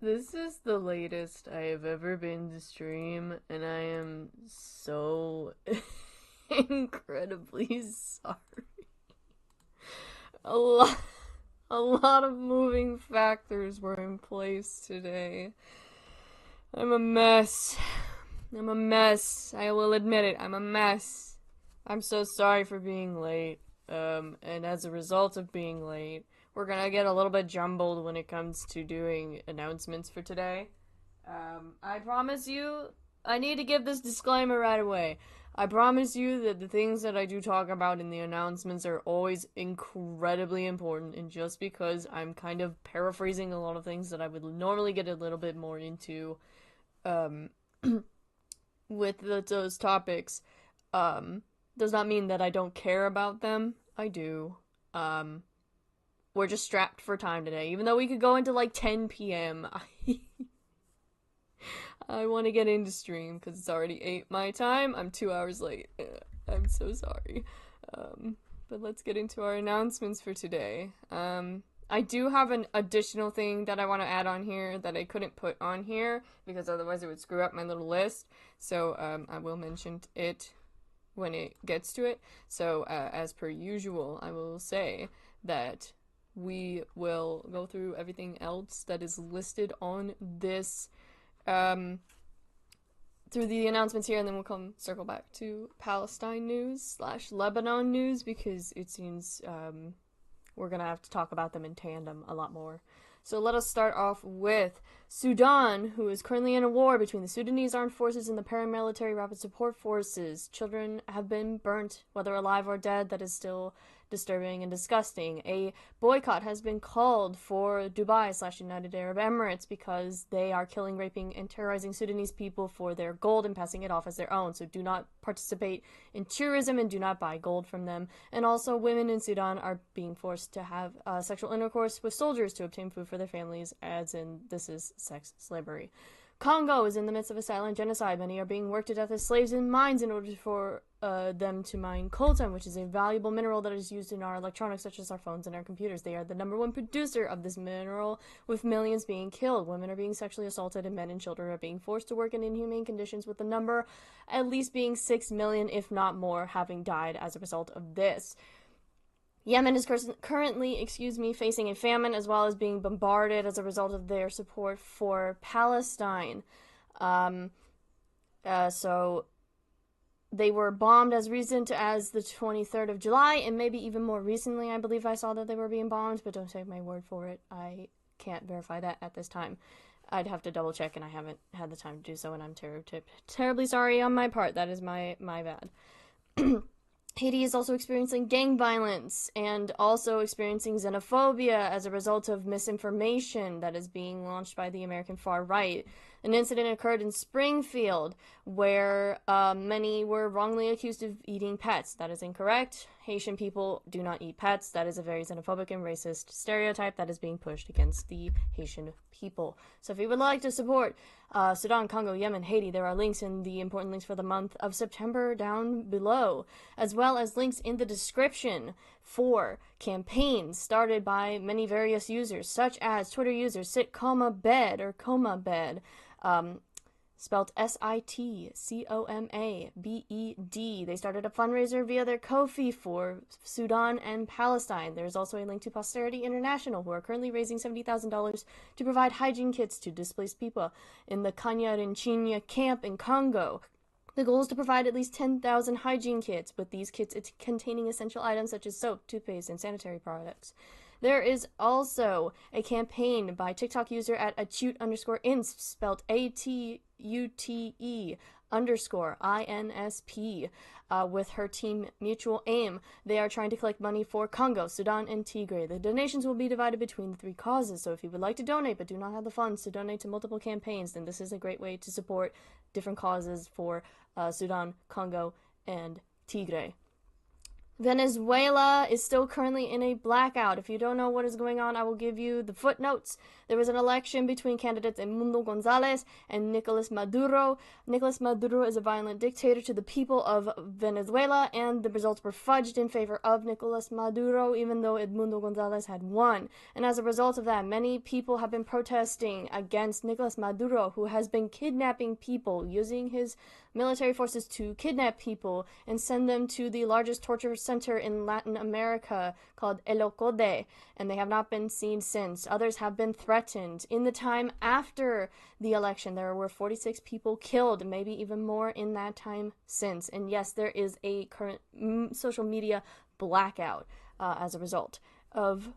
This is the latest I have ever been to stream, and I am so incredibly sorry. A lot, a lot of moving factors were in place today. I'm a mess. I'm a mess. I will admit it. I'm a mess. I'm so sorry for being late. And as a result of being late, we're gonna get a little bit jumbled when it comes to doing announcements for today. I promise you, I need to give this disclaimer right away. I promise you that the things that I do talk about in the announcements are always incredibly important, and just because I'm kind of paraphrasing a lot of things that I would normally get a little bit more into, um, with those topics, does not mean that I don't care about them. I do. Um, we're just strapped for time today. Even though we could go into like 10 p.m., I want to get into stream because it's already 8 my time. I'm 2 hours late. I'm so sorry. But let's get into our announcements for today. I do have an additional thing that I want to add on here that I couldn't put on here because otherwise it would screw up my little list. So I will mention it when it gets to it. So as per usual, I will say that we will go through everything else that is listed on this through the announcements here, and then we'll come circle back to Palestine news slash Lebanon news because it seems we're gonna have to talk about them in tandem a lot more. So let us start off with Sudan, who is currently in a war between the Sudanese armed forces and the paramilitary rapid support forces. Children have been burnt, whether alive or dead. That is still disturbing and disgusting. A boycott has been called for Dubai slash United Arab Emirates because they are killing, raping, and terrorizing Sudanese people for their gold and passing it off as their own. So do not participate in tourism and do not buy gold from them. And also, women in Sudan are being forced to have sexual intercourse with soldiers to obtain food for their families, as in this is sex slavery. Congo is in the midst of a silent genocide. Many are being worked to death as slaves in mines in order for them to mine coltan, which is a valuable mineral that is used in our electronics, such as our phones and our computers. They are the number one producer of this mineral, with millions being killed. Women are being sexually assaulted, and men and children are being forced to work in inhumane conditions, with the number at least being 6 million, if not more, having died as a result of this. Yemen is currently, facing a famine as well as being bombarded as a result of their support for Palestine. So they were bombed as recent as the 23rd of July, and maybe even more recently. I believe I saw that they were being bombed, but don't take my word for it. I can't verify that at this time. I'd have to double check, and I haven't had the time to do so, and I'm terribly sorry on my part. That is my bad. Haiti is also experiencing gang violence and also experiencing xenophobia as a result of misinformation that is being launched by the American far right. An incident occurred in Springfield where many were wrongly accused of eating pets. That is incorrect. Haitian people do not eat pets. That is a very xenophobic and racist stereotype that is being pushed against the Haitian people. So if you would like to support Sudan, Congo, Yemen, Haiti, there are links in the important links for the month of September down below, as well as links in the description for campaigns started by many various users, such as Twitter user sitcomabed or comabed, spelled SITCOMABED. They started a fundraiser via their Ko-fi for Sudan and Palestine. There's also a link to Posterity International, who are currently raising $70,000 to provide hygiene kits to displaced people in the Kanyarinchinya camp in Congo. The goal is to provide at least 10,000 hygiene kits, with these kits containing essential items such as soap, toothpaste, and sanitary products. There is also a campaign by TikTok user at acute_insp, spelled ATUTE_INSP, with her team Mutual Aim. They are trying to collect money for Congo, Sudan, and Tigray. The donations will be divided between the three causes, so if you would like to donate but do not have the funds to donate to multiple campaigns, then this is a great way to support different causes for Sudan, Congo, and Tigray. Venezuela is still currently in a blackout. If you don't know what is going on, I will give you the footnotes. There was an election between candidates Edmundo Gonzalez and Nicolas Maduro. Nicolas Maduro is a violent dictator to the people of Venezuela, and the results were fudged in favor of Nicolas Maduro, even though Edmundo Gonzalez had won. And as a result of that, many people have been protesting against Nicolas Maduro, who has been kidnapping people, using his military forces to kidnap people and send them to the largest torture center in Latin America called El Ocode, and they have not been seen since. Others have been threatened. In the time after the election, there were 46 people killed, maybe even more in that time since. And yes, there is a current social media blackout as a result of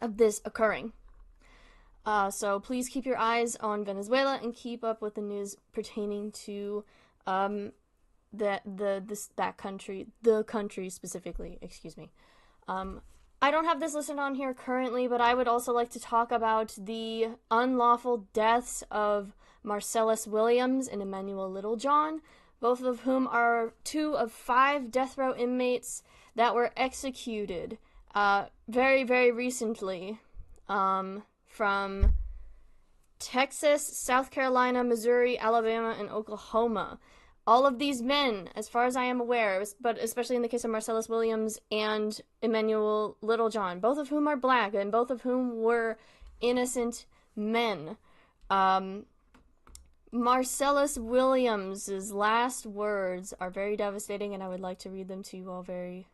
of this occurring. So please keep your eyes on Venezuela and keep up with the news pertaining to that country, the country specifically. Excuse me. I don't have this listed on here currently, but I would also like to talk about the unlawful deaths of Marcellus Williams and Emmanuel Littlejohn, both of whom are 2 of 5 death row inmates that were executed very, very recently. From Texas, South Carolina, Missouri, Alabama, and Oklahoma. All of these men, as far as I am aware, but especially in the case of Marcellus Williams and Emmanuel Littlejohn, both of whom are black and both of whom were innocent men. Marcellus Williams' last words are very devastating, and I would like to read them to you all very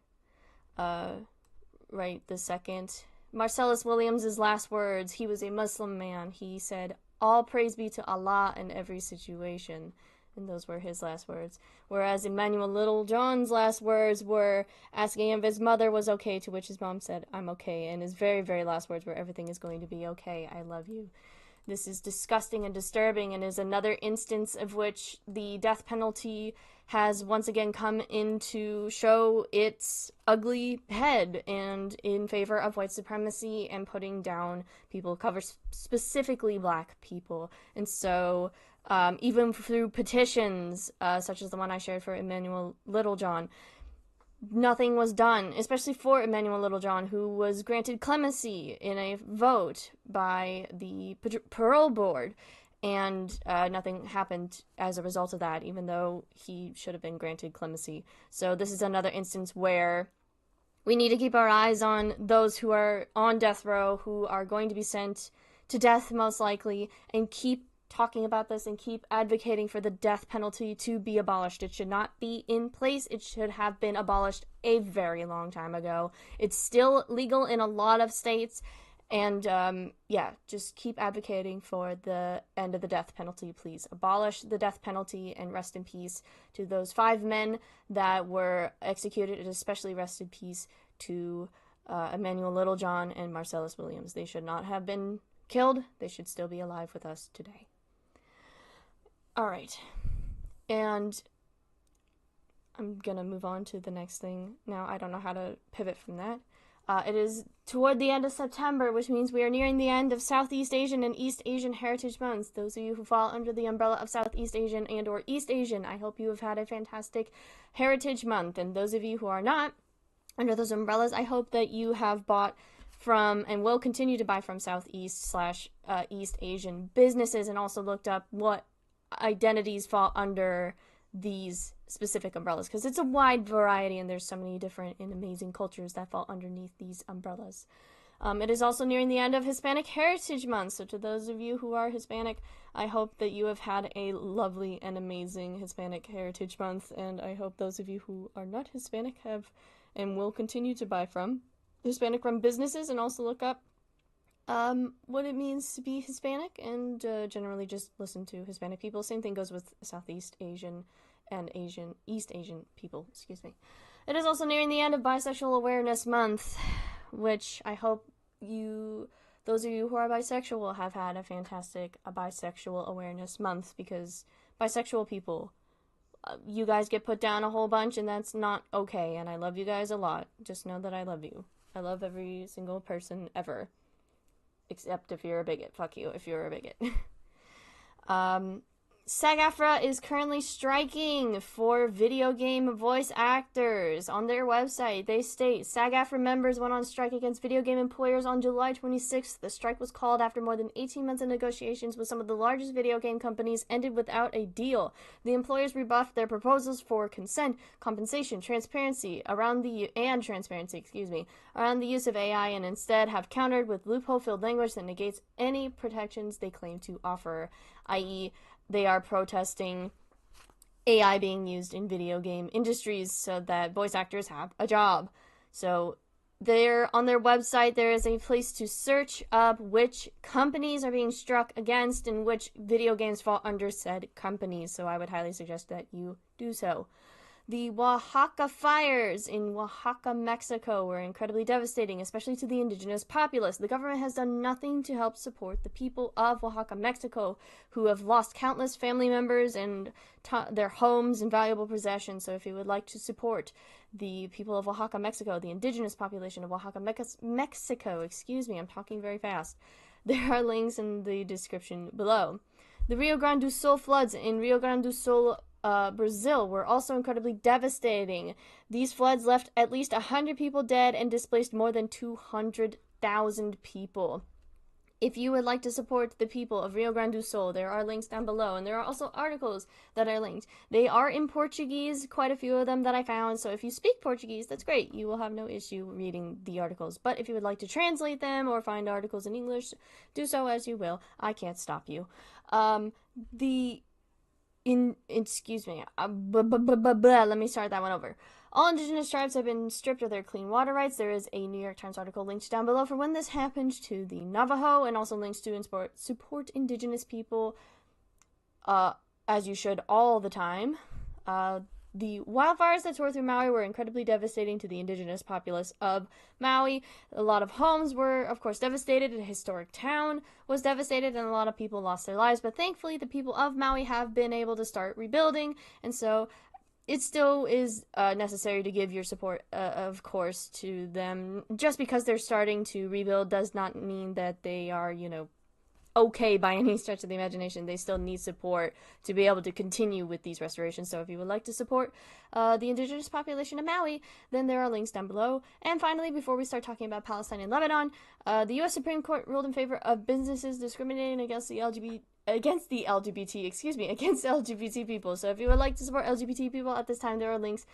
right this second. Marcellus Williams' last words, he was a Muslim man. He said, "All praise be to Allah in every situation." And those were his last words. Whereas Emmanuel Littlejohn's last words were asking if his mother was okay, to which his mom said, "I'm okay." And his very, very last words were, "Everything is going to be okay. I love you." This is disgusting and disturbing, and is another instance of which the death penalty has once again come in to show its ugly head, and in favor of white supremacy and putting down people of color, specifically black people. And so even through petitions such as the one I shared for Emmanuel Littlejohn, nothing was done, especially for Emmanuel Littlejohn, who was granted clemency in a vote by the parole board, and nothing happened as a result of that, even though he should have been granted clemency. So this is another instance where we need to keep our eyes on those who are on death row, who are going to be sent to death most likely, and keep talking about this and keep advocating for the death penalty to be abolished. It should not be in place. It should have been abolished a very long time ago. It's still legal in a lot of states, and just keep advocating for the end of the death penalty, please. Abolish the death penalty, and rest in peace to those 5 men that were executed, and especially rest in peace to Emmanuel Littlejohn and Marcellus Williams. They should not have been killed. They should still be alive with us today. All right, and I'm gonna move on to the next thing now. I don't know how to pivot from that. It is toward the end of September, which means we are nearing the end of Southeast Asian and East Asian Heritage Months. Those of you who fall under the umbrella of Southeast Asian and or East Asian, I hope you have had a fantastic Heritage Month. And those of you who are not under those umbrellas, I hope that you have bought from and will continue to buy from Southeast/East Asian businesses, and also looked up what identities fall under these specific umbrellas, because it's a wide variety and there's so many different and amazing cultures that fall underneath these umbrellas. It is also nearing the end of Hispanic Heritage Month, so to those of you who are Hispanic, I hope that you have had a lovely and amazing Hispanic Heritage Month, and I hope those of you who are not Hispanic have and will continue to buy from Hispanic-run businesses, and also look up what it means to be Hispanic, and generally just listen to Hispanic people. Same thing goes with Southeast Asian and East Asian people, excuse me. It is also nearing the end of Bisexual Awareness Month, which I hope those of you who are bisexual have had a fantastic Bisexual Awareness Month, because bisexual people, you guys get put down a whole bunch, and that's not okay, and I love you guys a lot. Just know that I love you. I love every single person ever. Except if you're a bigot. Fuck you if you're a bigot. SAG-AFTRA is currently striking for video game voice actors. On their website, they state, SAG-AFTRA members went on strike against video game employers on July 26th. The strike was called after more than 18 months of negotiations with some of the largest video game companies ended without a deal. The employers rebuffed their proposals for consent, compensation, transparency around the use of AI, and instead have countered with loophole-filled language that negates any protections they claim to offer, i.e., they are protesting AI being used in video game industries so that voice actors have a job. So on their website, there is a place to search up which companies are being struck against and which video games fall under said companies. So I would highly suggest that you do so. The Oaxaca fires in Oaxaca, Mexico were incredibly devastating, especially to the indigenous populace. The government has done nothing to help support the people of Oaxaca, Mexico, who have lost countless family members and their homes and valuable possessions. So if you would like to support the people of Oaxaca, Mexico, the indigenous population of Oaxaca, Mexico, I'm talking very fast. There are links in the description below. The Rio Grande do Sul floods in Rio Grande do Sul, Brazil were also incredibly devastating. These floods left at least 100 people dead and displaced more than 200,000 people. If you would like to support the people of Rio Grande do Sul, there are links down below, and there are also articles that are linked. They are in Portuguese, quite a few of them that I found, so if you speak Portuguese, that's great. You will have no issue reading the articles. But if you would like to translate them or find articles in English, do so as you will. I can't stop you. Let me start that one over. All indigenous tribes have been stripped of their clean water rights. There is a New York Times article linked down below for when this happened to the Navajo, and also links to support indigenous people, as you should all the time. The wildfires that tore through Maui were incredibly devastating to the indigenous populace of Maui. A lot of homes were, of course, devastated. A historic town was devastated, and a lot of people lost their lives. But thankfully, the people of Maui have been able to start rebuilding, and so it still is necessary to give your support, of course, to them. Just because they're starting to rebuild does not mean that they are, okay by any stretch of the imagination. They still need support to be able to continue with these restorations. So if you would like to support the indigenous population of Maui, then there are links down below. And finally, before we start talking about Palestine and Lebanon, the U.S. Supreme Court ruled in favor of businesses discriminating against LGBT people. So if you would like to support LGBT people at this time, there are links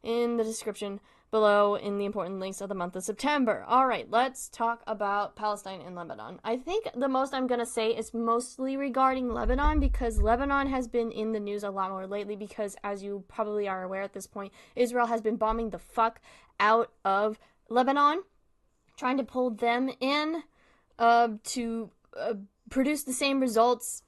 in the description below in the important links of the month of September. Alright, let's talk about Palestine and Lebanon. I think the most I'm going to say is mostly regarding Lebanon, because Lebanon has been in the news a lot more lately because, as you probably are aware at this point, Israel has been bombing the fuck out of Lebanon, trying to pull them in to produce the same results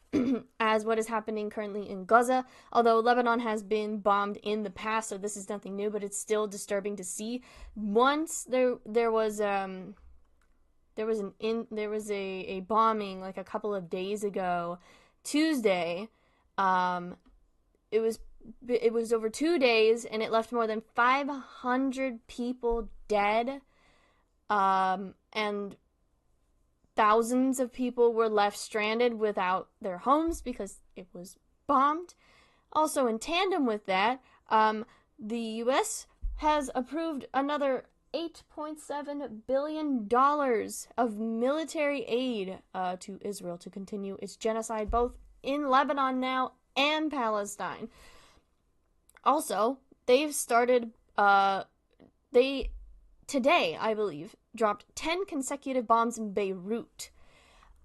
as what is happening currently in Gaza, although Lebanon has been bombed in the past, so this is nothing new, but it's still disturbing to see. Once there was a bombing like a couple of days ago, Tuesday. It was over 2 days, and it left more than 500 people dead, and thousands of people were left stranded without their homes because it was bombed. Also, in tandem with that, the U.S. has approved another $8.7 billion of military aid to Israel to continue its genocide both in Lebanon now and Palestine. Also, they've started, today, I believe, dropped 10 consecutive bombs in Beirut.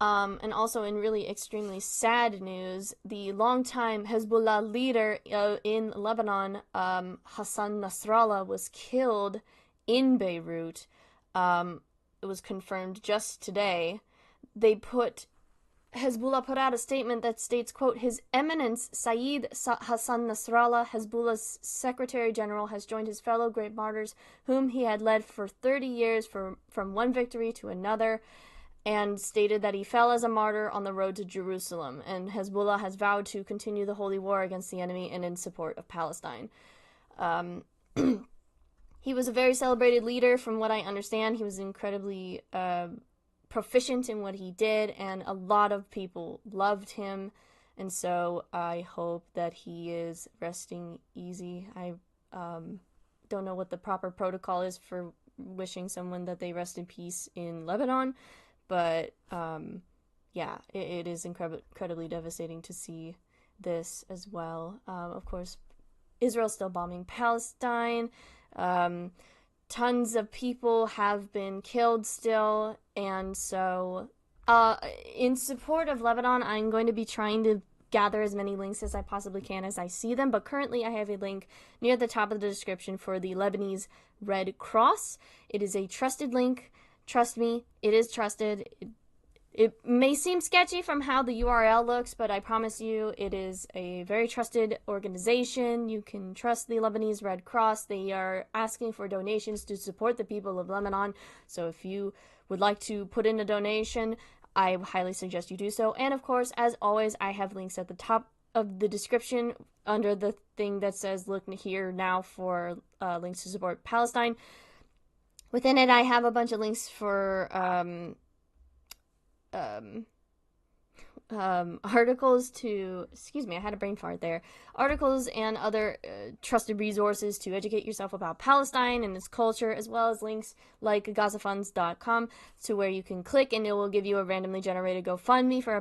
And also in really extremely sad news, the longtime Hezbollah leader in Lebanon, Hassan Nasrallah, was killed in Beirut. It was confirmed just today. Hezbollah put out a statement that states, quote, His Eminence Saeed Hassan Nasrallah, Hezbollah's Secretary General, has joined his fellow great martyrs, whom he had led for 30 years from one victory to another, and stated that he fell as a martyr on the road to Jerusalem, and Hezbollah has vowed to continue the holy war against the enemy and in support of Palestine. He was a very celebrated leader, from what I understand. He was incredibly proficient in what he did, and a lot of people loved him and so I hope that he is resting easy. I don't know what the proper protocol is for wishing someone that they rest in peace in Lebanon, but yeah, it is incredibly devastating to see this as well. Of course, Israel's still bombing Palestine. Tons of people have been killed still, and so in support of Lebanon, I'm going to be trying to gather as many links as I possibly can as I see them, but currently I have a link near the top of the description for the Lebanese Red Cross. It is a trusted link. Trust me, it is trusted. It may seem sketchy from how the URL looks, but I promise you it is a very trusted organization. You can trust the Lebanese Red Cross. They are asking for donations to support the people of Lebanon. So if you would like to put in a donation, I highly suggest you do so. And of course, as always, I have links at the top of the description under the thing that says look here now for links to support Palestine. Within it, I have a bunch of links for articles to, excuse me, I had a brain fart there, articles and other trusted resources to educate yourself about Palestine and its culture, as well as links like gazafunds.com to where you can click and it will give you a randomly generated GoFundMe for a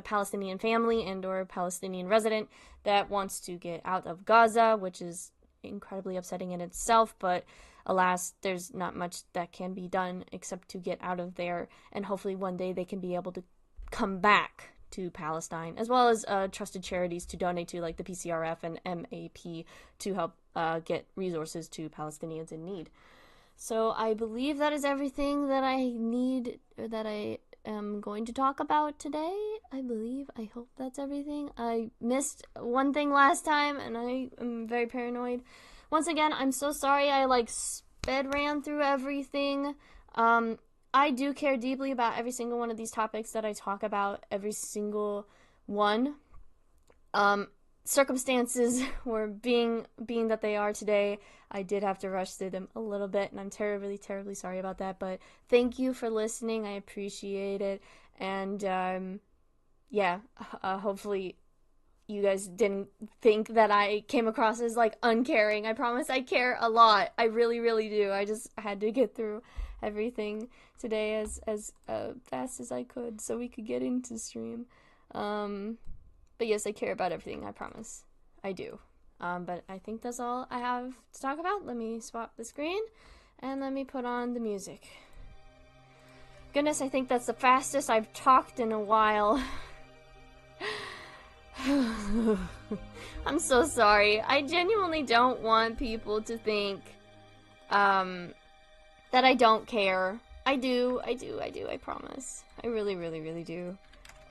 Palestinian family and or a Palestinian resident that wants to get out of Gaza, which is incredibly upsetting in itself, but alas, there's not much that can be done except to get out of there, and hopefully one day they can be able to come back to Palestine, as well as trusted charities to donate to, like the PCRF and MAP, to help get resources to Palestinians in need. So I believe that is everything that I need, that I am going to talk about today. I hope that's everything. I missed one thing last time, and I am very paranoid. Once again, I'm so sorry I sped ran through everything. I do care deeply about every single one of these topics that I talk about, every single one. Circumstances were being that they are today, I did have to rush through them a little bit, and I'm terribly, terribly sorry about that, but thank you for listening. I appreciate it, and yeah, hopefully you guys didn't think that I came across as uncaring. I promise I care a lot. I really, really do. I just had to get through everything today as fast as I could so we could get into stream. But yes, I care about everything, I promise. I do. But I think that's all I have to talk about. Let me swap the screen and let me put on the music. Goodness, I think that's the fastest I've talked in a while. I'm so sorry. I genuinely don't want people to think that I don't care. I do, I promise. I really, really, really do.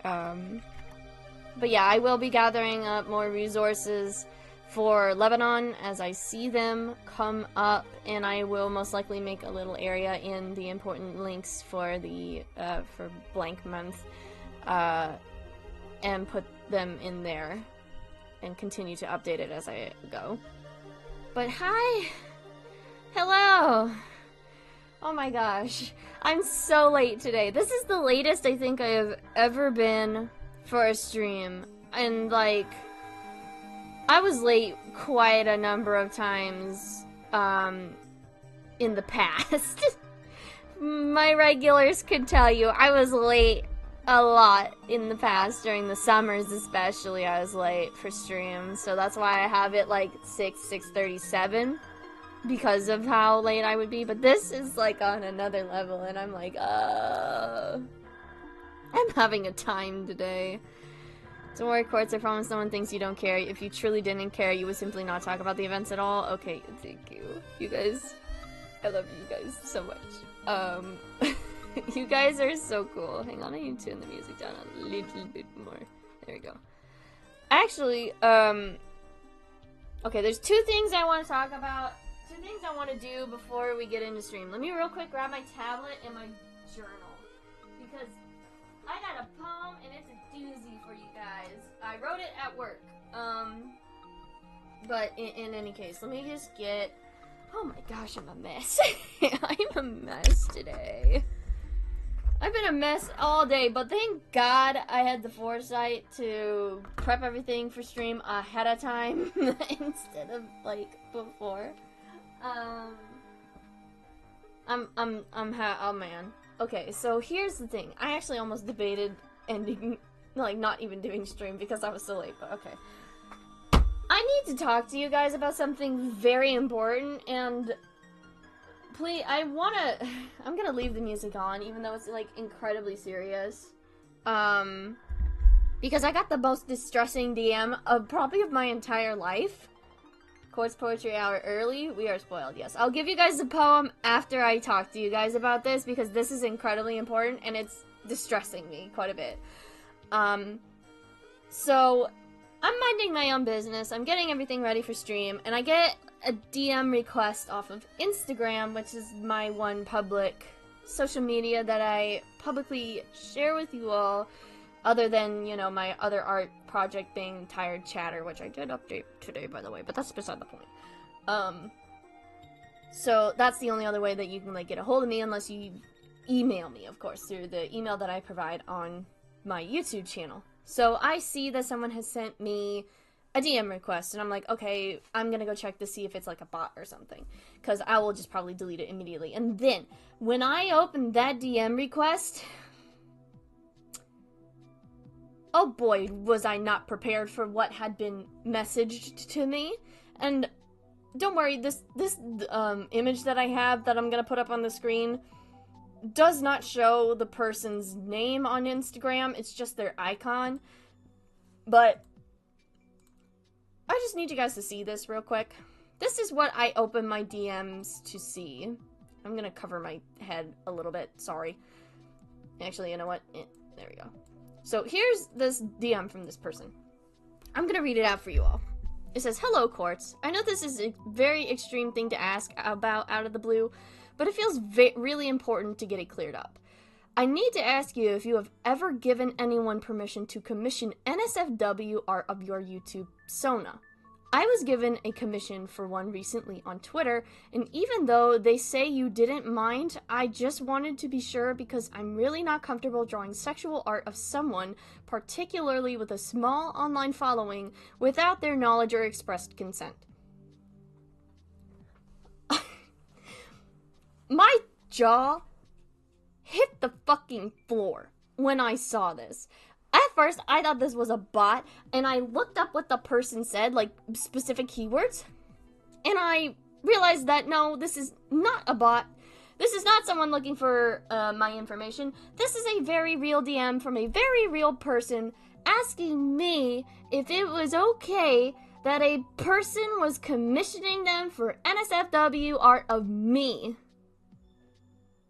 But yeah, I will be gathering up more resources for Lebanon as I see them come up, and I will most likely make a little area in the important links for the for blank month and put them in there and continue to update it as I go. But hi! Hello! Oh my gosh, I'm so late today. This is the latest I think I have ever been for a stream, and I was late quite a number of times in the past. My regulars could tell you I was late a lot in the past. During the summers especially, I was late for streams, so that's why I have it 6:37 because of how late I would be. But this is on another level, and I'm I'm having a time today. Don't worry, Quartz, I promise no one thinks you don't care. If you truly didn't care, you would simply not talk about the events at all. Okay, thank you. You guys, I love you guys so much. You guys are so cool. Hang on, I need to turn the music down a little bit more. There we go. Actually, okay, there's two things I want to talk about. Two things I want to do before we get into stream. Let me real quick grab my tablet and my journal, because I got a poem and it's a doozy for you guys. I wrote it at work. But in any case, let me just get... Oh my gosh, I'm a mess. I'm a mess today. I've been a mess all day, but thank God I had the foresight to prep everything for stream ahead of time instead of like before. Oh man. Okay, so here's the thing. I actually almost debated ending, like not even doing stream because I was so late, but okay. I need to talk to you guys about something very important, and please, I'm gonna leave the music on, even though it's, like, incredibly serious. Because I got the most distressing DM of probably of my entire life. Quartz Poetry Hour early. We are spoiled, yes. I'll give you guys the poem after I talk to you guys about this, because this is incredibly important, and it's distressing me quite a bit. So I'm minding my own business, I'm getting everything ready for stream, and I get a DM request off of Instagram, which is my one public social media that I publicly share with you all, other than, you know, my other art project being Tired Chatter, which I did update today, by the way, but that's beside the point. So that's the only other way that you can, like, get a hold of me, unless you email me, of course, through the email that I provide on my YouTube channel. So I see that someone has sent me a DM request, and I'm like, okay, I'm gonna go check to see if it's like a bot or something, because I will just probably delete it immediately. And then, when I opened that DM request, oh boy, was I not prepared for what had been messaged to me. And don't worry, this image that I have that I'm gonna put up on the screen does not show the person's name on Instagram, it's just their icon. But I just need you guys to see this real quick. This is what I open my DMs to see. I'm gonna cover my head a little bit, sorry. Actually, you know what? There we go. So here's this DM from this person. I'm gonna read it out for you all. It says, "Hello, Quartz. I know this is a very extreme thing to ask about out of the blue, but it feels really important to get it cleared up. I need to ask you if you have ever given anyone permission to commission NSFW art of your YouTube persona. I was given a commission for one recently on Twitter, and even though they say you didn't mind, I just wanted to be sure because I'm really not comfortable drawing sexual art of someone, particularly with a small online following, without their knowledge or expressed consent." My jaw hit the fucking floor when I saw this. At first, I thought this was a bot, and I looked up what the person said, like, specific keywords, and I realized that, no, this is not a bot. This is not someone looking for my information. This is a very real DM from a very real person asking me if it was okay that a person was commissioning them for NSFW art of me.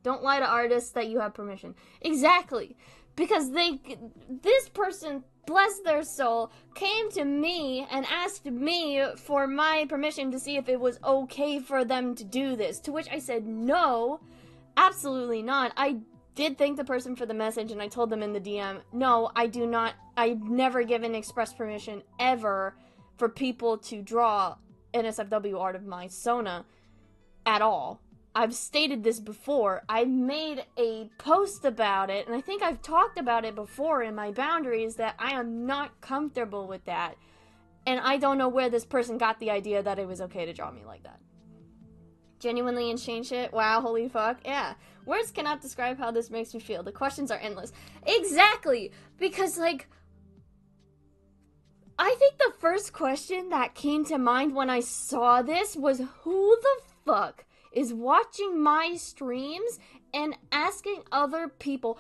Don't lie to artists that you have permission. Exactly. Because this person, bless their soul, came to me and asked me for my permission to see if it was okay for them to do this. To which I said, no, absolutely not. I did thank the person for the message, and I told them in the DM, no, I do not, I've never given express permission ever for people to draw NSFW art of my persona at all. I've stated this before. I made a post about it, and I think I've talked about it before in my boundaries, that I am not comfortable with that. And I don't know where this person got the idea that it was okay to draw me like that. Genuinely insane shit? Wow, holy fuck. Yeah. Words cannot describe how this makes me feel. The questions are endless. Exactly! Because, like, I think the first question that came to mind when I saw this was, who the fuck is watching my streams and asking other people,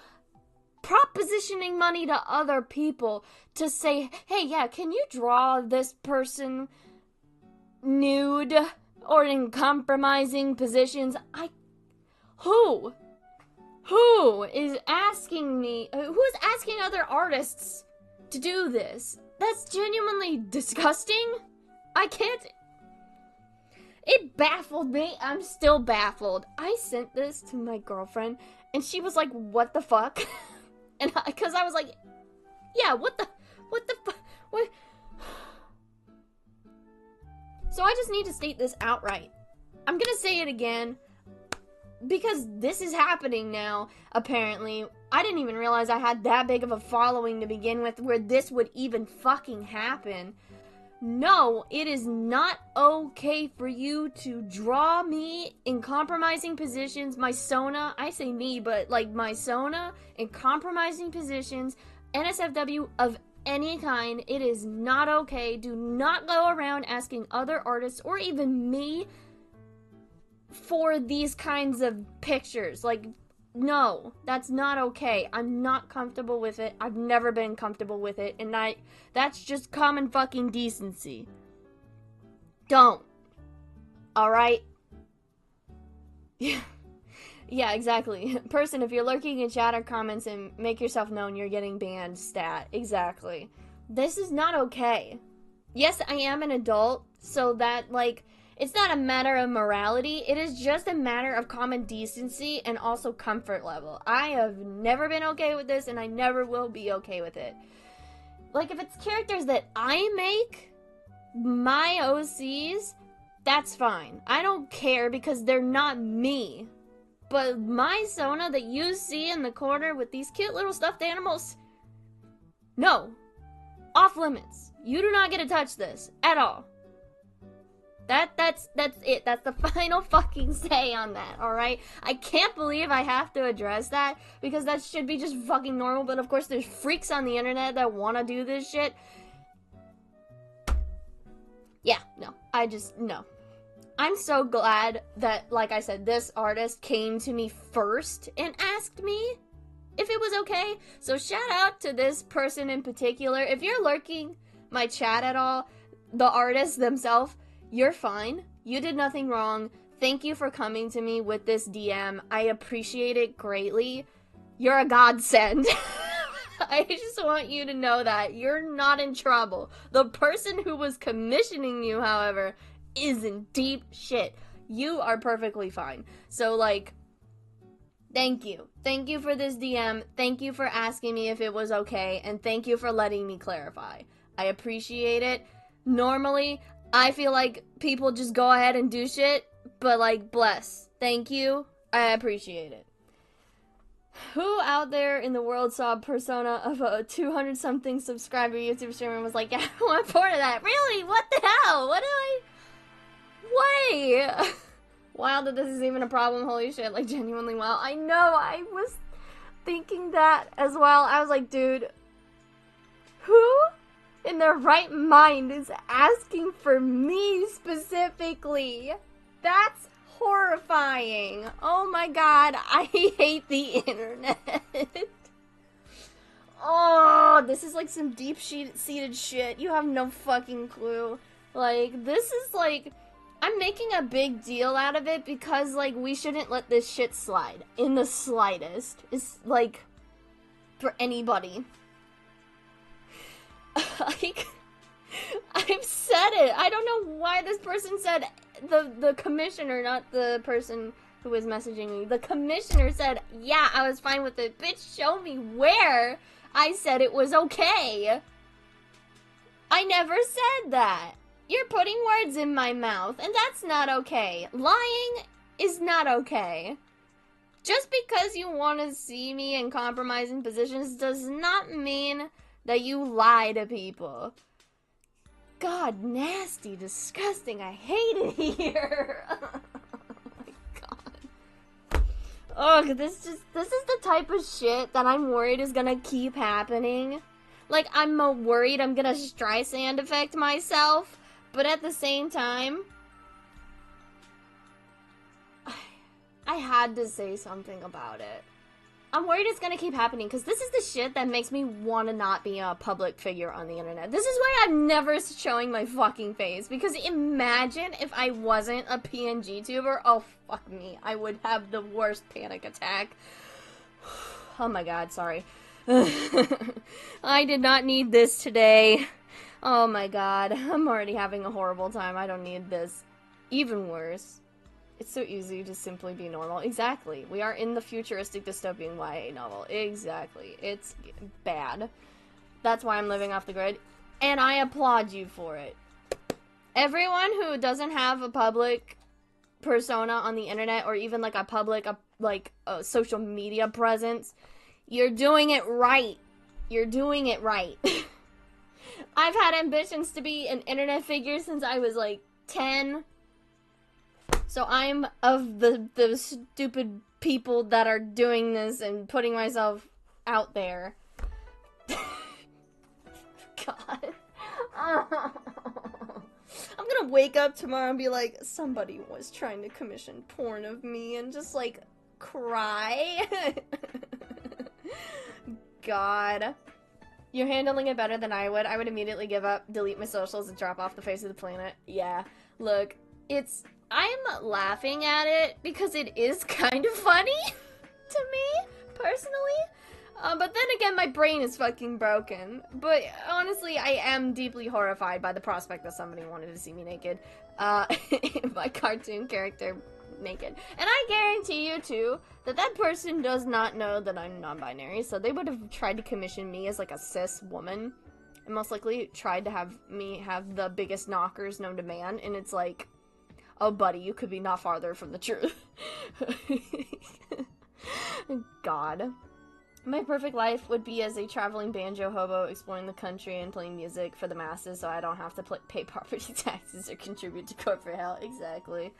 propositioning money to other people to say, hey, yeah, can you draw this person nude or in compromising positions? Who is asking me, who is asking other artists to do this? That's genuinely disgusting. I can't. It baffled me. I'm still baffled. I sent this to my girlfriend, and she was like, what the fuck? And because I was like, yeah, what the fuck? What? So I just need to state this outright. I'm gonna say it again, because this is happening now, apparently. I didn't even realize I had that big of a following to begin with where this would even fucking happen. No, it is not okay for you to draw me in compromising positions, my Sona, I say me, but like my Sona in compromising positions, NSFW of any kind. It is not okay. Do not go around asking other artists or even me for these kinds of pictures. Like, no, that's not okay. I'm not comfortable with it. I've never been comfortable with it, and that's just common fucking decency. Don't. Alright? Yeah, exactly. Person, if you're lurking in chat or comments and make yourself known, you're getting banned. Stat. Exactly. This is not okay. Yes, I am an adult, so that, like, it's not a matter of morality, it is just a matter of common decency and also comfort level. I have never been okay with this, and I never will be okay with it. Like, if it's characters that I make, my OCs, that's fine. I don't care because they're not me. But my Sona that you see in the corner with these cute little stuffed animals, no. Off limits. You do not get to touch this at all. That's it. That's the final fucking say on that, alright? I can't believe I have to address that, because that should be just fucking normal, but of course there's freaks on the internet that want to do this shit. Yeah, no. No. I'm so glad that, like I said, this artist came to me first and asked me if it was okay. So shout out to this person in particular. If you're lurking my chat at all, the artists themselves, you're fine. You did nothing wrong. Thank you for coming to me with this DM. I appreciate it greatly. You're a godsend. I just want you to know that. You're not in trouble. The person who was commissioning you, however, is in deep shit. You are perfectly fine. So, like, thank you. Thank you for this DM. Thank you for asking me if it was okay. And thank you for letting me clarify. I appreciate it. Normally, I feel like people just go ahead and do shit, but, like, bless. Thank you. I appreciate it. Who out there in the world saw a persona of a 200-something subscriber YouTube streamer and was like, yeah, I want part of that? Really? What the hell? What do I... Why? Wow, that this is even a problem. Holy shit, like, genuinely wow. I know, I was thinking that as well. I was like, dude, who in their right mind is asking for me specifically? That's horrifying. Oh my god, I hate the internet. Oh, this is like some deep-seated shit. You have no fucking clue. Like, this is like... I'm making a big deal out of it because, like, we shouldn't let this shit slide in the slightest. It's, like, for anybody. Like, I've said it. I don't know why this person said, the commissioner, not the person who was messaging me. The commissioner said, yeah, I was fine with it. Bitch, show me where I said it was okay. I never said that. You're putting words in my mouth, and that's not okay. Lying is not okay. Just because you want to see me in compromising positions does not mean that you lie to people. God, nasty, disgusting, I hate it here. Oh my god. Oh, this is the type of shit that I'm worried is gonna keep happening. Like, I'm worried I'm gonna Streisand effect myself. But at the same time, I had to say something about it. I'm worried it's gonna keep happening, because this is the shit that makes me want to not be a public figure on the internet. This is why I'm never showing my fucking face, because imagine if I wasn't a PNG tuber. Oh, fuck me. I would have the worst panic attack. Oh my god, sorry. I did not need this today. Oh my god, I'm already having a horrible time. I don't need this. Even worse. It's so easy to simply be normal. Exactly. We are in the futuristic dystopian YA novel. Exactly. It's bad. That's why I'm living off the grid. And I applaud you for it. Everyone who doesn't have a public persona on the internet, or even like a public, social media presence, You're doing it right. You're doing it right. I've had ambitions to be an internet figure since I was like 10. So I'm of the stupid people that are doing this and putting myself out there. God. I'm gonna wake up tomorrow and be like, somebody was trying to commission porn of me, and just like cry. God. You're handling it better than I would. I would immediately give up, delete my socials, and drop off the face of the planet. Yeah. Look, I'm laughing at it because it is kind of funny to me, personally. But then again, my brain is fucking broken. But honestly, I am deeply horrified by the prospect that somebody wanted to see me naked. My cartoon character naked. And I guarantee you, too, that person does not know that I'm non-binary. So they would have tried to commission me as, like, a cis woman. And most likely tried to have me have the biggest knockers known to man. And it's like, oh, buddy, you could be not farther from the truth. God. My perfect life would be as a traveling banjo hobo exploring the country and playing music for the masses so I don't have to pay property taxes or contribute to corporate hell. Exactly.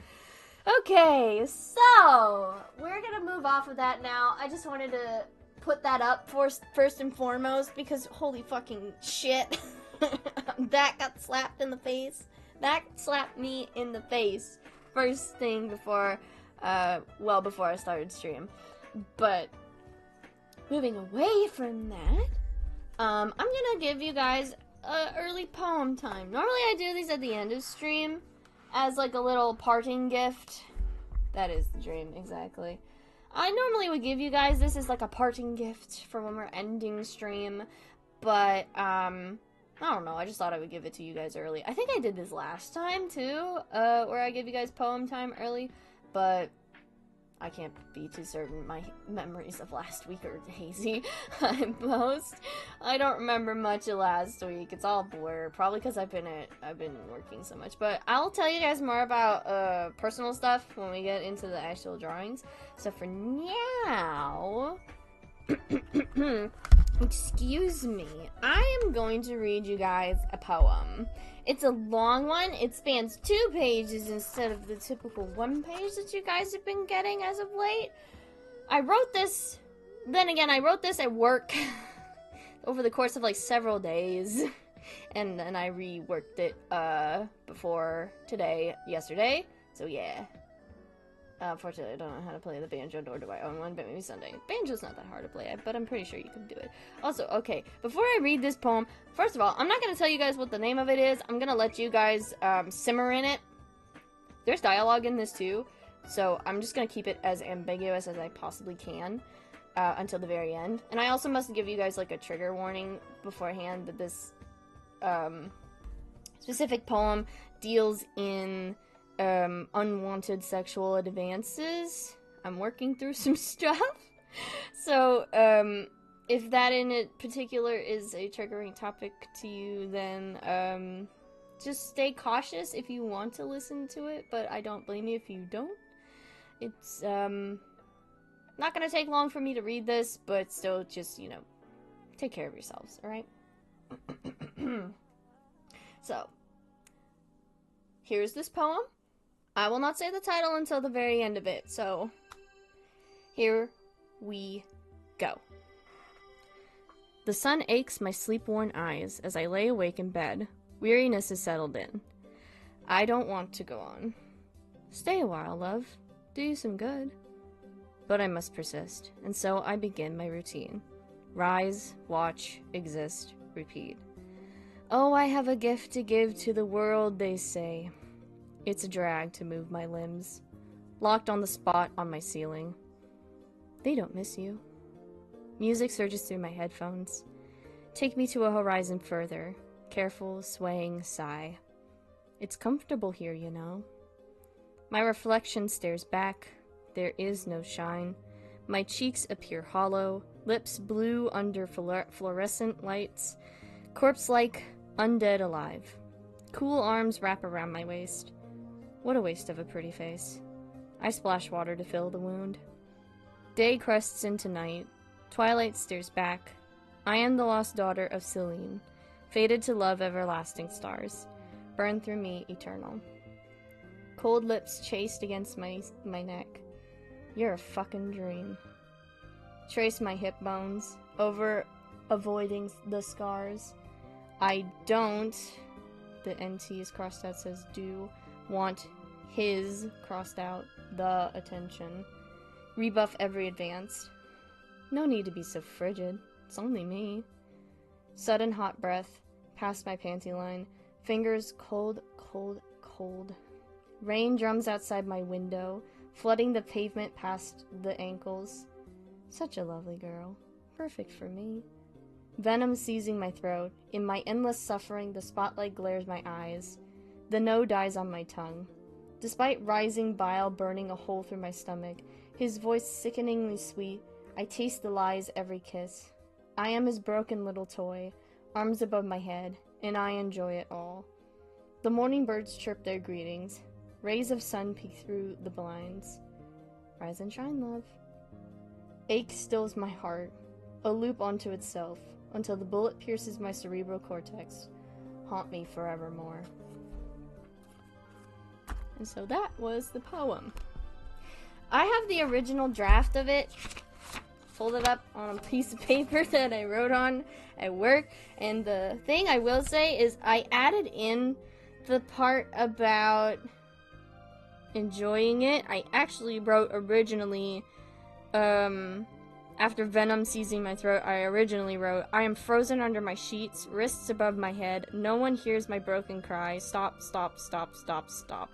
Okay, so we're gonna move off of that now. I just wanted to put that up first and foremost because holy fucking shit. That got slapped in the face. That slapped me in the face first thing before before I started stream. But moving away from that, I'm gonna give you guys early poem time. Normally I do these at the end of stream as like a little parting gift. That is the dream, exactly. I normally would give you guys this as like a parting gift for when we're ending stream, but I don't know, I just thought I would give it to you guys early. I think I did this last time too, where I give you guys poem time early, but I can't be too certain. My memories of last week are hazy at most. I don't remember much of last week. It's all blur. Probably because I've been working so much. But I'll tell you guys more about personal stuff when we get into the actual drawings. So for now, excuse me, I am going to read you guys a poem. It's a long one. It spans 2 pages instead of the typical 1 page that you guys have been getting as of late. I wrote this at work over the course of like several days. And then I reworked it before yesterday. So yeah. Unfortunately, I don't know how to play the banjo, nor do I own one, but maybe someday. Banjo's not that hard to play, but I'm pretty sure you can do it. Also, okay, before I read this poem, first of all, I'm not going to tell you guys what the name of it is. I'm going to let you guys simmer in it. There's dialogue in this too, so I'm just going to keep it as ambiguous as I possibly can until the very end. And I also must give you guys like a trigger warning beforehand that this specific poem deals in unwanted sexual advances. I'm working through some stuff. So, if that in particular is a triggering topic to you, then, just stay cautious if you want to listen to it, but I don't blame you if you don't. It's, not gonna take long for me to read this, but still just, take care of yourselves, alright? So, here's this poem. I will not say the title until the very end of it, so here we go. The sun aches my sleep-worn eyes as I lay awake in bed. Weariness has settled in. I don't want to go on. Stay a while, love. Do you some good. But I must persist, and so I begin my routine. Rise, watch, exist, repeat. Oh, I have a gift to give to the world, they say. It's a drag to move my limbs, locked on the spot on my ceiling. They don't miss you. Music surges through my headphones. Take me to a horizon further, careful, swaying sigh. It's comfortable here, you know. My reflection stares back. There is no shine. My cheeks appear hollow, lips blue under fluorescent lights, corpse-like, undead alive. Cool arms wrap around my waist. What a waste of a pretty face. I splash water to fill the wound. Day crests into night. Twilight stares back. I am the lost daughter of Selene, fated to love everlasting stars, burn through me eternal. Cold lips chased against my neck. You're a fucking dream. Trace my hip bones, over avoiding the scars. I don't, the NT is crossed out, says do, want his, crossed out, the attention. Rebuff every advance. No need to be so frigid. It's only me. Sudden hot breath, past my panty line. Fingers cold, cold, cold. Rain drums outside my window, flooding the pavement past the ankles. Such a lovely girl. Perfect for me. Venom seizing my throat. In my endless suffering, the spotlight glares my eyes. The no dies on my tongue. Despite rising bile burning a hole through my stomach, his voice sickeningly sweet, I taste the lies every kiss. I am his broken little toy, arms above my head, and I enjoy it all. The morning birds chirp their greetings. Rays of sun peek through the blinds. Rise and shine, love. Ache stills my heart, a loop onto itself, until the bullet pierces my cerebral cortex. Haunt me forevermore. And so that was the poem. I have the original draft of it folded up on a piece of paper that I wrote on at work, and the thing I will say is I added in the part about enjoying it. I actually wrote originally, after Venom seizing my throat, I originally wrote, I am frozen under my sheets, wrists above my head, no one hears my broken cry, stop, stop, stop, stop, stop.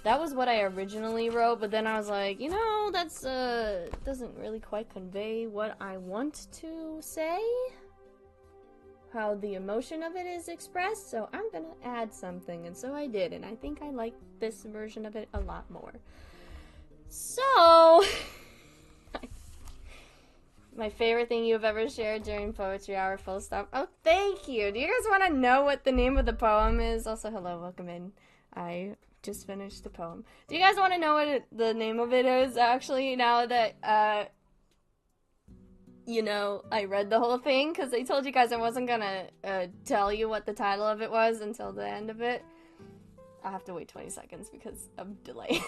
That was what I originally wrote, but then I was like, you know, that's, doesn't really quite convey what I want to say, how the emotion of it is expressed, so I'm gonna add something, and so I did, and I think I like this version of it a lot more. So, my favorite thing you've ever shared during Poetry Hour, full stop. Oh, thank you. Do you guys want to know what the name of the poem is? Also, hello, welcome in. I just finished the poem. Do you guys want to know what the name of it is, actually, now that, you know, I read the whole thing? Because I told you guys I wasn't gonna tell you what the title of it was until the end of it. I'll have to wait 20 seconds because of delay.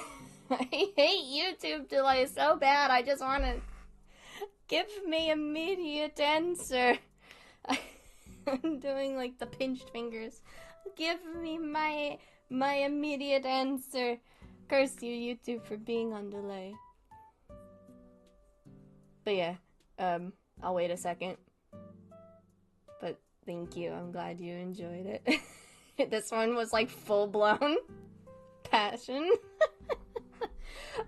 I hate YouTube delay so bad. I just want to give me immediate answer. I'm doing like the pinched fingers. Give me my immediate answer. Curse you, YouTube, for being on delay. But yeah, I'll wait a second. But thank you. I'm glad you enjoyed it. This one was like full-blown passion.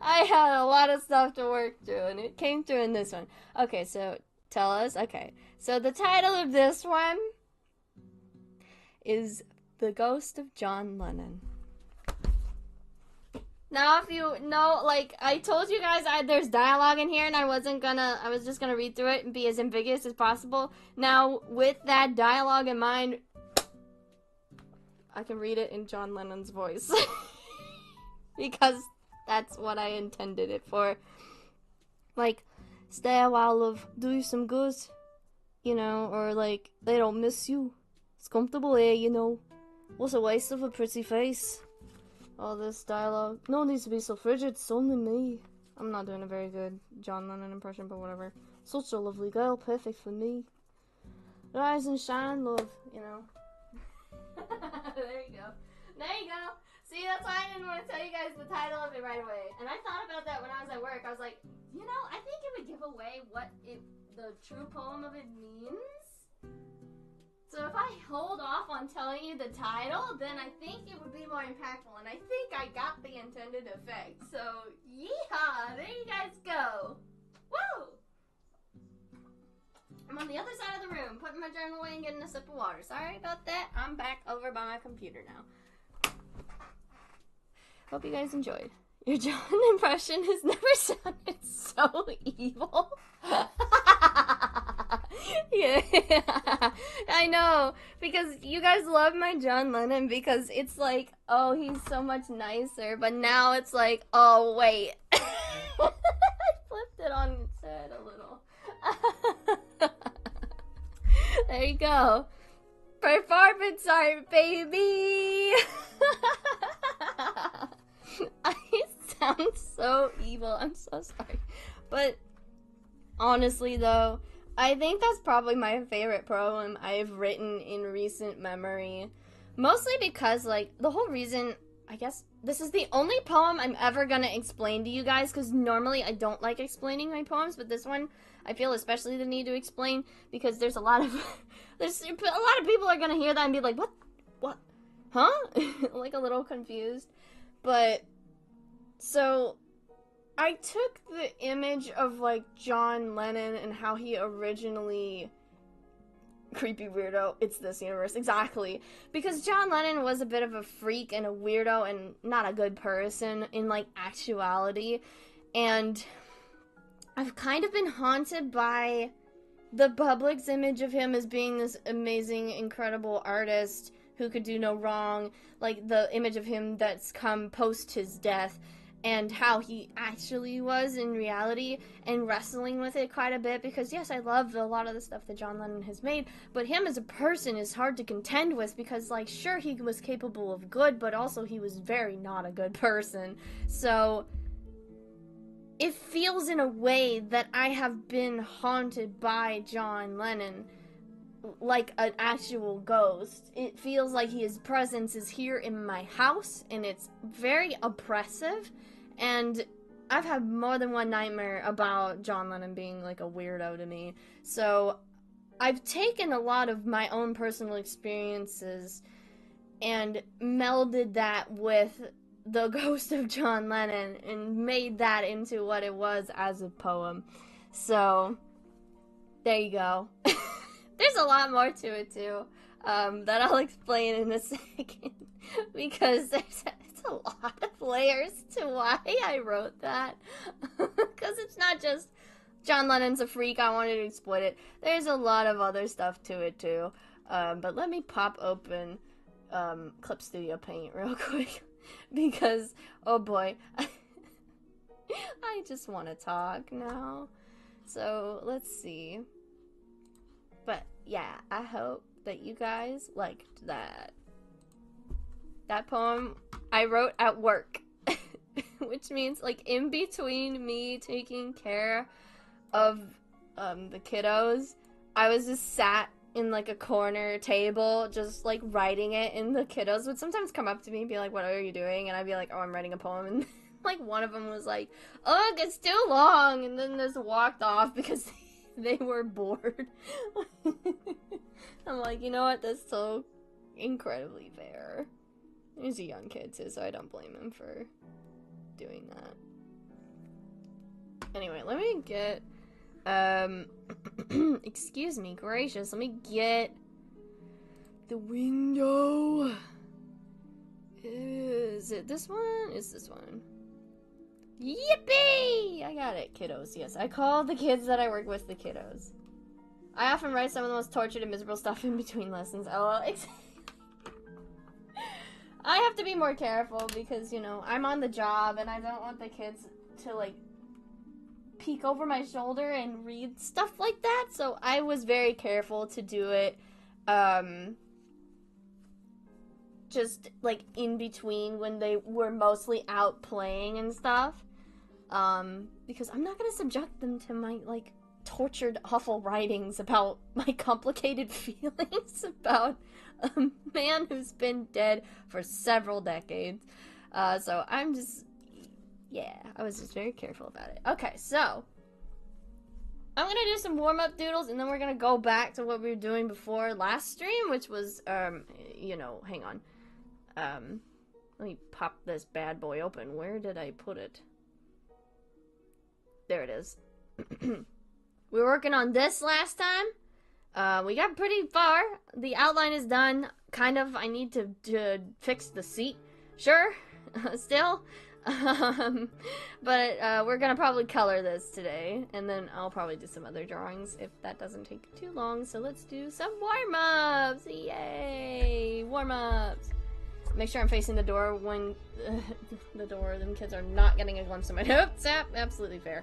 I had a lot of stuff to work through, and it came through in this one. Okay, so tell us. Okay, so the title of this one is The Ghost of John Lennon. Now, if you know, like, I told you guys there's dialogue in here, and I was just gonna read through it and be as ambiguous as possible. Now, with that dialogue in mind, I can read it in John Lennon's voice. Because that's what I intended it for. Like, stay a while, love, do you some good, you know, or like, they don't miss you. It's comfortable here, you know. What's a waste of a pretty face? All this dialogue. No one needs to be so frigid, it's only me. I'm not doing a very good John Lennon impression, but whatever. Such a lovely girl, perfect for me. Rise and shine, love, you know. There you go. There you go. See, that's why I didn't want to tell you guys the title of it right away. And I thought about that when I was at work. I was like, you know, I think it would give away what the true poem of it means. So if I hold off on telling you the title, then I think it would be more impactful. And I think I got the intended effect. So, yeehaw! There you guys go. Woo! I'm on the other side of the room, putting my journal away and getting a sip of water. Sorry about that. I'm back over by my computer now. Hope you guys enjoyed. Your John impression has never sounded so evil. Yeah, I know, because you guys love my John Lennon because it's like, oh, he's so much nicer, but now it's like, oh, wait. I flipped it on its head a little. There you go. Performance art, baby! I sound so evil. I'm so sorry. But honestly, though, I think that's probably my favorite poem I've written in recent memory. Mostly because, like, the whole reason, I guess, this is the only poem I'm ever gonna explain to you guys, because normally I don't like explaining my poems, but this one, I feel especially the need to explain, because there's a lot of, people are gonna hear that and be like, what, huh? Like, a little confused. But, so, I took the image of, like, John Lennon and how he originally... Creepy weirdo, it's this universe, exactly. Because John Lennon was a bit of a freak and a weirdo and not a good person in, like, actuality. And I've kind of been haunted by the public's image of him as being this amazing, incredible artist who could do no wrong. Like, the image of him that's come post his death. And how he actually was in reality, and wrestling with it quite a bit, because yes, I love a lot of the stuff that John Lennon has made, but him as a person is hard to contend with, because, like, sure, he was capable of good, but also he was very not a good person. So it feels in a way that I have been haunted by John Lennon, like an actual ghost. It feels like his presence is here in my house, and it's very oppressive. And I've had more than one nightmare about John Lennon being, like, a weirdo to me. So I've taken a lot of my own personal experiences and melded that with the ghost of John Lennon and made that into what it was as a poem. So, there you go. There's a lot more to it, too, that I'll explain in a second. Because it's a lot of layers to why I wrote that. Because it's not just John Lennon's a freak, I wanted to exploit it. There's a lot of other stuff to it too. But let me pop open Clip Studio Paint real quick. Because, oh boy, I just want to talk now. So, let's see. But yeah, I hope that you guys liked that. That poem I wrote at work, which means, like, in between me taking care of the kiddos, I was just sat in, like, a corner table, just, like, writing it, and the kiddos would sometimes come up to me and be like, what are you doing? And I'd be like, oh, I'm writing a poem, and, like, one of them was like, ugh, it's too long, and then just walked off because they were bored. I'm like, you know what, that's so incredibly fair. He's a young kid, too, so I don't blame him for doing that. Anyway, let me get, excuse me, gracious, let me get the window. Is it this one? It's this one. Yippee! I got it, kiddos, yes. I call the kids that I work with the kiddos. I often write some of the most tortured and miserable stuff in between lessons. LOL. I have to be more careful because, you know, I'm on the job and I don't want the kids to, like, peek over my shoulder and read stuff like that. So I was very careful to do it, just, like, in between when they were mostly out playing and stuff. Because I'm not going to subject them to my, like, tortured, awful writings about my complicated feelings about a man who's been dead for several decades. So I'm just, yeah, I was just very careful about it. Okay, so I'm gonna do some warm-up doodles, and then we're gonna go back to what we were doing before last stream, which was, you know, hang on. Let me pop this bad boy open. Where did I put it? There it is. We were working on this last time. We got pretty far. The outline is done. Kind of. I need to fix the seat. Sure. Still. But we're gonna probably color this today. And then I'll probably do some other drawings if that doesn't take too long. So let's do some warm-ups. Yay! Warm-ups. Make sure I'm facing the door when the door. Them kids are not getting a glimpse of my notes app. Absolutely fair.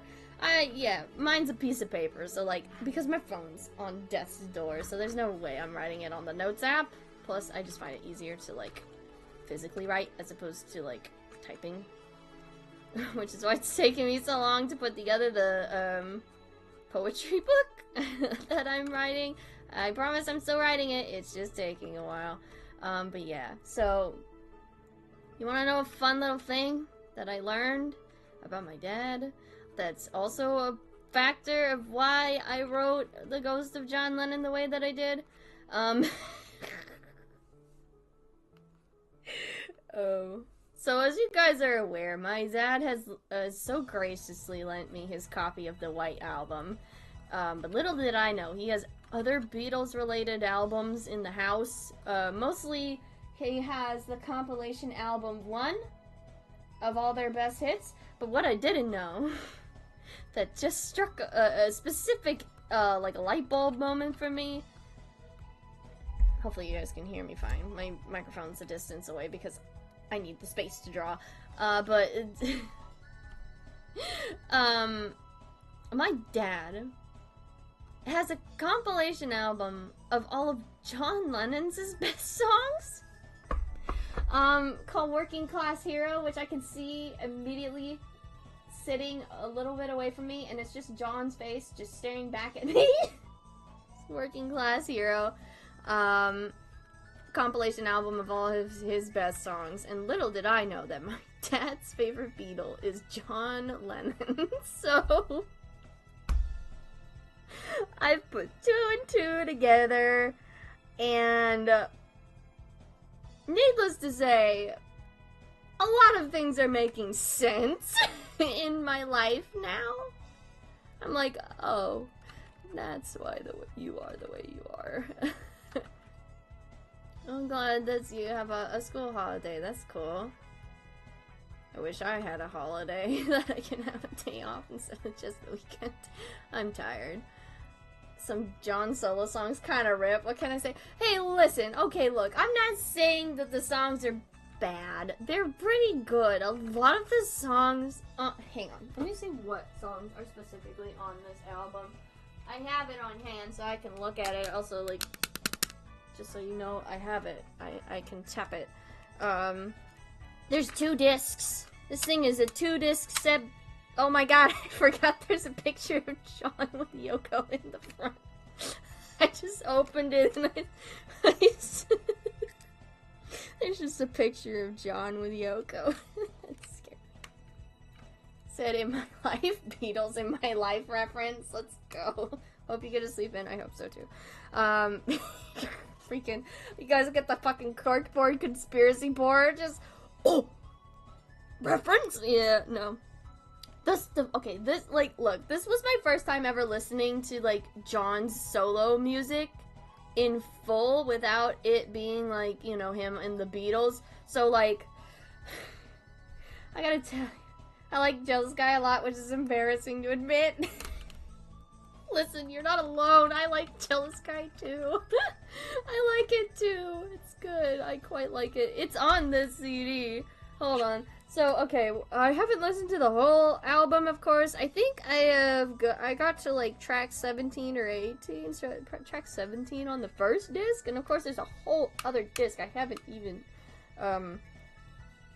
Yeah, mine's a piece of paper, so like, because my phone's on death's door, so there's no way I'm writing it on the notes app. Plus, I just find it easier to like physically write as opposed to like typing, which is why it's taking me so long to put together the poetry book that I'm writing. I promise I'm still writing it. It's just taking a while. But yeah, so you want to know a fun little thing that I learned about my dad? That's also a factor of why I wrote The Ghost of John Lennon the way that I did. Oh. So as you guys are aware, my dad has so graciously lent me his copy of the White Album. But little did I know, he has other Beatles-related albums in the house. Mostly, he has the compilation album 1 of all their best hits. But what I didn't know, that just struck a specific, like a light bulb moment for me. Hopefully you guys can hear me fine. My microphone's a distance away because I need the space to draw. My dad has a compilation album of all of John Lennon's best songs, called Working Class Hero, which I can see immediately sitting a little bit away from me, and it's just John's face just staring back at me. Working Class Hero, compilation album of all of his best songs, and little did I know that my dad's favorite Beatle is John Lennon. So I've put 2 and 2 together, and needless to say, a lot of things are making sense in my life now. I'm like, oh, that's why you are the way you are. I'm glad that you have a school holiday. That's cool. I wish I had a holiday that I can have a day off instead of just the weekend. I'm tired. Some John solo songs kind of rip. What can I say? Hey, listen. Okay, look. I'm not saying that the songs are bad. They're pretty good. A lot of the songs... hang on. Let me see what songs are specifically on this album. I have it on hand so I can look at it. Also, like, just so you know, I have it. I can tap it. There's 2 discs. This thing is a 2-disc set. Oh my god, I forgot there's a picture of John with Yoko in the front. I just opened it and there's just a picture of John with Yoko. That's scary. Said in my life, Beatles in my life reference. Let's go. Hope you get to sleep in. I hope so too. Freaking, you guys get the fucking corkboard conspiracy board. Just, oh, reference? Yeah, no. Okay, this, like, look, this was my first time ever listening to, like, John's solo music in full without it being, like, you know, him and the Beatles. So, like, I gotta tell you, I like Jealous Guy a lot, which is embarrassing to admit. Listen, you're not alone. I like Jealous Guy too. I like it too. It's good. I quite like it. It's on this CD. Hold on. So, okay, I haven't listened to the whole album, of course. I think I got to, like, track 17 or 18, so track 17 on the first disc, and of course there's a whole other disc I haven't even,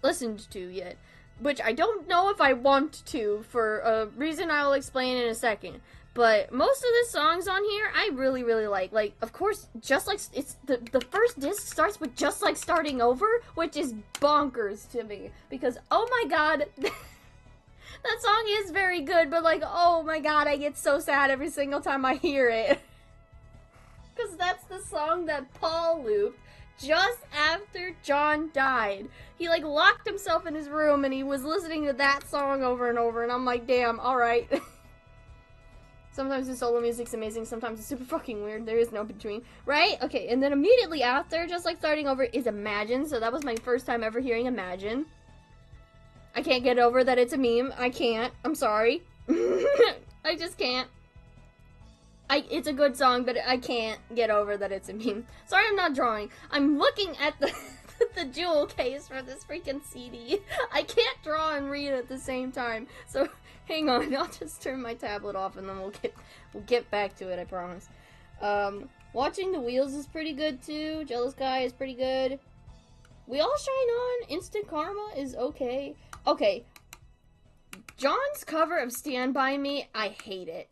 listened to yet, which I don't know if I want to, for a reason I will explain in a second. But most of the songs on here, I really, really like. Like, of course, just like, it's the first disc starts with Just Like Starting Over, which is bonkers to me. Because, oh my god, that song is very good, but like, oh my god, I get so sad every single time I hear it. Because that's the song that Paul looped just after John died. He, like, locked himself in his room and he was listening to that song over and over, and I'm like, damn, alright. Sometimes the solo music's amazing, sometimes it's super fucking weird. There is no between, right? Okay, and then immediately after, Just Like Starting Over, is Imagine. So that was my first time ever hearing Imagine. I can't get over that it's a meme. I can't. I'm sorry. I just can't. It's a good song, but I can't get over that it's a meme. Sorry I'm not drawing. I'm looking at the the jewel case for this freaking CD. I can't draw and read at the same time. So hang on, I'll just turn my tablet off and then we'll get back to it, I promise. Watching the Wheels is pretty good too. Jealous Guy is pretty good. We All Shine On, Instant Karma is okay. Okay. John's cover of Stand By Me, I hate it.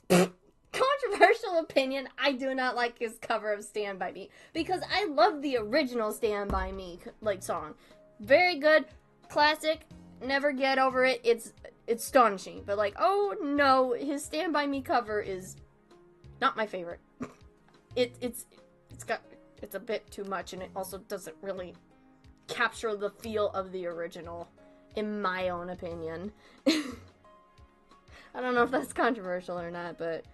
Controversial opinion, I do not like his cover of Stand By Me. Because I love the original Stand By Me, like, song. Very good, classic, never get over it, it's astonishing. But like, oh no, his Stand By Me cover is not my favorite. It's a bit too much, and it also doesn't really capture the feel of the original, in my own opinion. I don't know if that's controversial or not, but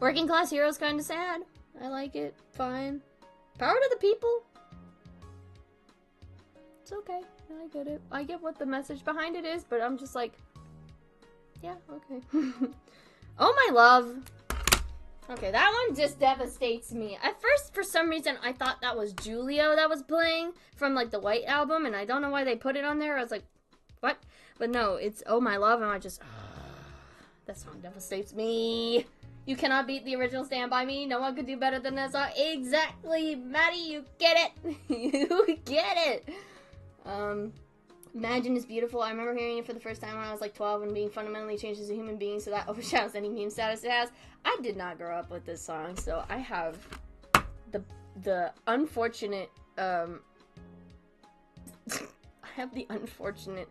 Working Class Hero's kind of sad. I like it. Fine. Power to the People. It's okay. I get it. I get what the message behind it is, but I'm just like, yeah, okay. Oh My Love. Okay, that one just devastates me. At first, for some reason, I thought that was Julio that was playing from, like, the White Album, and I don't know why they put it on there. I was like, what? But no, it's Oh My Love, and I just, that song devastates me. You cannot beat the original Stand By Me. No one could do better than that song. Exactly, Maddie, you get it. You get it. Imagine is beautiful. I remember hearing it for the first time when I was like 12 and being fundamentally changed as a human being, so that overshadows any meme status it has. I did not grow up with this song, so I have the unfortunate I have the unfortunate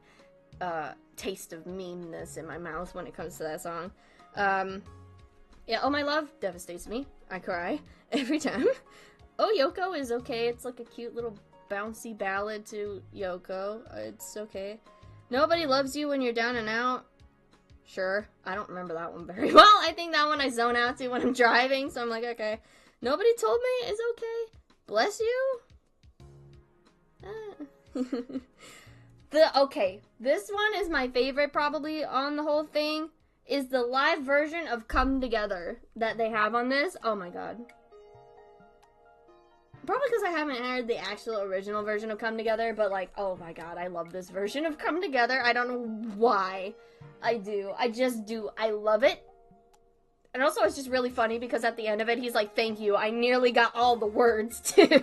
taste of meanness in my mouth when it comes to that song. Yeah, Oh My Love devastates me. I cry every time. Oh Yoko is okay. It's like a cute little bouncy ballad to Yoko. It's okay. Nobody Loves You When You're Down and Out. Sure. I don't remember that one very well. I think that one I zone out to when I'm driving, so I'm like, okay. Nobody Told Me is okay. Bless You? Okay, this one is my favorite probably on the whole thing, is the live version of Come Together that they have on this. Oh my god. Probably because I haven't heard the actual original version of Come Together, but like, oh my god, I love this version of Come Together. I don't know why. I do. I just do. I love it. And also it's just really funny because at the end of it, he's like, thank you. I nearly got all the words too.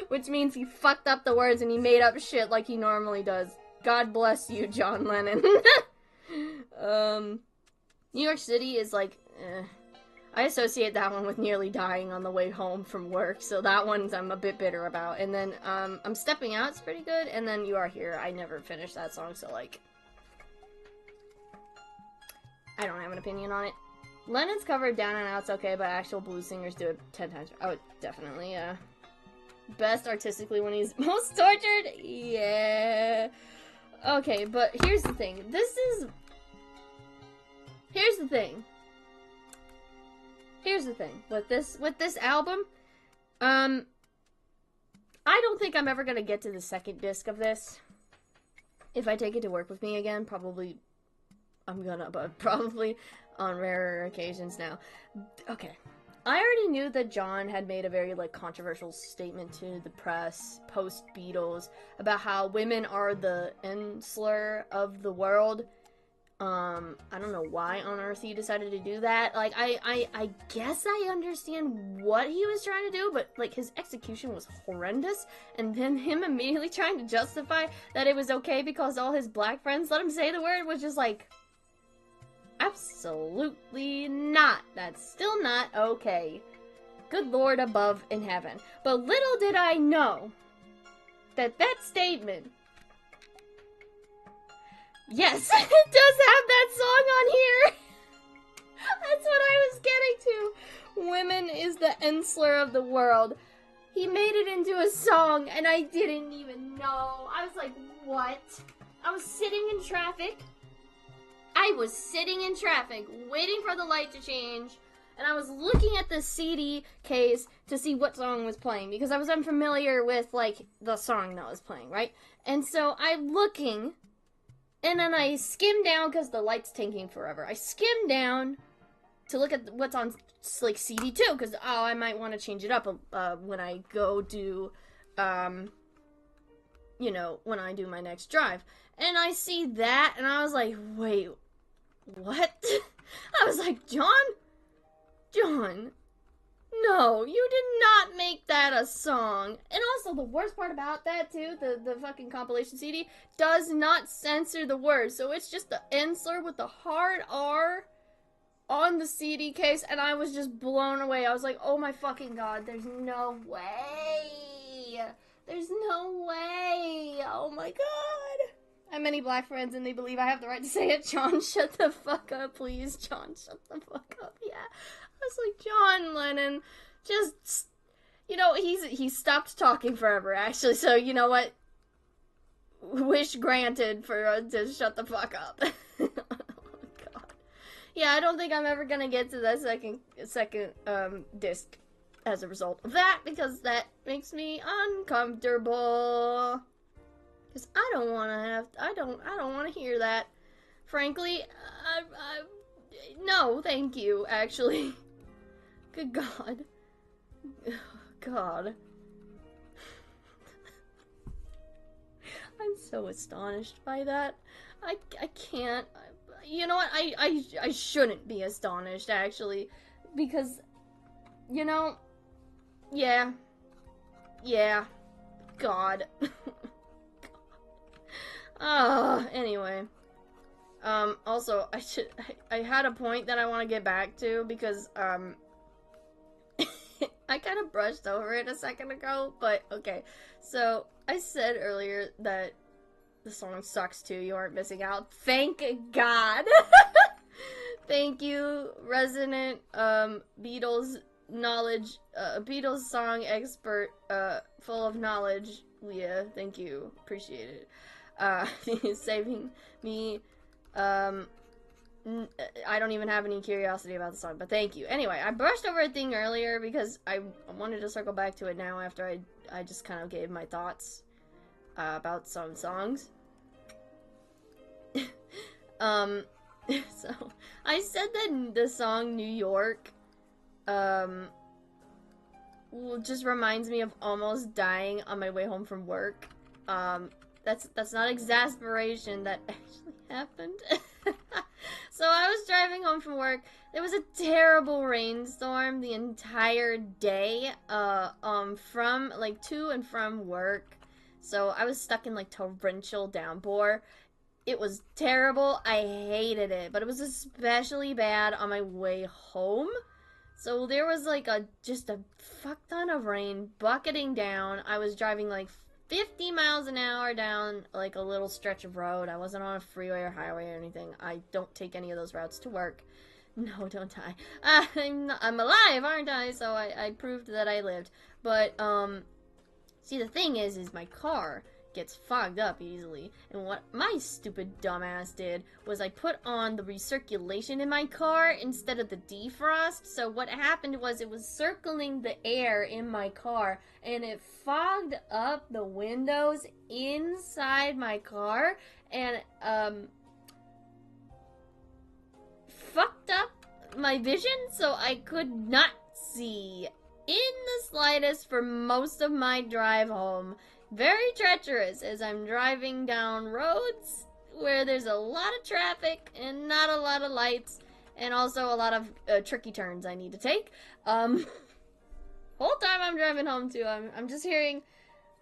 Which means he fucked up the words and he made up shit like he normally does. God bless you, John Lennon. New York City is like, I associate that one with nearly dying on the way home from work, so that one's I'm a bit bitter about. And then, I'm Stepping Out's pretty good, and then You Are Here. I never finished that song, so like, I don't have an opinion on it. Lennon's cover of Down and Out's okay, but actual blues singers do it 10 times. Oh, definitely, yeah. Best artistically when he's most tortured? Yeah. Okay, but here's the thing. Here's the thing with this album. I don't think I'm ever gonna get to the second disc of this. If I take it to work with me again, probably I'm gonna, but probably on rarer occasions now. Okay. I already knew that John had made a very, like, controversial statement to the press post-Beatles about how women are the end-slur of the world. I don't know why on earth he decided to do that. Like, I guess I understand what he was trying to do, but, like, his execution was horrendous, and then him immediately trying to justify that it was okay because all his black friends let him say the word was just like, absolutely not. That's still not okay. Good Lord above in heaven. But little did I know that that statement, yes, it does have that song on here. That's what I was getting to. Women is the end-slur of the world. He made it into a song, and I didn't even know. I was like, what? I was sitting in traffic. Waiting for the light to change, and I was looking at the CD case to see what song was playing, because I was unfamiliar with, like, the song that was playing, right? And so I'm looking, and then I skim down, because the light's taking forever. I skim down to look at what's on, like, CD2, because, oh, I might want to change it up when I go do you know, when I do my next drive. And I see that, and I was like, wait, what? I was like, John, no, you did not make that a song. And also, the worst part about that, too, the fucking compilation CD, does not censor the words. So it's just the insert with the hard R on the CD case, and I was just blown away. I was like, oh my fucking god, there's no way. There's no way. Oh my god. I have many black friends, and they believe I have the right to say it. John, shut the fuck up, please. John, shut the fuck up. Yeah. I was like, John Lennon, just, you know, he stopped talking forever, actually. So, you know what? Wish granted for to shut the fuck up. Oh, God. Yeah, I don't think I'm ever gonna get to that second disc as a result of that, because that makes me uncomfortable. Because I don't want to hear that. Frankly, no, thank you, actually. Good God. God. I'm so astonished by that. I can't. You know what? I shouldn't be astonished, actually. Because, you know, yeah. God. Anyway. Also, I had a point that I want to get back to, because, I kind of brushed over it a second ago, but okay. So, I said earlier that the song sucks too, you aren't missing out. Thank God! Thank you, resident, Beatles knowledge, Beatles song expert, full of knowledge, Leah. Thank you. Appreciate it. Saving me, I don't even have any curiosity about the song, but thank you. Anyway, I brushed over a thing earlier because I wanted to circle back to it now after I just kind of gave my thoughts about some songs. So, I said that the song New York, just reminds me of almost dying on my way home from work. That's not exasperation, that actually happened. So I was driving home from work. There was a terrible rainstorm the entire day, from, like, to and from work. So I was stuck in, like, torrential downpour. It was terrible. I hated it. But it was especially bad on my way home. So there was, like, just a fuck ton of rain bucketing down. I was driving, like, 50 miles an hour down, like, a little stretch of road. I wasn't on a freeway or highway or anything. I don't take any of those routes to work. No, don't die. I'm alive, aren't I? So I proved that I lived. But, see, the thing is my car gets fogged up easily. And what my stupid dumbass did was I put on the recirculation in my car instead of the defrost. So what happened was it was circling the air in my car, and it fogged up the windows inside my car, and fucked up my vision, so I could not see in the slightest for most of my drive home. Very treacherous as I'm driving down roads where there's a lot of traffic and not a lot of lights, and also a lot of tricky turns I need to take. Whole time I'm driving home too, I'm just hearing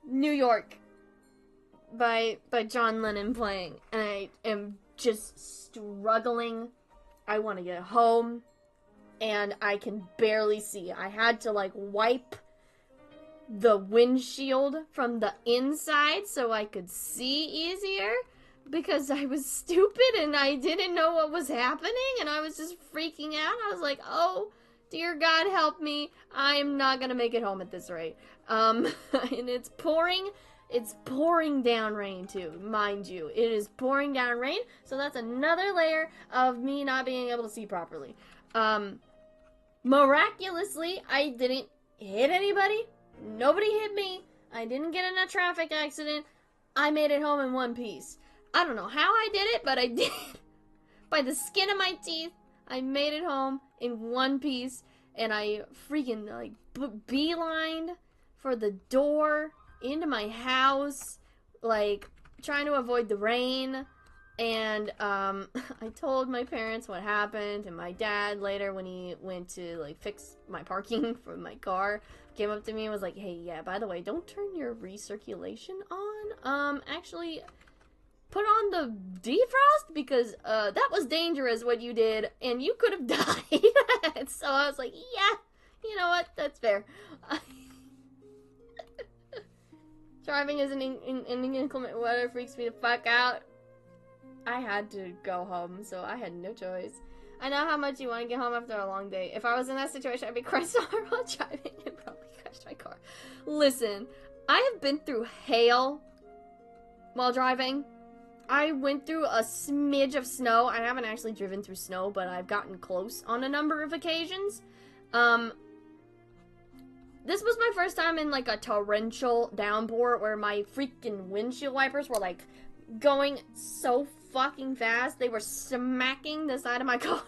New York by John Lennon playing, and I am just struggling. I want to get home, and I can barely see. I had to, like, wipe the windshield from the inside so I could see easier, because I was stupid and I didn't know what was happening, and I was just freaking out. I was like, oh, dear God, help me. I am not gonna make it home at this rate. And it's pouring down rain too, mind you. It is pouring down rain, so that's another layer of me not being able to see properly. Miraculously, I didn't hit anybody. Nobody hit me. I didn't get in a traffic accident. I made it home in one piece. I don't know how I did it, but I did. By the skin of my teeth, I made it home in one piece, and I freaking, like, beelined for the door into my house, like, trying to avoid the rain. And I told my parents what happened, and my dad later, when he went to like fix my parking for my car, came up to me and was like, "Hey, yeah, by the way, don't turn your recirculation on. Actually, put on the defrost because that was dangerous what you did, and you could have died." So I was like, "Yeah, you know what? That's fair." Driving is an inclement weather freaks me the fuck out. I had to go home, so I had no choice. I know how much you want to get home after a long day. If I was in that situation, I'd be crying so hard while driving and probably crashed my car. Listen, I have been through hail while driving. I went through a smidge of snow. I haven't actually driven through snow, but I've gotten close on a number of occasions. This was my first time in, like, a torrential downpour where my freaking windshield wipers were, like, going so fucking fast. They were smacking the side of my car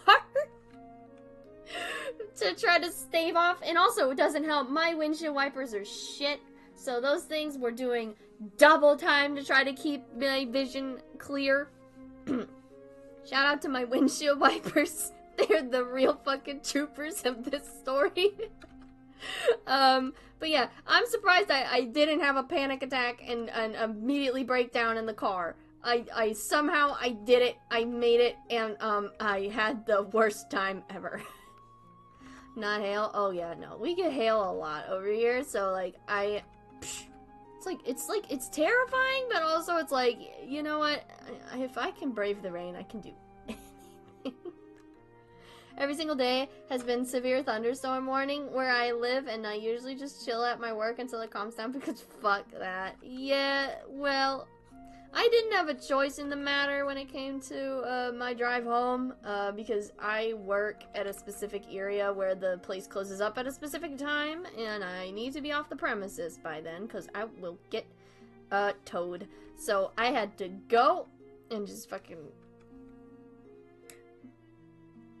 to try to stave off. And also, it doesn't help, my windshield wipers are shit. So those things were doing double time to try to keep my vision clear. Shout out to my windshield wipers. They're the real fucking troopers of this story. But yeah, I'm surprised I didn't have a panic attack and immediately break down in the car. I somehow, I did it, I made it, and, I had the worst time ever. Not hail? Oh yeah, no. We get hail a lot over here, so, like, it's terrifying, but also it's like, you know what? If I can brave the rain, I can do anything. Every single day has been severe thunderstorm warning where I live, and I usually just chill at my work until it calms down because fuck that. Yeah, well, I didn't have a choice in the matter when it came to my drive home, because I work at a specific area where the place closes up at a specific time, and I need to be off the premises by then because I will get towed. So I had to go and just fucking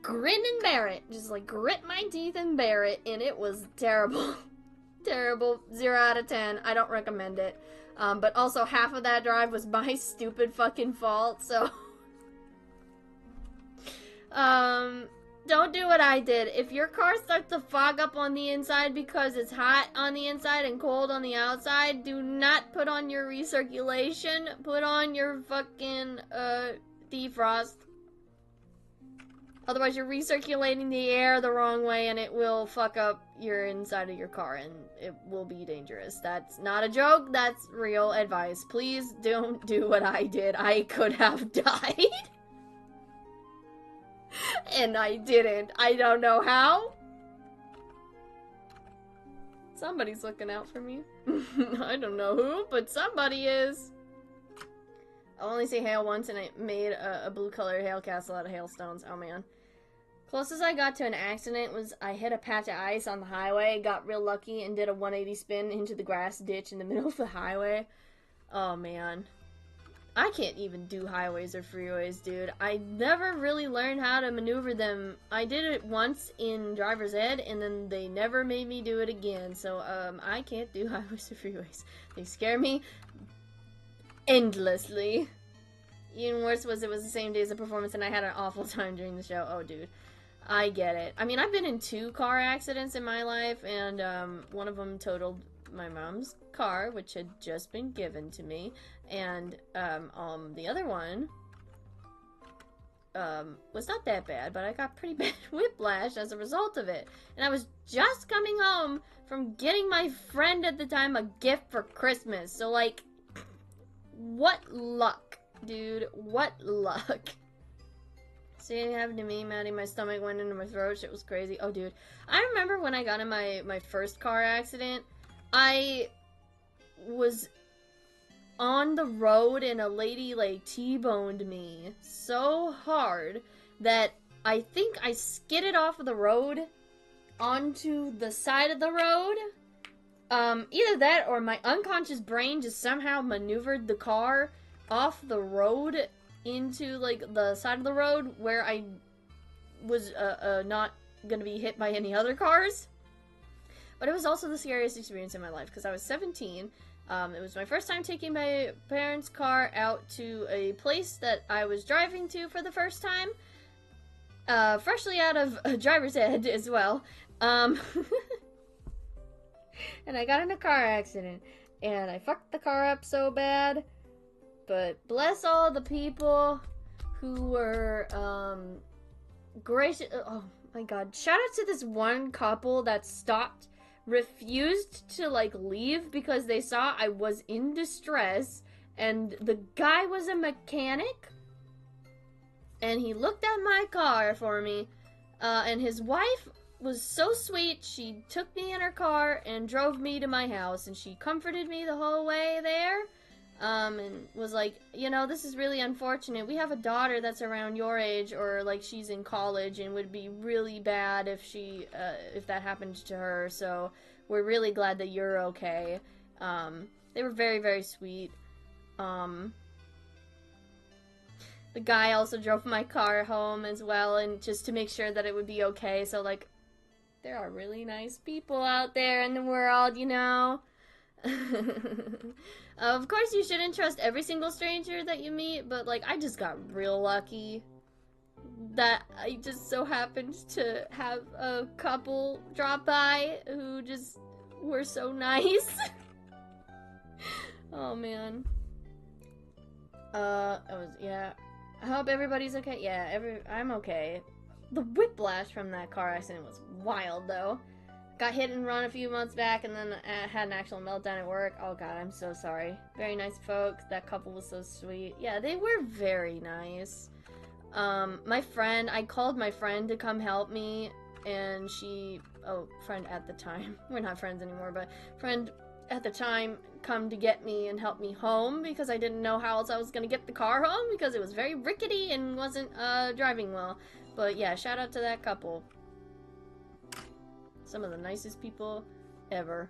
grin and bear it. Just like grit my teeth and bear it, and it was terrible. Terrible. 0 out of 10. I don't recommend it. But also half of that drive was my stupid fucking fault, so don't do what I did. If your car starts to fog up on the inside because it's hot on the inside and cold on the outside, do not put on your recirculation. Put on your fucking defrost. Otherwise, you're recirculating the air the wrong way, and it will fuck up your inside of your car, and it will be dangerous. That's not a joke. That's real advice. Please don't do what I did. I could have died. And I didn't. I don't know how. Somebody's looking out for me. I don't know who, but somebody is. I only see hail once, and I made a blue-colored hail castle out of hailstones. Oh, man. Closest I got to an accident was I hit a patch of ice on the highway, got real lucky, and did a 180 spin into the grass ditch in the middle of the highway. Oh, man. I can't even do highways or freeways, dude. I never really learned how to maneuver them. I did it once in driver's ed, and then they never made me do it again. So, I can't do highways or freeways. They scare me endlessly. Even worse was it was the same day as the performance, and I had an awful time during the show. Oh, dude. I get it. I mean, I've been in 2 car accidents in my life, and one of them totaled my mom's car, which had just been given to me, and the other one was not that bad, but I got pretty bad whiplash as a result of it. And I was just coming home from getting my friend at the time a gift for Christmas, so, like, what luck, dude. What luck. Same happened to me, Maddie. My stomach went into my throat. Shit was crazy. Oh, dude. I remember when I got in my first car accident, I was on the road and a lady, like, T-boned me so hard that I think I skidded off of the road onto the side of the road. Either that or my unconscious brain just somehow maneuvered the car off the road into, like, the side of the road where I was, not gonna be hit by any other cars. But it was also the scariest experience in my life, because I was 17, It was my first time taking my parents' car out to a place that I was driving to for the first time. Freshly out of a driver's ed as well. And I got in a car accident. And I fucked the car up so bad. But bless all the people who were, gracious. Oh my god. Shout out to this one couple that refused to, like, leave because they saw I was in distress. And the guy was a mechanic. And he looked at my car for me. And his wife was so sweet. She took me in her car and drove me to my house. And she comforted me the whole way there. And was like, you know, this is really unfortunate. We have a daughter that's around your age, or like she's in college, and would be really bad if if that happened to her. So we're really glad that you're okay. They were very, very sweet. The guy also drove my car home as well, and just to make sure that it would be okay. So, like, there are really nice people out there in the world, you know. Of course, you shouldn't trust every single stranger that you meet, but, like, I just got real lucky that I just so happened to have a couple drop by who just were so nice. Oh, man. Yeah. I hope everybody's okay. Yeah, I'm okay. The whiplash from that car accident was wild, though. Got hit and run a few months back, and then had an actual meltdown at work. Oh god, I'm so sorry. Very nice folks. That couple was so sweet. Yeah, they were very nice. My friend, I called my friend to come help me, and friend at the time. We're not friends anymore, but friend at the time come to get me and help me home because I didn't know how else I was gonna get the car home because it was very rickety and wasn't driving well. But yeah, shout out to that couple. Some of the nicest people ever.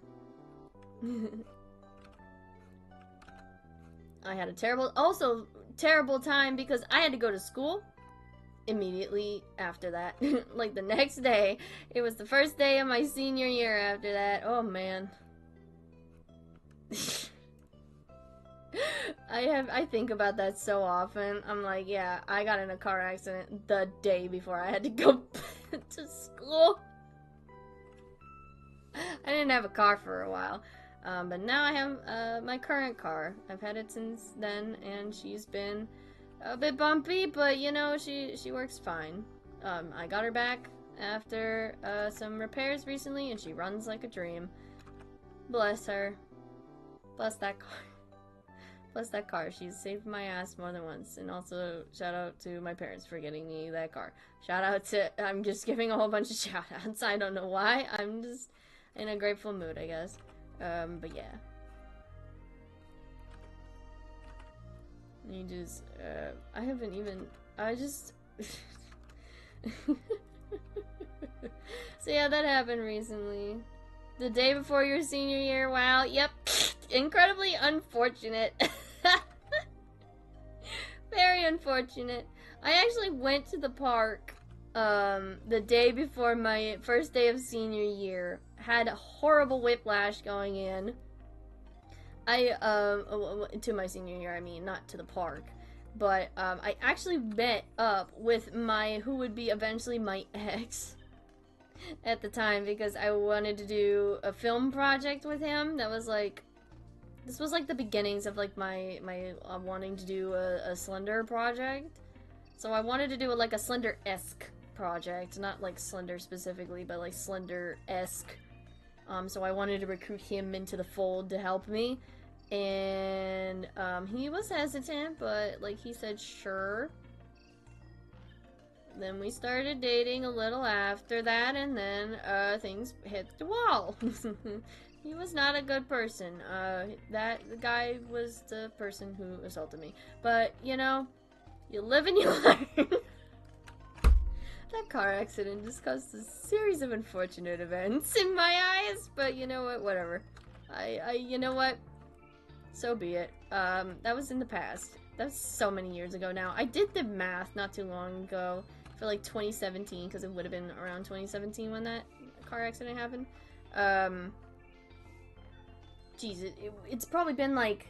I had a terrible time because I had to go to school immediately after that. Like the next day. It was the first day of my senior year after that. Oh man. I think about that so often. I'm like, yeah, I got in a car accident the day before I had to go to school. I didn't have a car for a while, but now I have my current car. I've had it since then, and she's been a bit bumpy, but you know, she works fine. I got her back after some repairs recently, and she runs like a dream. Bless her. Bless that car. Bless that car. She's saved my ass more than once. And also, shout out to my parents for getting me that car. Shout out to... I'm just giving a whole bunch of shout outs. I don't know why. I'm just in a grateful mood, I guess. But yeah. You just... I haven't even... I just... So yeah, that happened recently. The day before your senior year. Wow. Yep. Incredibly unfortunate. Very unfortunate. I actually went to the park the day before my first day of senior year. Had a horrible whiplash going in. To my senior year, I mean, not to the park. But I actually met up with who would be eventually my ex at the time, because I wanted to do a film project with him. That was like, this was like the beginnings of like my wanting to do a Slender project. So I wanted to do like a Slender-esque project, not like Slender specifically, but like Slender-esque. So I wanted to recruit him into the fold to help me, and he was hesitant, but like he said sure. Then we started dating a little after that, and then things hit the wall. He was not a good person. The guy was the person who assaulted me. But, you know, you live and you learn. That car accident just caused a series of unfortunate events in my eyes, but you know what, whatever. You know what? So be it. That was in the past. That was so many years ago now. I did the math not too long ago for like 2017, because it would have been around 2017 when that car accident happened. Jeez, it's probably been like,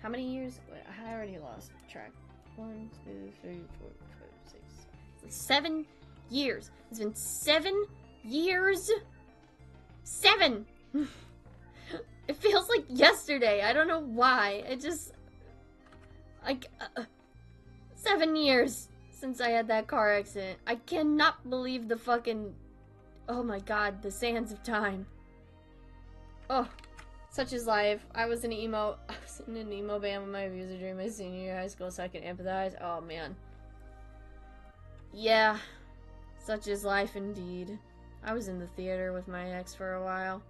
how many years? Wait, I already lost track. 1, 2, 3, 4, 5, 6. It's like 7 years. It's been 7 years. 7. It feels like yesterday. I don't know why. It just, like, 7 years since I had that car accident. I cannot believe the fucking, oh my god, the sands of time. Oh. Such is life. I was in an emo band with my abuser during my senior year of high school, so I can empathize. Oh man. Yeah. Such is life indeed. I was in the theater with my ex for a while.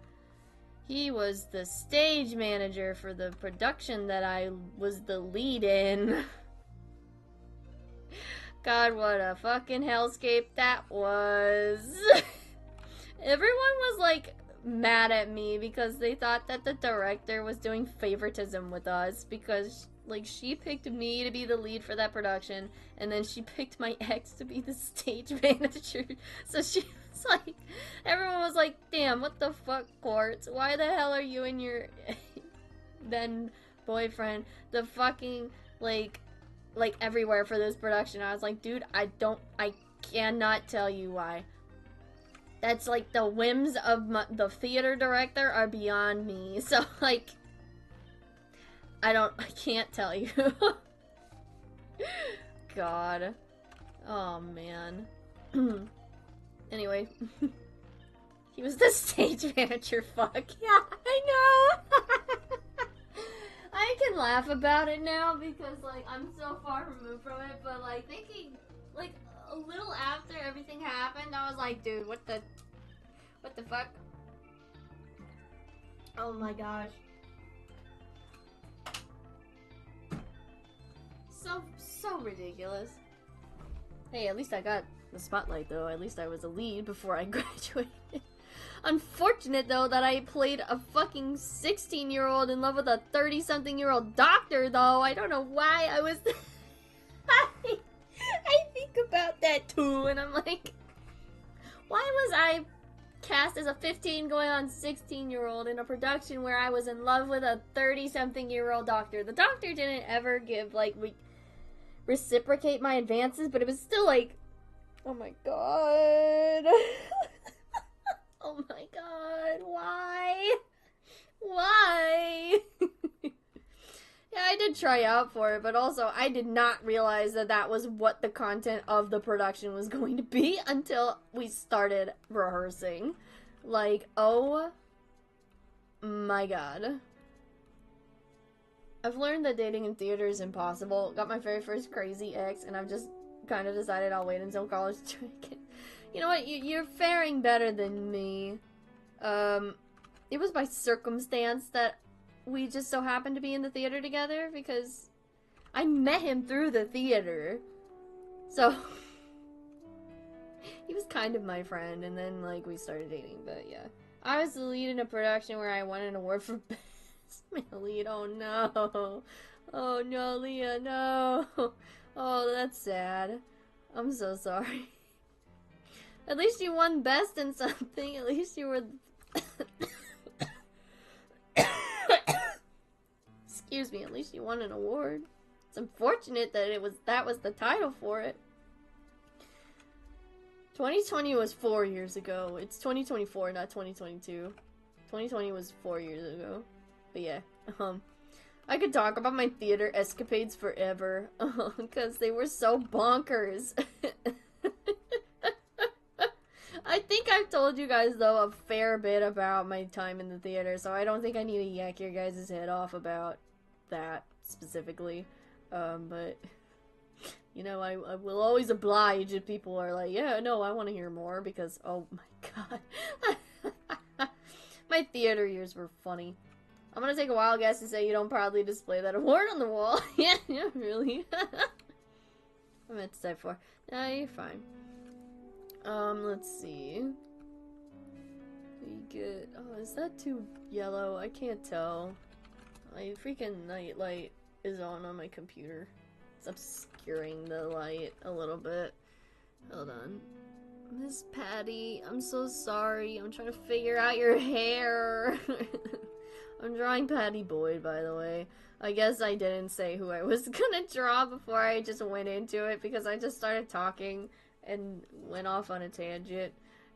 He was the stage manager for the production that I was the lead in. God, what a fucking hellscape that was. Everyone was like mad at me because they thought that the director was doing favoritism with us because, like, she picked me to be the lead for that production and then she picked my ex to be the stage manager. So she was like, everyone was like, damn, what the fuck, Quartz? Why the hell are you and your then boyfriend the fucking, like everywhere for this production? I was like, dude, I cannot tell you why. That's like the whims of the theater director are beyond me. So like, I can't tell you. God. Oh man. Anyway. He was the stage manager, fuck. Yeah, I know. I can laugh about it now because like I'm so far removed from it, but like thinking like a little after everything happened, I was like, dude, what the fuck? Oh my gosh. So ridiculous. Hey, at least I got the spotlight though. At least I was a lead before I graduated. Unfortunate though that I played a fucking 16-year-old in love with a 30-something-year-old doctor though. I don't know why I was I think about that too, and I'm like, why was I cast as a 15 going on 16-year-old in a production where I was in love with a 30-something-year-old doctor? The doctor didn't ever give, like, reciprocate my advances, but it was still like, oh my god. Oh my god, why? Why? Yeah, I did try out for it, but also I did not realize that that was what the content of the production was going to be until we started rehearsing. Like, oh my god. I've learned that dating in theater is impossible. Got my very first crazy ex, and I've just kind of decided I'll wait until college to get... You know what? You're faring better than me. It was by circumstance that we just so happened to be in the theater together because I met him through the theater. So, he was kind of my friend, and then, like, we started dating, but yeah. I was the lead in a production where I won an award for Best Male Lead. Oh no. Oh no, Leah, no. Oh, that's sad. I'm so sorry. At least you won Best in something. At least you were... Excuse me, at least you won an award. It's unfortunate that that was the title for it. 2020 was 4 years ago. It's 2024, not 2022. 2020 was 4 years ago. But yeah, I could talk about my theater escapades forever, because they were so bonkers. I think I've told you guys, though, a fair bit about my time in the theater, so I don't think I need to yak your guys' head off about that specifically. But, you know, I will always oblige if people are like, yeah, no, I want to hear more, because, oh my god. My theater years were funny. I'm gonna take a wild guess to say you don't proudly display that award on the wall. Yeah, really. I meant to type 4. No, you're fine. Let's see. We get... Oh, is that too yellow? I can't tell. My freaking night light is on my computer. It's obscuring the light a little bit. Hold on. Miss Patty, I'm so sorry. I'm trying to figure out your hair. I'm drawing Patty Boyd, by the way. I guess I didn't say who I was gonna draw before I just went into it because I just started talking and went off on a tangent.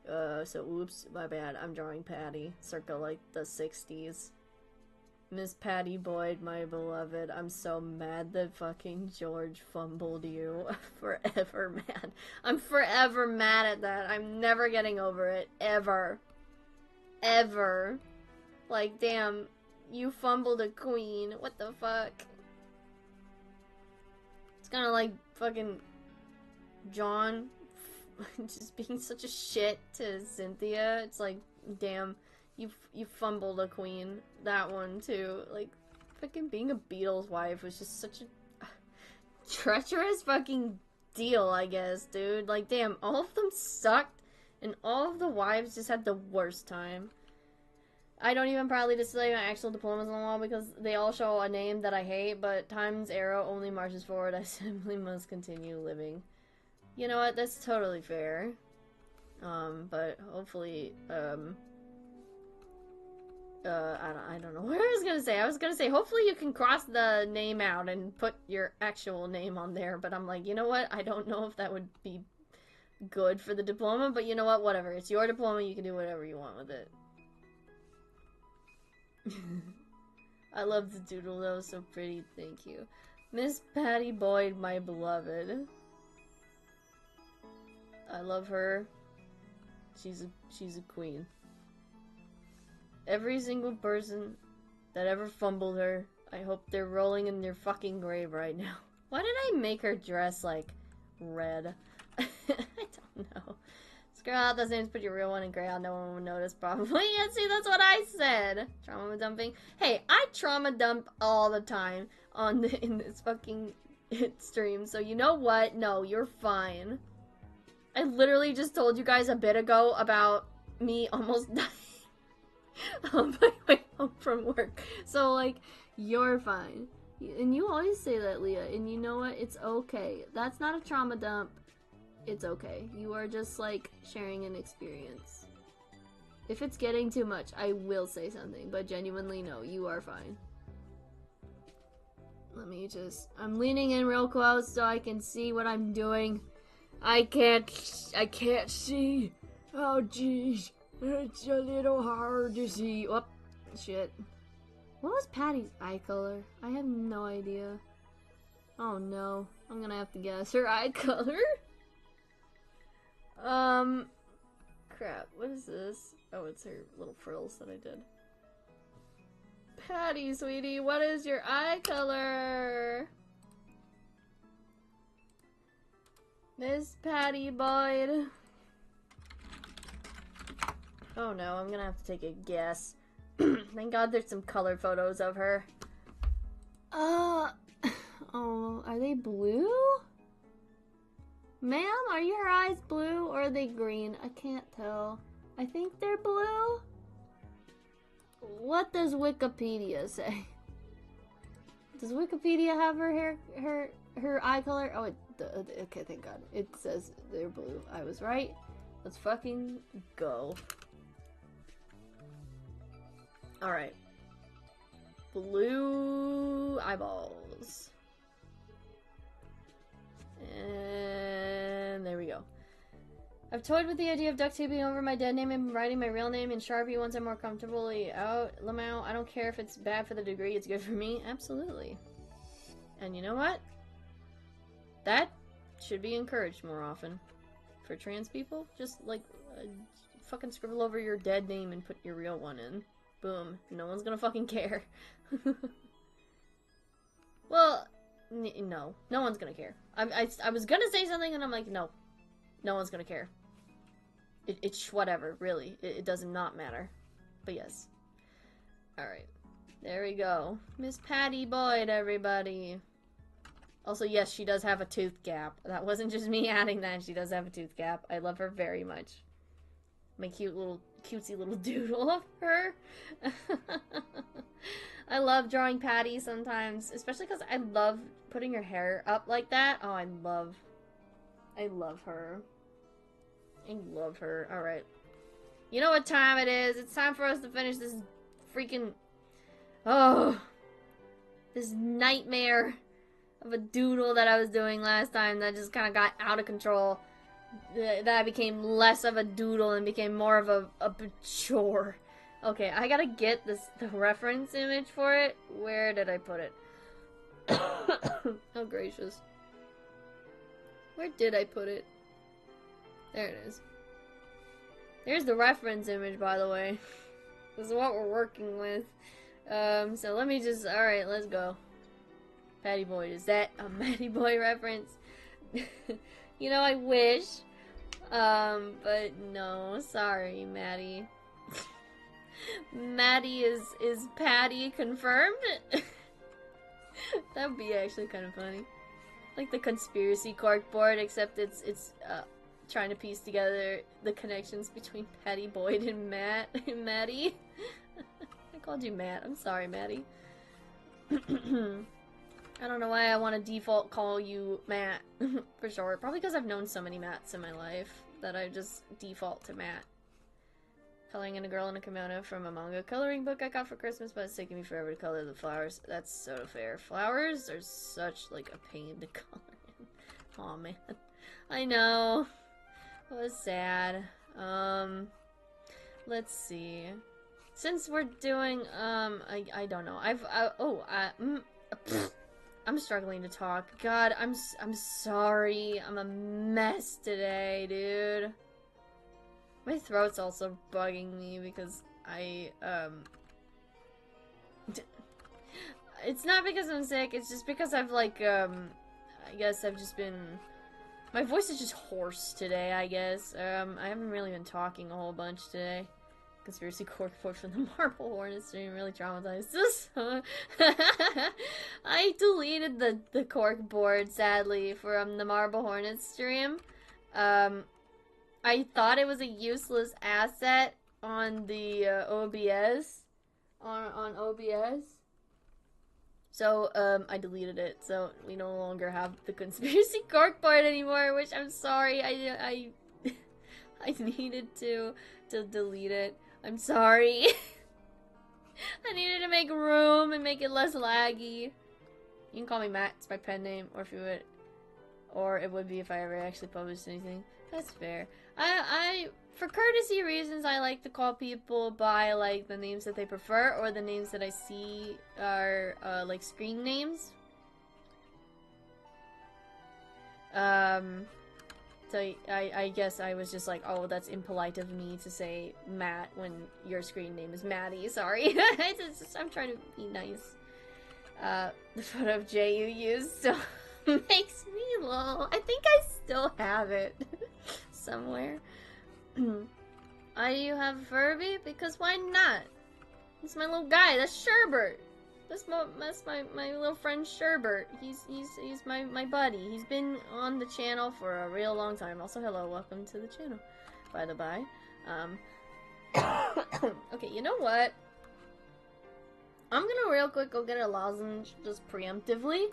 So oops, my bad. I'm drawing Patty, circa like the 60s. Miss Patty Boyd, my beloved. I'm so mad that fucking George fumbled you. Forever mad. I'm forever mad at that. I'm never getting over it. Ever. Ever. Like, damn, you fumbled a queen. What the fuck? It's kind of like fucking John just being such a shit to Cynthia. It's like, damn, you fumbled a queen. That one too. Like, fucking being a Beatles wife was just such a treacherous fucking deal, I guess, dude. Like, damn, all of them sucked, and all of the wives just had the worst time. I don't even proudly display my actual diplomas on the wall because they all show a name that I hate, but time's arrow only marches forward. I simply must continue living. You know what? That's totally fair. But hopefully, I don't know what I was gonna say. I was gonna say, hopefully you can cross the name out and put your actual name on there, but I'm like, you know what? I don't know if that would be good for the diploma, but you know what? Whatever. It's your diploma. You can do whatever you want with it. I love the doodle though, so pretty, thank you. Miss Patty Boyd, my beloved. I love her. She's a queen. Every single person that ever fumbled her, I hope they're rolling in their fucking grave right now. Why did I make her dress like red? I don't know. Scroll out those names, put your real one in gray out, no one will notice probably. Yeah, see, that's what I said. Trauma dumping. Hey, I trauma dump all the time in this fucking stream, so you know what? No, you're fine. I literally just told you guys a bit ago about me almost dying on my way home from work. So, like, you're fine. And you always say that, Leah, and you know what? It's okay. That's not a trauma dump. It's okay. You are just, like, sharing an experience. If it's getting too much, I will say something, but genuinely, no, you are fine. Let me just... I'm leaning in real close so I can see what I'm doing. I can't see. Oh, jeez. It's a little hard to see. Oh, shit. What was Patty's eye color? I have no idea. Oh, no. I'm gonna have to guess. Her eye color? Crap, what is this? Oh, it's her little frills that I did. Patty, sweetie, what is your eye color? Miss Patty Boyd. Oh no, I'm gonna have to take a guess. Thank God there's some color photos of her. Oh, are they blue? Ma'am, are your eyes blue or are they green? I can't tell. I think they're blue. What does Wikipedia say? Does Wikipedia have her hair, her eye color? Oh, okay, thank God. It says they're blue. I was right. Let's fucking go. Alright. Blue eyeballs. And there we go. I've toyed with the idea of duct taping over my dead name and writing my real name in Sharpie once I'm more comfortably out. Lamau, I don't care if it's bad for the degree, it's good for me. Absolutely. And you know what? That should be encouraged more often. For trans people, just like fucking scribble over your dead name and put your real one in. Boom. No one's gonna fucking care. Well, no. No one's gonna care. I was gonna say something and I'm like, no. No one's gonna care. It's whatever, really. It does not matter. But yes. Alright. There we go. Miss Patty Boyd, everybody. Also, yes, she does have a tooth gap. That wasn't just me adding that. She does have a tooth gap. I love her very much. My cutesy little doodle of her. I love drawing Patty sometimes, especially because I love putting her hair up like that. Oh, I love her. I love her. Alright. You know what time it is. It's time for us to finish this freaking Oh, this nightmare of a doodle that I was doing last time that just kind of got out of control. That became less of a doodle and became more of a chore. Okay, I gotta get the reference image for it. Where did I put it? Oh, gracious. Where did I put it? There it is. There's the reference image, by the way. This is what we're working with. So let me just... Alright, let's go. Patty Boy. Is that a Matty Boy reference? You know, I wish. But no. Sorry, Maddie. Maddie is Patty confirmed? That would be actually kind of funny. Like the conspiracy corkboard, except it's trying to piece together the connections between Patty Boyd and Maddie. I called you Matt. I'm sorry, Maddie. I don't know why I want to default call you Matt for short. Probably because I've known so many Matts in my life that I just default to Matt. Coloring in a girl in a kimono from a manga coloring book I got for Christmas, but it's taking me forever to color the flowers. That's so fair. Flowers are such like a pain to color in. Aw, man. I know. It was sad. Let's see. Since we're doing, I don't know. I'm struggling to talk. God, I'm sorry. I'm a mess today, dude. My throat's also bugging me because it's not because I'm sick, it's just because I've like, I guess I've just been, my voice is just hoarse today, I guess. I haven't really been talking a whole bunch today. Conspiracy corkboard from the Marble Hornet stream really traumatized us. I deleted the corkboard, sadly, from the Marble Hornet stream. I thought it was a useless asset on the OBS. On OBS. So, I deleted it. So, we no longer have the conspiracy corkboard anymore, which I'm sorry. I needed to delete it. I'm sorry. I needed to make room and make it less laggy. You can call me Matt. It's my pen name. Or if you would... Or it would be if I ever actually published anything. That's fair. For courtesy reasons, I like to call people by, like, the names that they prefer, or the names that I see are, like, screen names. So I guess I was just like, oh, that's impolite of me to say Matt when your screen name is Maddie. Sorry. I'm trying to be nice. The photo of Jay you used still makes me lol. I think I still have it somewhere. You have Furby? Because why not? It's my little guy. That's Sherbert. That's my little friend Sherbert. He's my buddy. He's been on the channel for a real long time. Also, hello, welcome to the channel, by the by. Okay, you know what? I'm gonna real quick go get a lozenge just preemptively.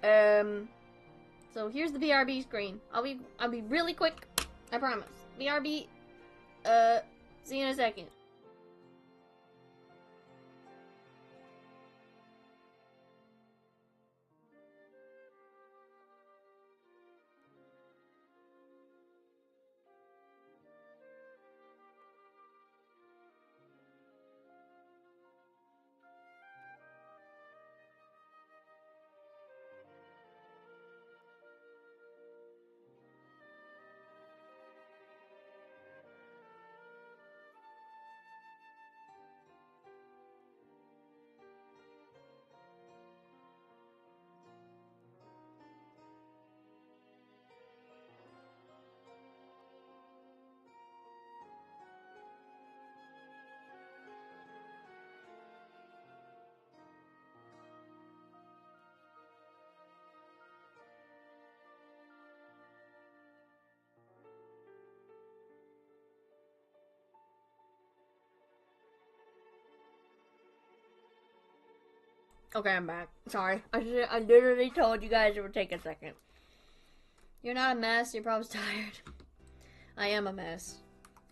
So here's the BRB screen. I'll be really quick. I promise. BRB. See you in a second. Okay, I'm back. Sorry. I literally told you guys it would take a second. You're not a mess, you're probably tired. I am a mess.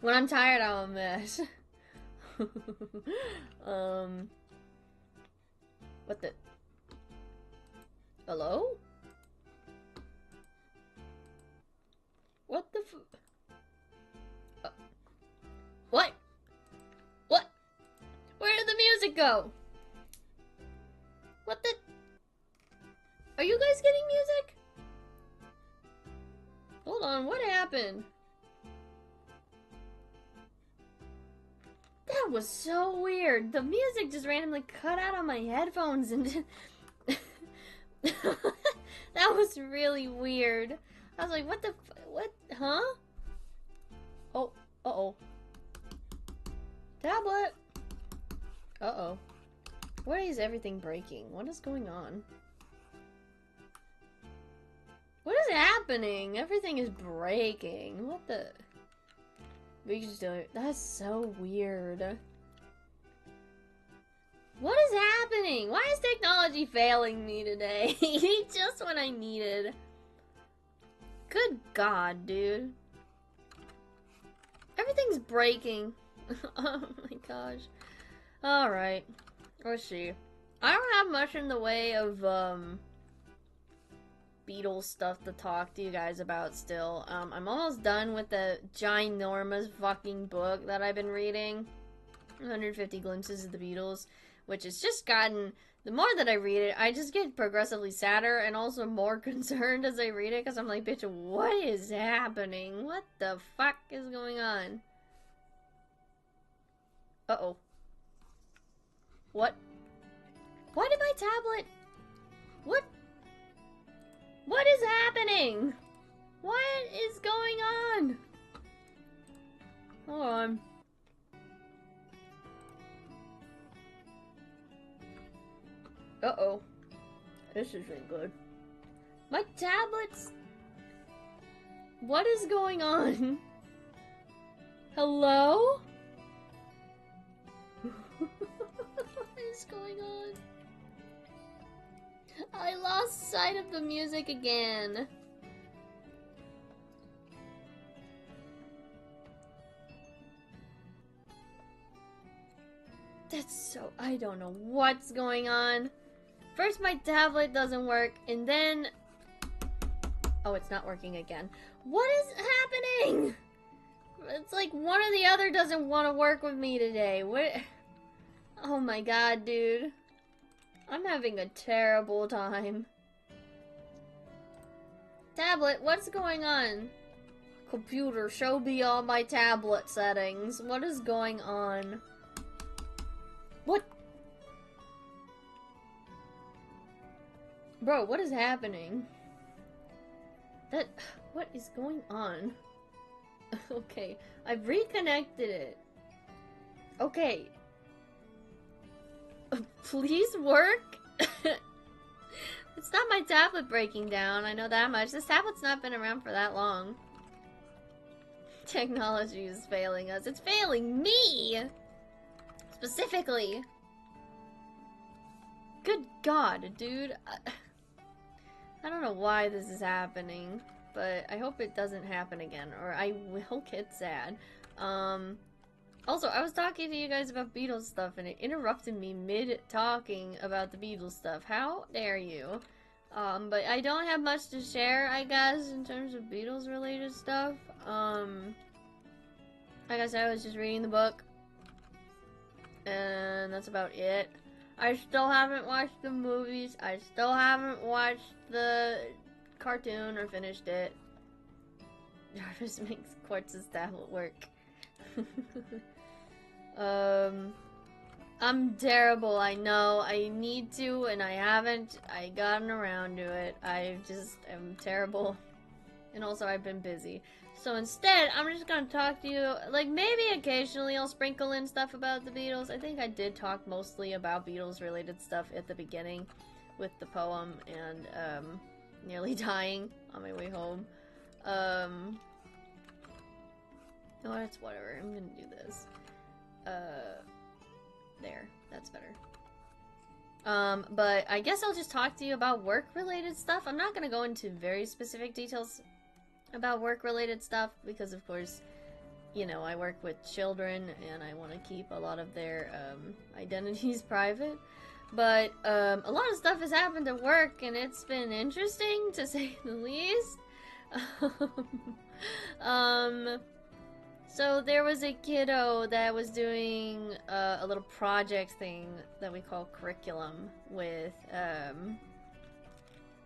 When I'm tired, I'm a mess. What the? Hello? What the what? What? Where did the music go? What the? Are you guys getting music? Hold on, what happened? That was so weird. The music just randomly cut out on my headphones and that was really weird. I was like, what the what? Huh? Oh, uh-oh. Tablet! Uh-oh. Why is everything breaking? What is going on? What is happening? Everything is breaking. What the? We just do it. That's so weird. What is happening? Why is technology failing me today? Just when I needed. Good God, dude. Everything's breaking. Oh my gosh. Alright. Let's see. I don't have much in the way of, Beatles stuff to talk to you guys about still. I'm almost done with the ginormous fucking book that I've been reading. 150 Glimpses of the Beatles. Which has just gotten... The more that I read it, I just get progressively sadder and also more concerned as I read it. Because I'm like, bitch, what is happening? What the fuck is going on? Uh-oh. What? Why did my tablet... What? What is happening? What is going on? Hold on. Uh-oh. This isn't good. My tablet's... What is going on? Hello? What is going on? I lost sight of the music again. That's so... I don't know what's going on. First my tablet doesn't work, and then... Oh, it's not working again. What is happening? It's like one or the other doesn't want to work with me today. What? Oh my god, dude. I'm having a terrible time. Tablet, what's going on? Computer, show me all my tablet settings. What is going on? What? Bro, what is happening? What is going on? Okay, I've reconnected it. Okay. Please work? It's not my tablet breaking down, I know that much. This tablet's not been around for that long. Technology is failing us. It's failing me! Specifically. Good God, dude. I don't know why this is happening, but I hope it doesn't happen again, or I will get sad. Also, I was talking to you guys about Beatles stuff, and it interrupted me mid-talking about the Beatles stuff. How dare you? But I don't have much to share, I guess, in terms of Beatles-related stuff. Like I said, I was just reading the book, and that's about it. I still haven't watched the movies. I still haven't watched the cartoon or finished it. Jarvis makes Quartz's tablet work. I'm terrible, I know. I need to, and I haven't. I gotten around to it. I just am terrible. And also, I've been busy. So instead, I'm just gonna talk to you, like, maybe occasionally I'll sprinkle in stuff about the Beatles. I think I did talk mostly about Beatles-related stuff at the beginning with the poem and, nearly dying on my way home. No, that's whatever. I'm gonna do this. There. That's better. But I guess I'll just talk to you about work-related stuff. I'm not gonna go into very specific details about work-related stuff because, of course, you know, I work with children and I want to keep a lot of their identities private. But a lot of stuff has happened at work, and it's been interesting to say the least. So there was a kiddo that was doing a little project thing that we call curriculum with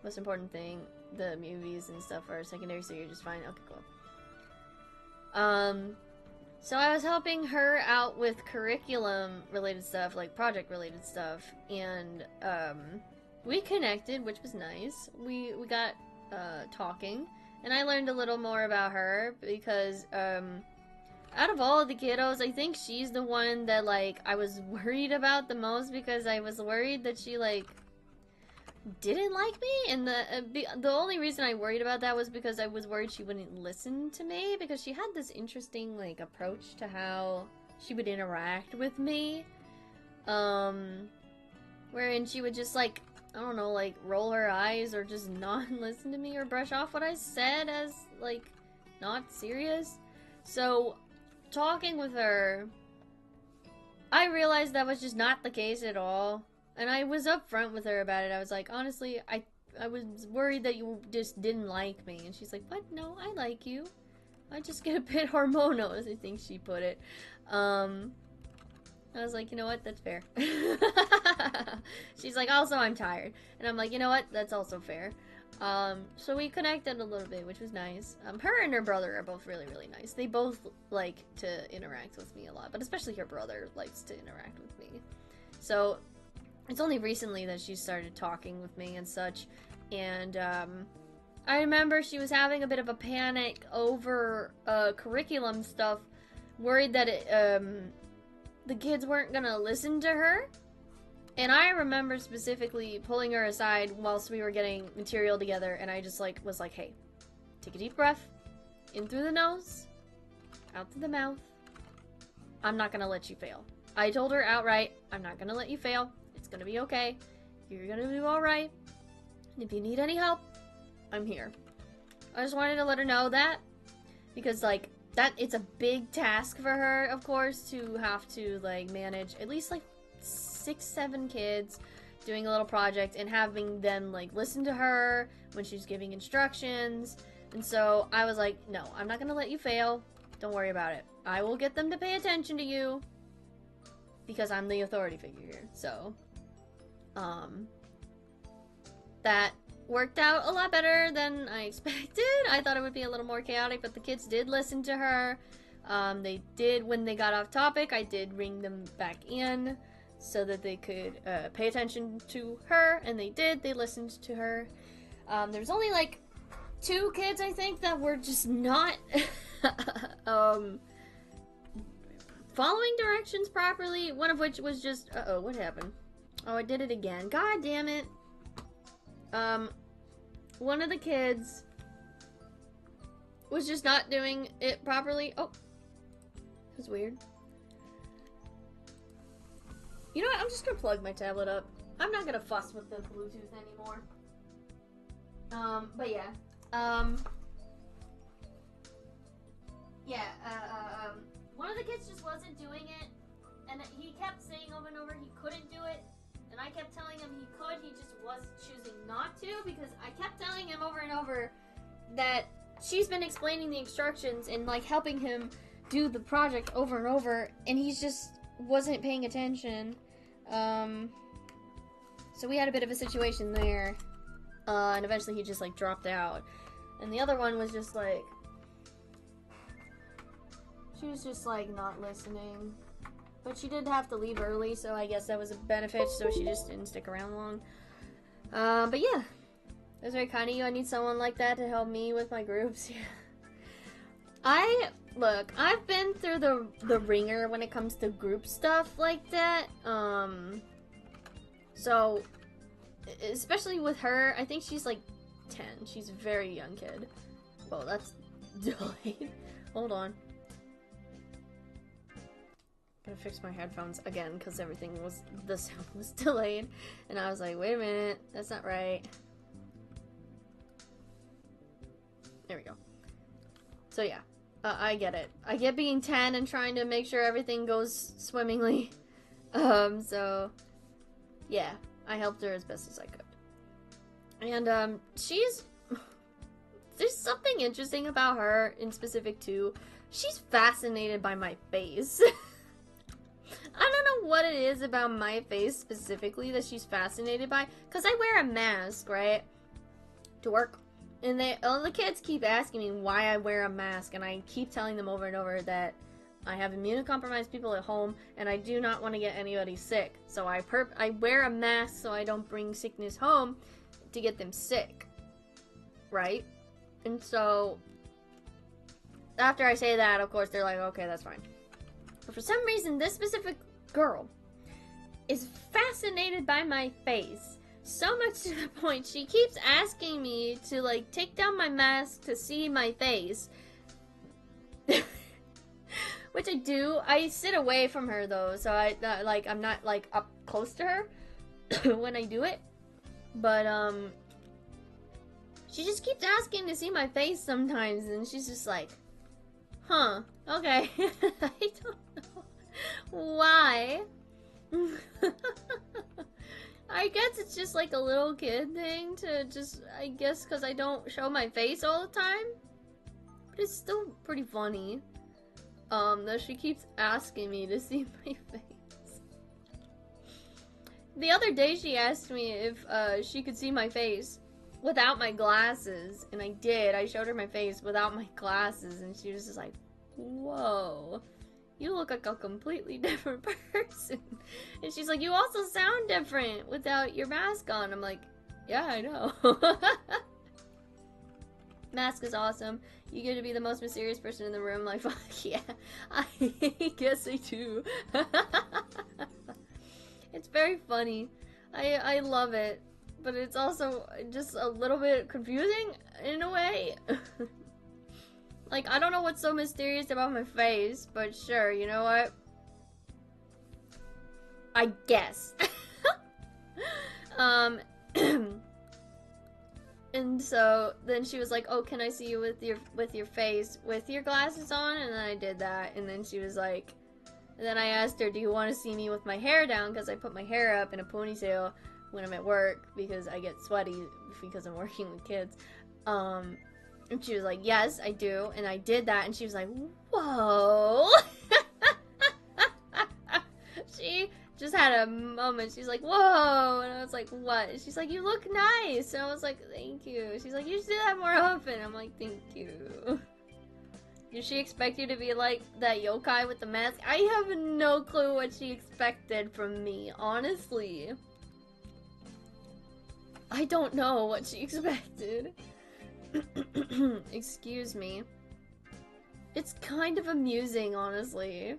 most important thing, the movies and stuff are secondary, so you're just fine. Okay, cool. So I was helping her out with curriculum related stuff, like project related stuff, and we connected, which was nice. We got talking, and I learned a little more about her because out of all of the kiddos, I think she's the one that like I was worried about the most, because I was worried that she like didn't like me, and the only reason I worried about that was because I was worried she wouldn't listen to me, because she had this interesting like approach to how she would interact with me, wherein she would just like, I don't know, like roll her eyes or just not listen to me or brush off what I said as like not serious. So talking with her, I realized that was just not the case at all. And I was upfront with her about it. I was like, honestly, I was worried that you just didn't like me. And she's like, what? No, I like you. I just get a bit hormonal, as I think she put it. I was like, you know what? That's fair. She's like, also, I'm tired. And I'm like, you know what? That's also fair. So we connected a little bit, which was nice. Her and her brother are both really, really nice. They both like to interact with me a lot, but especially her brother likes to interact with me. So it's only recently that she started talking with me and such, and I remember she was having a bit of a panic over curriculum stuff, worried that the kids weren't gonna listen to her. And I remember specifically pulling her aside whilst we were getting material together, and I just like was like, hey, take a deep breath, in through the nose, out through the mouth. I'm not gonna let you fail. I told her outright, I'm not gonna let you fail. It's gonna be okay. You're gonna do alright. And if you need any help, I'm here. I just wanted to let her know that, because like that, it's a big task for her, of course, to have to like manage at least like 6-7 kids doing a little project and having them like listen to her when she's giving instructions. And so I was like, no, I'm not gonna let you fail. Don't worry about it. I will get them to pay attention to you, because I'm the authority figure here. So that worked out a lot better than I expected. I thought it would be a little more chaotic, but the kids did listen to her. They did, when they got off topic, I did ring them back in so that they could pay attention to her, and they did. They listened to her. There's only like 2 kids, I think, that were just not following directions properly. One of which was just, uh-oh, what happened? Oh, I did it again. God damn it. One of the kids was just not doing it properly. Oh, that's weird. You know what? I'm just gonna plug my tablet up. I'm not gonna fuss with the Bluetooth anymore. But yeah. One of the kids just wasn't doing it, and he kept saying over and over he couldn't do it, and I kept telling him he could, he just was choosing not to, because I kept telling him over and over that she's been explaining the instructions and like helping him do the project over and over, and he just wasn't paying attention. So we had a bit of a situation there, and eventually he just like dropped out, and the other one was just like, she was just like not listening, but she did have to leave early, so I guess that was a benefit, so she just didn't stick around long. But yeah, it was very kind of you. I need someone like that to help me with my groups. Look, I've been through the ringer when it comes to group stuff like that. So especially with her, I think she's like 10. She's a very young kid. Whoa, that's delayed. Hold on. Gotta fix my headphones again because everything was, the sound was delayed, and I was like, wait a minute, that's not right. There we go. So yeah, I get it. I get being 10 and trying to make sure everything goes swimmingly. So yeah, I helped her as best as I could. And, there's something interesting about her in specific, too. She's fascinated by my face. I don't know what it is about my face specifically that she's fascinated by. Because I wear a mask, right? To work. And all the kids keep asking me why I wear a mask. And I keep telling them over and over that I have immunocompromised people at home. And I do not want to get anybody sick. So I wear a mask so I don't bring sickness home to get them sick. Right? And so, after I say that, of course, they're like, okay, that's fine. But for some reason, this specific girl is fascinated by my face. So much to the point, she keeps asking me to, like, take down my mask to see my face. Which I do. I sit away from her, though, so I'm not, like, up close to her when I do it. But, she just keeps asking to see my face sometimes, and she's just like, huh, okay. I don't know why. I guess it's just like a little kid thing to just, I guess, because I don't show my face all the time. But it's still pretty funny, that she keeps asking me to see my face. The other day she asked me if, she could see my face without my glasses, and I did. I showed her my face without my glasses, and she was just like, whoa, you look like a completely different person. And she's like, you also sound different without your mask on. I'm like, yeah, I know. Mask is awesome. You get to be the most mysterious person in the room. Like, fuck yeah, I guess I do. It's very funny. I love it. But it's also just a little bit confusing in a way. Like, I don't know what's so mysterious about my face, but sure, you know what? I guess. And so then she was like, "Oh, can I see you with your face with your glasses on?" And then I did that, and then she was like, and then I asked her, "Do you want to see me with my hair down?" Because I put my hair up in a ponytail when I'm at work because I get sweaty because I'm working with kids. And she was like, "Yes, I do." And I did that, and she was like, "Whoa." She just had a moment. She's like, "Whoa." And I was like, "What?" And she's like, "You look nice." And I was like, "Thank you." She's like, "You should do that more often." I'm like, "Thank you." Did she expect you to be like that yokai with the mask? I have no clue what she expected from me, honestly. I don't know what she expected. Excuse me. It's kind of amusing, honestly,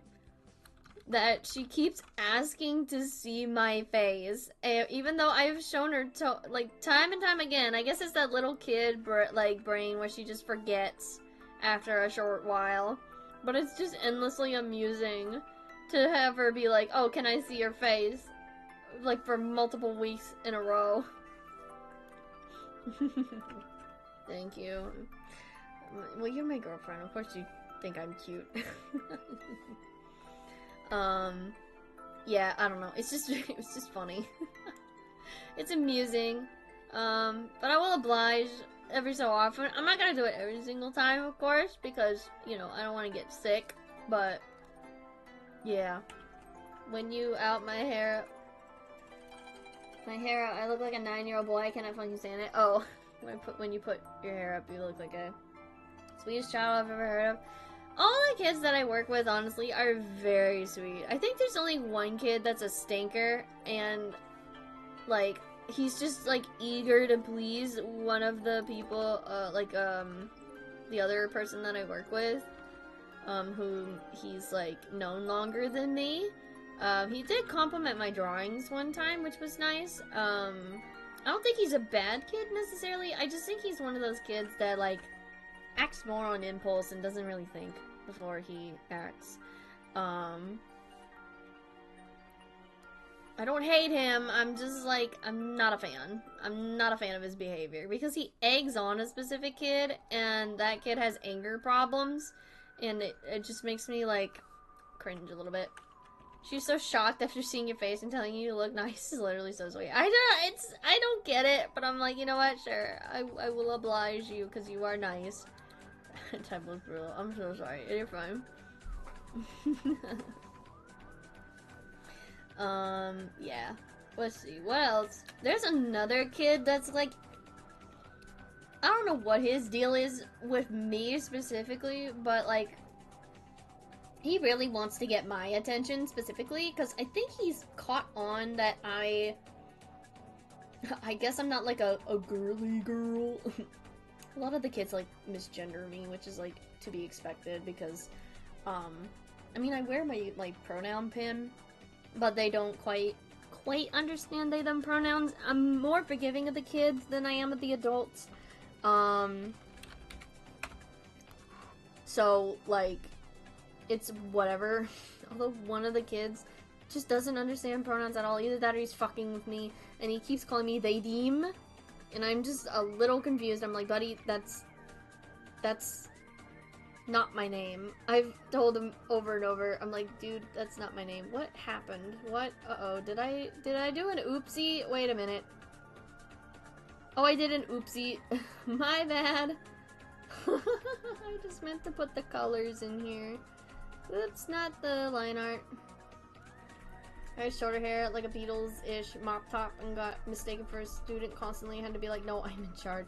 that she keeps asking to see my face, even though I've shown her like time and time again. I guess it's that little kid brain where she just forgets after a short while. But it's just endlessly amusing to have her be like, "Oh, can I see your face?" like for multiple weeks in a row. Thank you. Well, you're my girlfriend. Of course you think I'm cute. Yeah, I don't know. It's just funny. It's amusing. But I will oblige every so often. I'm not gonna do it every single time, of course, because, you know, I don't want to get sick. But, yeah. When you out my hair... My hair out, I look like a 9-year-old boy. I cannot fucking stand it. Oh, when you put your hair up, you look like a sweetest child I've ever heard of. All the kids that I work with, honestly, are very sweet. I think there's only one kid that's a stinker, and, like, he's just, like, eager to please one of the people, the other person that I work with, who he's, like, known longer than me. He did compliment my drawings one time, which was nice. I don't think he's a bad kid, necessarily. I just think he's one of those kids that, like, acts more on impulse and doesn't really think before he acts. I don't hate him, I'm just, like, I'm not a fan. I'm not a fan of his behavior, because he eggs on a specific kid, and that kid has anger problems, and it just makes me, like, cringe a little bit. She's so shocked after seeing your face and telling you look nice is literally so sweet. I don't get it, but I'm like, you know what, sure. I will oblige you because you are nice. Type was brutal. I'm so sorry. You're fine. Yeah. Let's see. What else? There's another kid that's like, I don't know what his deal is with me specifically, but like, he really wants to get my attention specifically, because I think he's caught on that I guess I'm not like a girly girl. A lot of the kids like misgender me, which is like to be expected because, I mean, I wear my like pronoun pin, but they don't quite understand they them pronouns. I'm more forgiving of the kids than I am of the adults. So like, it's whatever. Although one of the kids just doesn't understand pronouns at all. Either that or he's fucking with me, and he keeps calling me they deem, and I'm just a little confused. I'm like, buddy, that's not my name. I've told him over and over. I'm like, dude, that's not my name. What happened? What? Uh-oh. Did I do an oopsie? Wait a minute. Oh, I did an oopsie. My bad. I just meant to put the colors in here. Oops, not the line art. I had shorter hair, like a Beatles-ish mop top, and got mistaken for a student constantly. Had to be like, no, I'm in charge.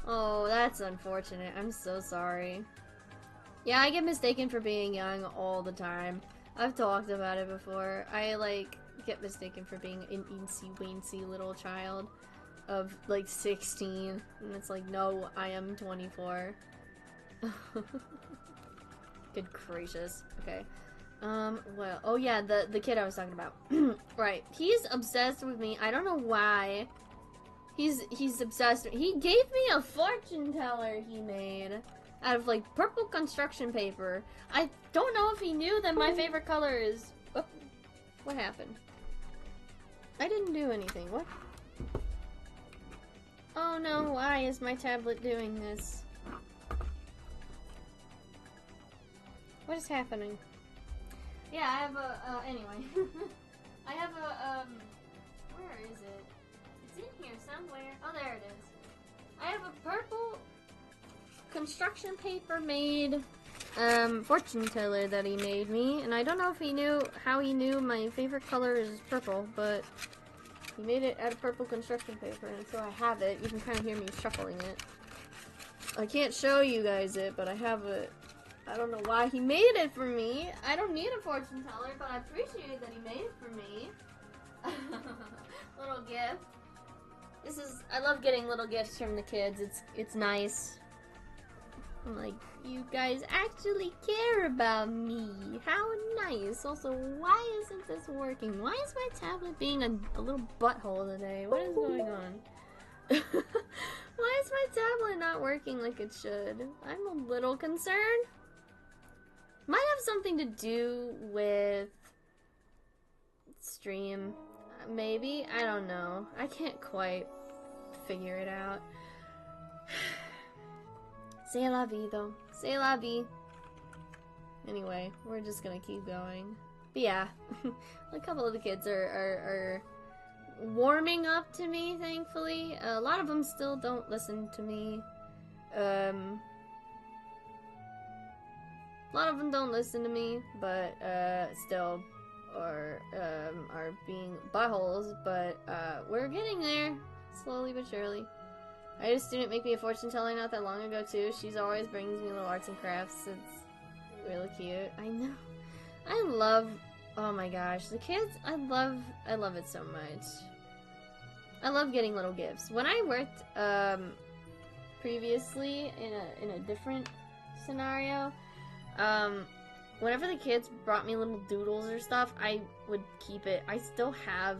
Oh, that's unfortunate. I'm so sorry. Yeah, I get mistaken for being young all the time. I've talked about it before. I, like, get mistaken for being an eensy-weensy little child of, like, 16. And it's like, no, I am 24. Good gracious. Okay. Well, oh yeah, the kid I was talking about. Right. He's obsessed with me. I don't know why. He's obsessed. He gave me a fortune teller he made out of, like, purple construction paper. I don't know if he knew that my favorite color is... Oh, what happened? I didn't do anything. What? Oh no, why is my tablet doing this? What is happening? Yeah, I have a, anyway. I have a, where is it? It's in here somewhere. Oh, there it is. I have a purple construction paper made, fortune teller that he made me, and I don't know if he knew, how he knew my favorite color is purple, but he made it out of purple construction paper, and so I have it. You can kind of hear me shuffling it. I can't show you guys it, but I have it. I don't know why he made it for me. I don't need a fortune teller, but I appreciate that he made it for me. Little gift. This is, I love getting little gifts from the kids. It's nice. I'm like, you guys actually care about me. How nice. Also, why isn't this working? Why is my tablet being a little butthole today? What is going on? Why is my tablet not working like it should? I'm a little concerned. Might have something to do with stream, maybe? I don't know. I can't quite figure it out. C'est la vie, though. C'est la vie. Anyway, we're just gonna keep going. But yeah, a couple of the kids are warming up to me, thankfully. A lot of them still don't listen to me. A lot of them don't listen to me, but still are being buttholes, but we're getting there, slowly but surely. I had a student make me a fortune teller not that long ago too. She's always brings me little arts and crafts. It's really cute. I know. I love, oh my gosh, the kids, I love it so much. I love getting little gifts. When I worked previously in a different scenario, whenever the kids brought me little doodles or stuff, I would keep it. I still have,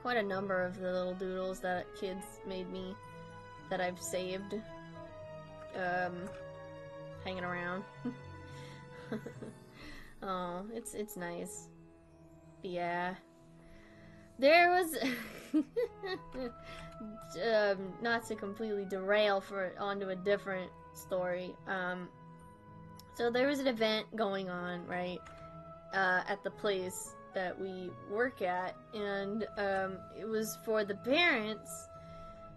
quite a number of the little doodles that kids made me that I've saved, hanging around. Oh, it's nice. But yeah. There was, not to completely derail onto a different story, So there was an event going on, right, at the place that we work at, and it was for the parents.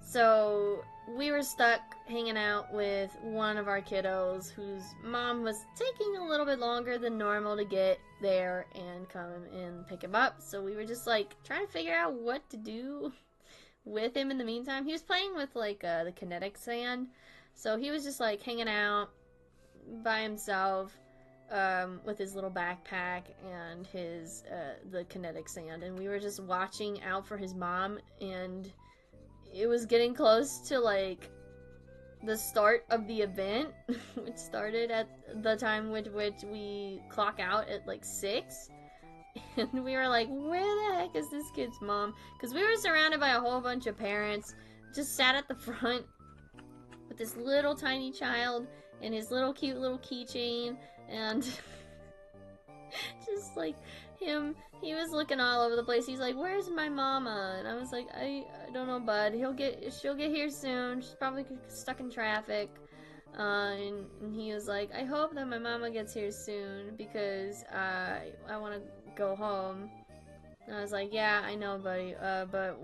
So we were stuck hanging out with one of our kiddos whose mom was taking a little bit longer than normal to get there and come and pick him up. So we were just like trying to figure out what to do with him in the meantime. He was playing with like the kinetic sand. So he was just like hanging out by himself with his little backpack and his the kinetic sand, and we were just watching out for his mom, and it was getting close to like the start of the event, which started at the time with which we clock out at like 6. And we were like, where the heck is this kid's mom? Because we were surrounded by a whole bunch of parents, just sat at the front with this little tiny child and his little cute little keychain, and just like him, he was looking all over the place. He's like, where's my mama? And I was like, I don't know, bud. She'll get here soon. She's probably stuck in traffic. And he was like, I hope that my mama gets here soon, because I want to go home. And I was like, yeah, I know, buddy, but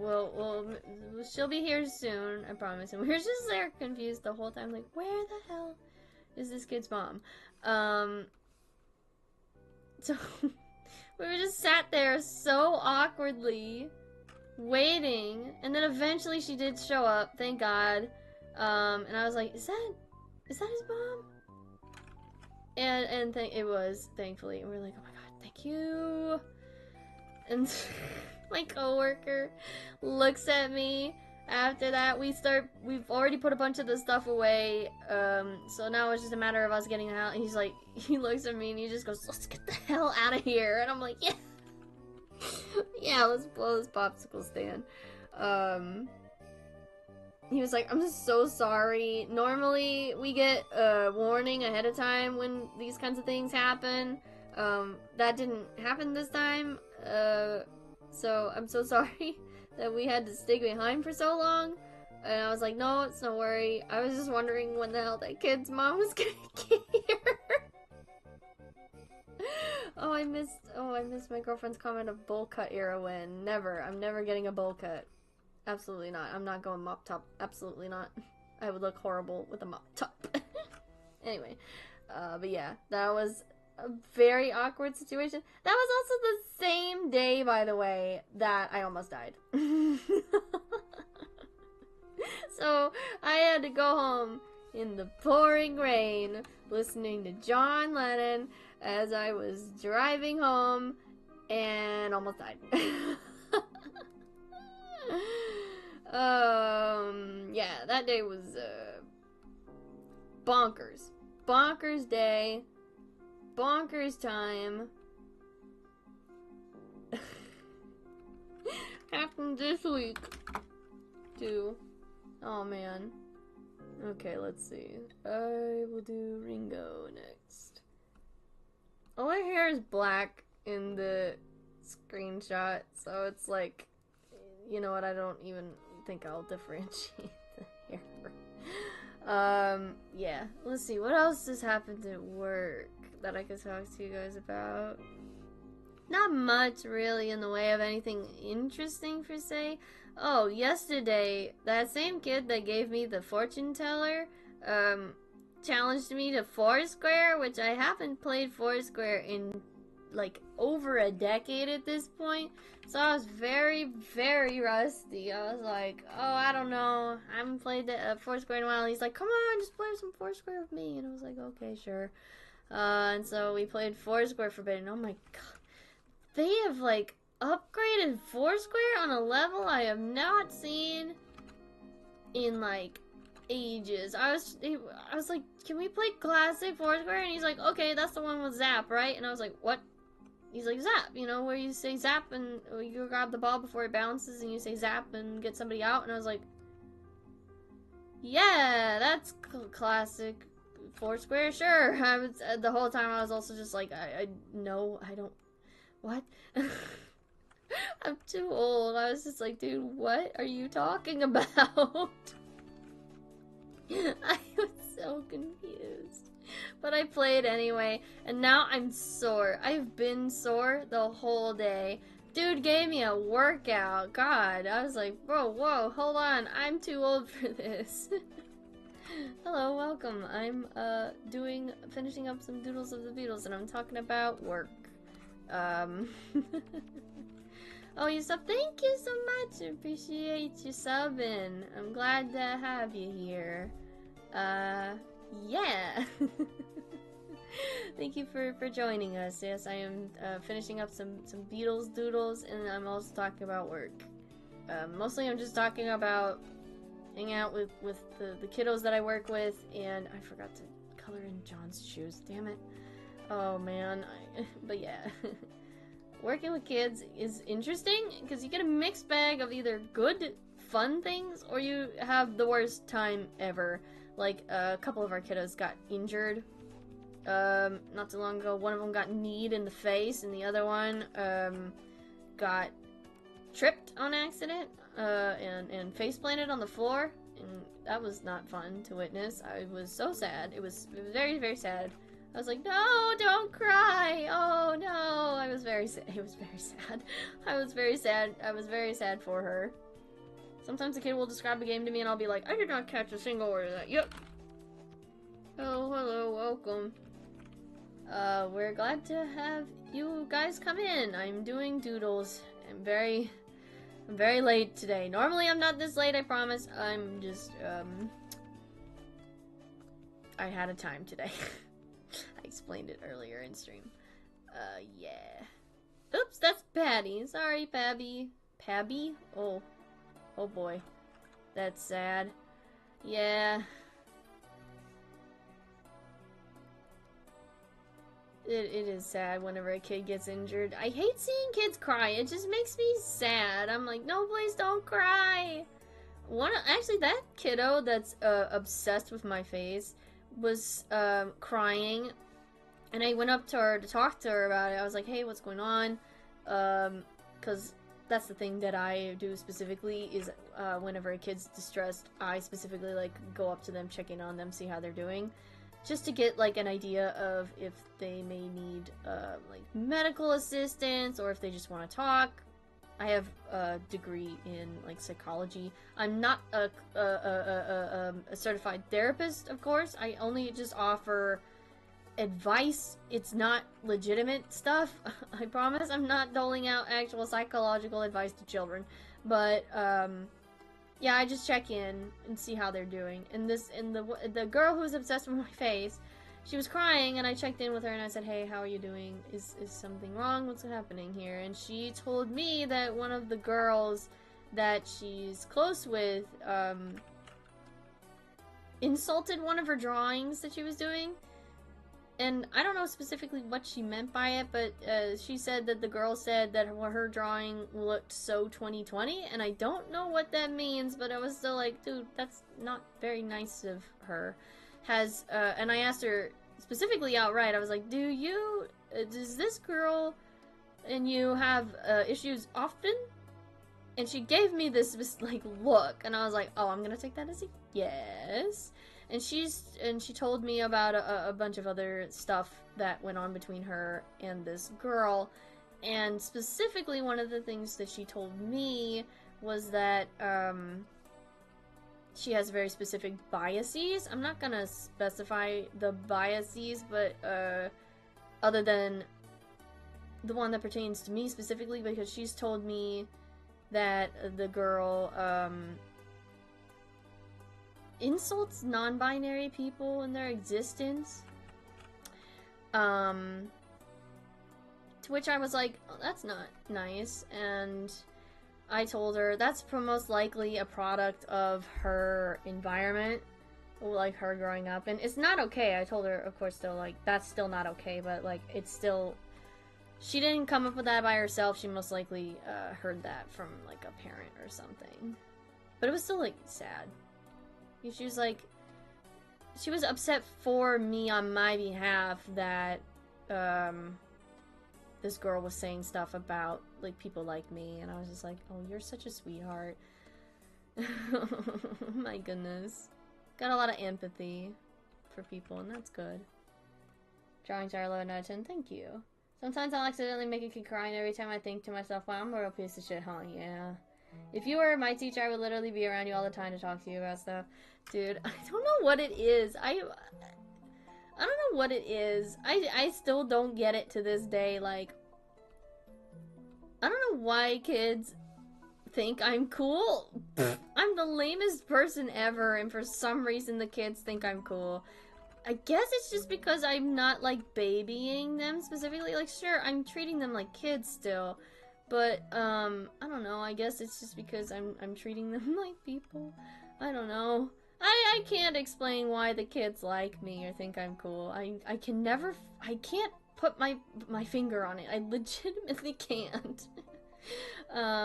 she'll be here soon, I promise. And we were just there confused the whole time, like, where the hell is this kid's mom? So we were just sat there so awkwardly waiting, and then eventually she did show up, thank God. And I was like, is that his mom? And it was, thankfully. And we were like, oh my God, thank you. And my coworker looks at me. After that, we've already put a bunch of the stuff away, so now it's just a matter of us getting out. And he's like, he looks at me and he just goes, let's get the hell out of here. And I'm like, yeah. Yeah, let's blow this popsicle stand. He was like, I'm just so sorry. Normally, we get a warning ahead of time when these kinds of things happen. That didn't happen this time, so I'm so sorry that we had to stay behind for so long. And I was like, no, it's no worry. I was just wondering when the hell that kid's mom was gonna get here. Oh, I missed my girlfriend's comment of bowl cut era when. Never. I'm never getting a bowl cut. Absolutely not. I'm not going mop top. Absolutely not. I would look horrible with a mop top. Anyway, but yeah, that was a very awkward situation. That was also the same day, by the way, that I almost died. So I had to go home in the pouring rain, listening to John Lennon as I was driving home, and almost died. Yeah, that day was bonkers. Bonkers day. Bonkers time. Happened this week too. Oh man. Okay, let's see. I will do Ringo next. All her hair is black in the screenshot, so it's like, you know what, I don't even think I'll differentiate the hair. Yeah, let's see, what else has happened at work that I could talk to you guys about? Not much, really, in the way of anything interesting, per se. Oh, yesterday, that same kid that gave me the fortune teller, challenged me to Foursquare, which I haven't played Foursquare in, like, over a decade at this point. So I was very, very rusty. I was like, oh, I don't know. I haven't played Foursquare in a while. And he's like, come on, just play some Foursquare with me. And I was like, okay, sure. And so we played Foursquare for a bit, and oh my god. They have, like, upgraded Foursquare on a level I have not seen in, like, ages. I was like, can we play classic Foursquare? And he's like, okay, that's the one with Zap, right? And I was like, what? He's like, Zap, you know, where you say Zap and you grab the ball before it bounces and you say Zap and get somebody out. And I was like, yeah, that's classic Foursquare, sure. I was, the whole time I was also just like, no, I don't, what? I'm too old. I was just like, dude, what are you talking about? I was so confused. But I played anyway, and now I'm sore. I've been sore the whole day. Dude gave me a workout. God, I was like, bro, whoa, hold on. I'm too old for this. Hello, welcome. I'm finishing up some doodles of the Beatles, and I'm talking about work. Oh, you sub, thank you so much. Appreciate you subbing. I'm glad to have you here. Yeah. Thank you for joining us. Yes, I am finishing up some Beatles doodles, and I'm also talking about work. Mostly I'm just talking about hanging out with the kiddos that I work with, and I forgot to color in John's shoes. Damn it. Oh man. But yeah. Working with kids is interesting because you get a mixed bag of either good, fun things, or you have the worst time ever. Like, a couple of our kiddos got injured not too long ago. One of them got kneed in the face, and the other one got tripped on accident and face planted on the floor, and that was not fun to witness. I was so sad. It was very, very sad. I was like, no, don't cry. Oh no. I was very sad. It was very sad. I was very sad. I was very sad for her. Sometimes a kid will describe a game to me and I'll be like, I did not catch a single word of that. Yep. Oh, hello, welcome. We're glad to have you guys come in. I'm doing doodles. I'm very late today. Normally I'm not this late, I promise. I'm just, I had a time today. I explained it earlier in stream. Yeah. Oops, that's Patty. Sorry, Pabby. Pabby? Oh boy. That's sad. Yeah. It is sad whenever a kid gets injured. I hate seeing kids cry. It just makes me sad. I'm like, no, please don't cry. Actually, that kiddo that's obsessed with my face was crying, and I went up to her to talk to her about it. I was like, hey, what's going on? Because that's the thing that I do specifically is whenever a kid's distressed, I specifically like go up to them, check in on them, see how they're doing, just to get like an idea of if they may need like medical assistance or if they just want to talk. I have a degree in like psychology. I'm not a certified therapist, of course. I only just offer advice. It's not legitimate stuff. I promise I'm not doling out actual psychological advice to children. But yeah, I just check in and see how they're doing. And the girl who's obsessed with my face, she was crying, and I checked in with her and I said, hey, how are you doing? Is something wrong? What's happening here? And she told me that one of the girls that she's close with insulted one of her drawings that she was doing. And I don't know specifically what she meant by it, but she said that the girl said that her drawing looked so 2020, and I don't know what that means, but I was still like, dude, that's not very nice of her. And I asked her specifically outright, I was like, does this girl and you have issues often? And she gave me this like look, and I was like, oh, I'm gonna take that as a yes. And she told me about a bunch of other stuff that went on between her and this girl, and specifically one of the things that she told me was that she has very specific biases. I'm not gonna specify the biases, but other than the one that pertains to me specifically, because she's told me that the girl insults non-binary people in their existence. To which I was like, oh, that's not nice. And I told her that's most likely a product of her environment, like her growing up. And it's not okay. I told her, of course, still, like, that's still not okay, but, like, it's still... She didn't come up with that by herself. She most likely heard that from, like, a parent or something. But it was still, like, sad. She was like, she was upset for me on my behalf that this girl was saying stuff about like people like me, and I was just like, oh, you're such a sweetheart. My goodness, got a lot of empathy for people, and that's good. Drawings are 11 out of 10. Thank you. Sometimes I'll accidentally make a kid cry, and every time I think to myself, wow, I'm a real piece of shit, huh? Yeah. If you were my teacher, I would literally be around you all the time to talk to you about stuff. Dude, I don't know what it is. I don't know what it is. I still don't get it to this day. Like, I don't know why kids think I'm cool. I'm the lamest person ever, and for some reason the kids think I'm cool. I guess it's just because I'm not, like, babying them specifically. Like, sure, I'm treating them like kids still. But, I don't know. I guess it's just because I'm treating them like people. I don't know. I can't explain why the kids like me or think I'm cool. I can't put my finger on it. I legitimately can't. I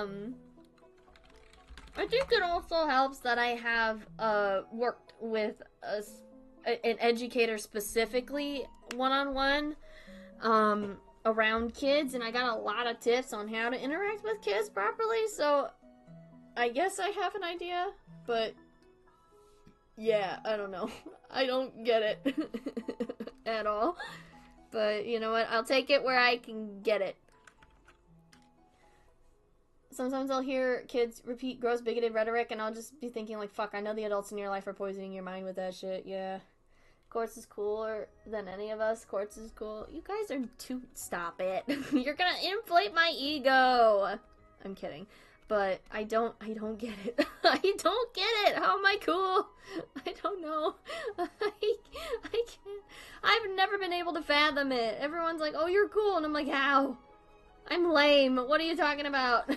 think it also helps that I have, worked with an educator specifically one-on-one, around kids, and I got a lot of tips on how to interact with kids properly, so I guess I have an idea, but yeah, I don't know. I don't get it at all, but you know what, I'll take it where I can get it. Sometimes I'll hear kids repeat gross bigoted rhetoric, and I'll just be thinking like, fuck, I know the adults in your life are poisoning your mind with that shit. Yeah. Quartz is cooler than any of us. Quartz is cool. You guys are too... Stop it. You're gonna inflate my ego. I'm kidding. But I don't get it. I don't get it. How am I cool? I don't know. I can't. I've never been able to fathom it. Everyone's like, oh, you're cool. And I'm like, how? I'm lame. What are you talking about?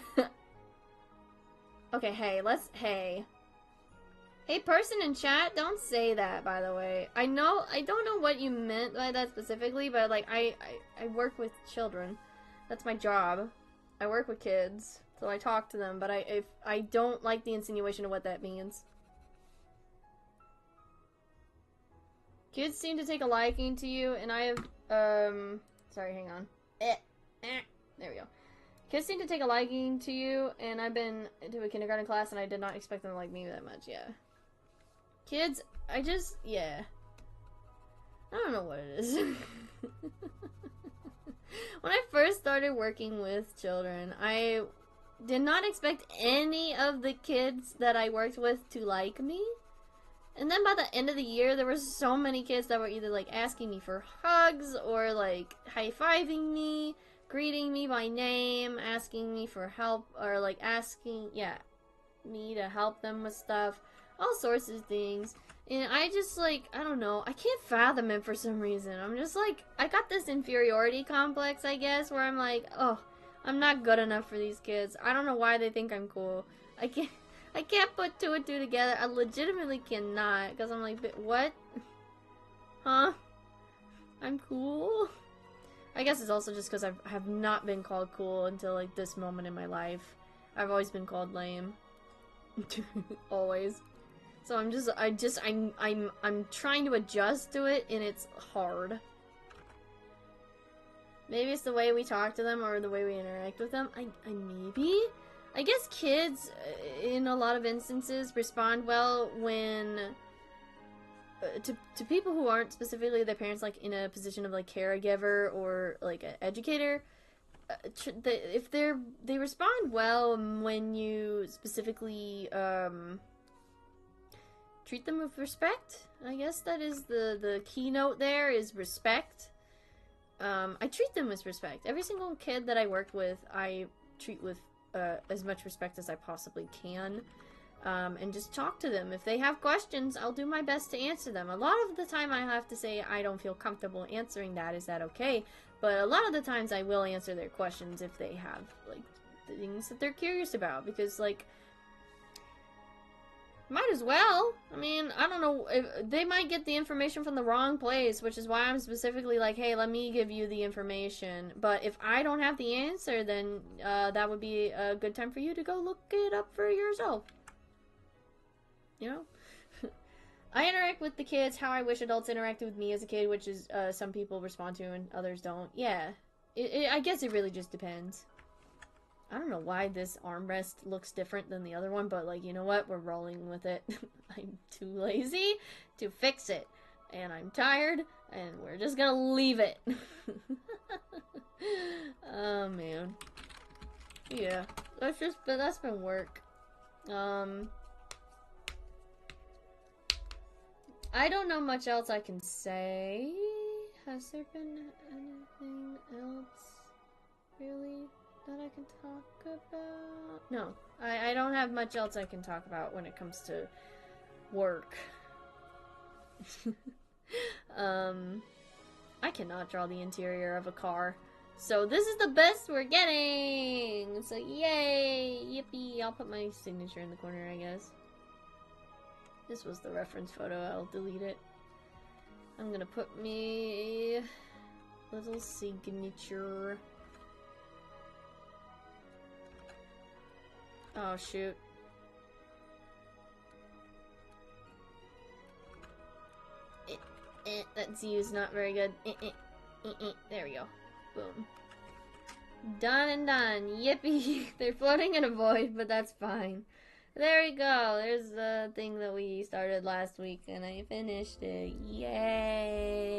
Okay, hey. Hey, person in chat, don't say that, by the way. I don't know what you meant by that specifically, but, like, I work with children. That's my job. I work with kids, so I talk to them, but I don't like the insinuation of what that means. Kids seem to take a liking to you, and I have, sorry, hang on. There we go. Kids seem to take a liking to you, and I've been to a kindergarten class, and I did not expect them to like me that much, yeah. Kids, yeah. I don't know what it is. When I first started working with children, I did not expect any of the kids that I worked with to like me. And then by the end of the year, there were so many kids that were either, like, asking me for hugs, or, like, high-fiving me, greeting me by name, asking me for help, or, like, asking, yeah, me to help them with stuff. All sorts of things. And I just, like, I don't know. I can't fathom it for some reason. I'm just, like, I got this inferiority complex, I guess, where I'm like, oh, I'm not good enough for these kids. I don't know why they think I'm cool. I can't put two and two together. I legitimately cannot. Because I'm like, what? Huh? I'm cool? I guess it's also just because I have not been called cool until, like, this moment in my life. I've always been called lame. Always. So I'm trying to adjust to it, and it's hard. Maybe it's the way we talk to them or the way we interact with them. Maybe? I guess kids, in a lot of instances, respond well when... to people who aren't specifically their parents, like, in a position of, like, caregiver or, like, an educator. If they respond well when you specifically, treat them with respect. I guess that is the keynote there, is respect. I treat them with respect. Every single kid that I worked with, I treat with as much respect as I possibly can. And just talk to them. If they have questions, I'll do my best to answer them. A lot of the time I have to say I don't feel comfortable answering that. Is that okay? But a lot of the times I will answer their questions if they have, like, things that they're curious about. Because, like, might as well. I mean, I don't know. They might get the information from the wrong place, which is why I'm specifically like, hey, let me give you the information. But if I don't have the answer, then that would be a good time for you to go look it up for yourself. You know? I interact with the kids how I wish adults interacted with me as a kid, which is some people respond to and others don't. Yeah. I guess it really just depends. I don't know why this armrest looks different than the other one, but, like, you know what? We're rolling with it. I'm too lazy to fix it. and I'm tired, and we're just gonna leave it. Oh man. Yeah, that's been work. I don't know much else I can say. Has there been anything else really that I can talk about? No, I don't have much else I can talk about when it comes to work. I cannot draw the interior of a car. So this is the best we're getting! So yay! Yippee! I'll put my signature in the corner, I guess. This was the reference photo, I'll delete it. I'm gonna put me a little signature. Oh shoot. That Z is not very good. There we go. Boom. Done and done. Yippee! They're floating in a void, but that's fine. There we go. There's the thing that we started last week, and I finished it. Yay!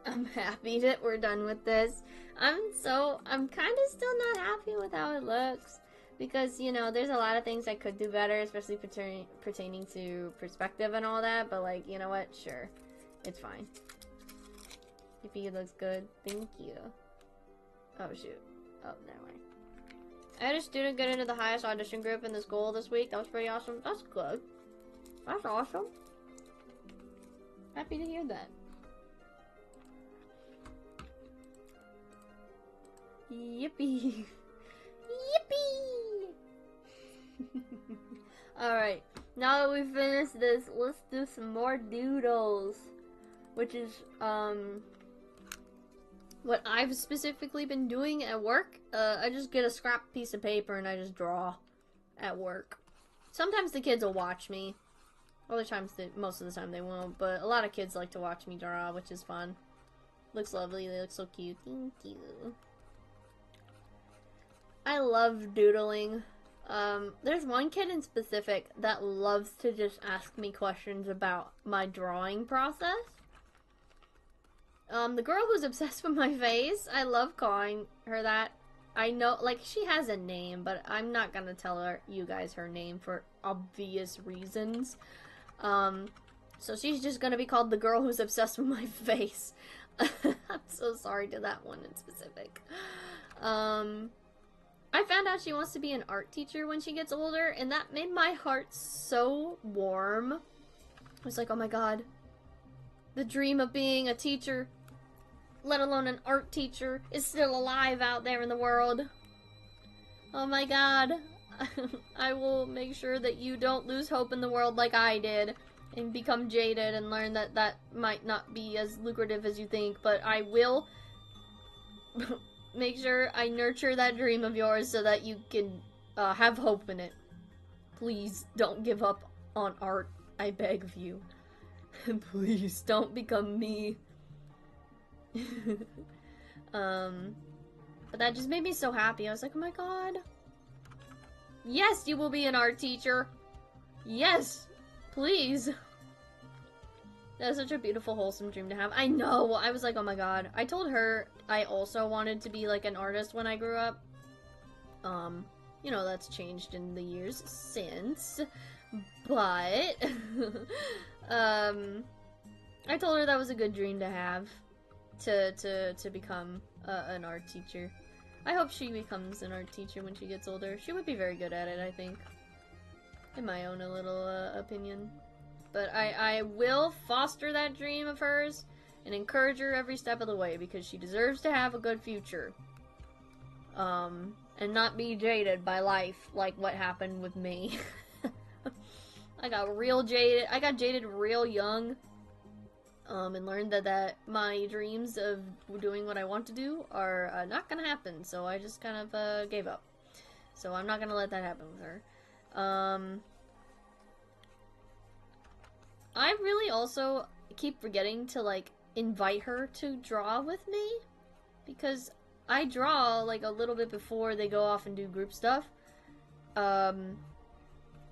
I'm happy that we're done with this. I'm kind of still not happy with how it looks. Because, you know, there's a lot of things I could do better, especially pertaining to perspective and all that. But, like, you know what? Sure. It's fine. Yippee, it looks good. Thank you. Oh, shoot. Oh, never mind. I had a student get into the highest audition group in the school this week. That was pretty awesome. That's good. That's awesome. Happy to hear that. Yippee. Yippee! Alright, now that we've finished this, let's do some more doodles. Which is, what I've specifically been doing at work. I just get a scrap piece of paper and I just draw at work. Sometimes the kids will watch me. Other times, most of the time they won't. But a lot of kids like to watch me draw, which is fun. Looks lovely, they look so cute. Thank you. I love doodling. There's one kid in specific that loves to just ask me questions about my drawing process. The girl who's obsessed with my face, I love calling her that. I know, like, she has a name, but I'm not gonna tell you guys her name for obvious reasons. So she's just gonna be called the girl who's obsessed with my face. I'm so sorry to that one in specific. I found out she wants to be an art teacher when she gets older, and that made my heart so warm. I was like, oh my god. The dream of being a teacher, let alone an art teacher, is still alive out there in the world. Oh my god. I will make sure that you don't lose hope in the world like I did, and become jaded and learn that that might not be as lucrative as you think, but I will make sure I nurture that dream of yours so that you can have hope in it. Please don't give up on art, I beg of you. Please don't become me. But that just made me so happy. I was like, oh my god. Yes, you will be an art teacher. Yes, please. That was such a beautiful, wholesome dream to have. I know. I was like, oh my god. I told her I also wanted to be like an artist when I grew up. You know, that's changed in the years since. But, I told her that was a good dream to have. To become an art teacher. I hope she becomes an art teacher when she gets older. She would be very good at it, I think. In my own little opinion. But I will foster that dream of hers and encourage her every step of the way because she deserves to have a good future. And not be jaded by life like what happened with me. I got real jaded. I got jaded real young. And learned that my dreams of doing what I want to do are not gonna happen. So I just kind of gave up. So I'm not gonna let that happen with her. I really also keep forgetting to, like, invite her to draw with me. Because I draw, like, a little bit before they go off and do group stuff.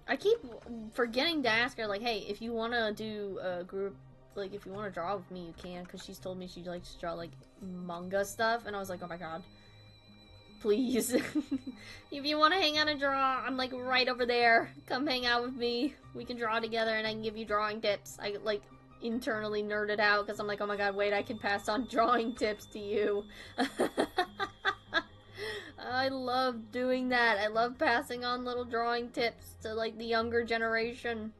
I keep forgetting to ask her, like, hey, if you want to do a group, like, if you want to draw with me, you can, because she's told me she likes to draw, like, manga stuff, and I was like, oh my god, please. If you want to hang out and draw, I'm, like, right over there. Come hang out with me. We can draw together, and I can give you drawing tips. I, like, internally nerded out, because I'm like, oh my god, wait, I can pass on drawing tips to you. I love doing that. I love passing on little drawing tips to, like, the younger generation.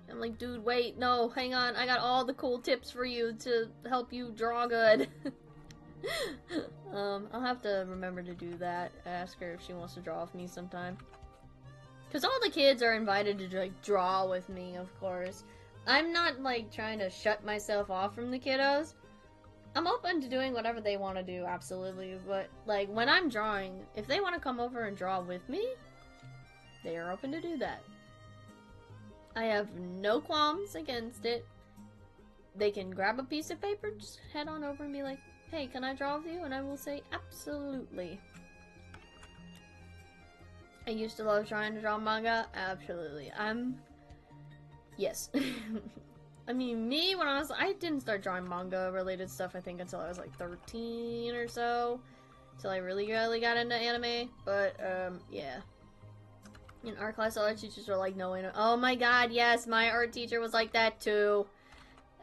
I'm like, dude, wait, no, hang on. I got all the cool tips for you to help you draw good. I'll have to remember to do that. Ask her if she wants to draw with me sometime. Because all the kids are invited to, like, draw with me, of course. I'm not, like, trying to shut myself off from the kiddos. I'm open to doing whatever they want to do, absolutely, but, like, when I'm drawing, if they want to come over and draw with me, they are open to do that. I have no qualms against it. They can grab a piece of paper, just head on over and be like, hey, can I draw with you? And I will say, absolutely. I used to love trying to draw manga, absolutely. Yes. I mean, me, when I didn't start drawing manga-related stuff, I think, until I was, like, 13 or so. Until I really got into anime. But, yeah. In art class, all our teachers were like, no, oh my god, yes, my art teacher was like that, too.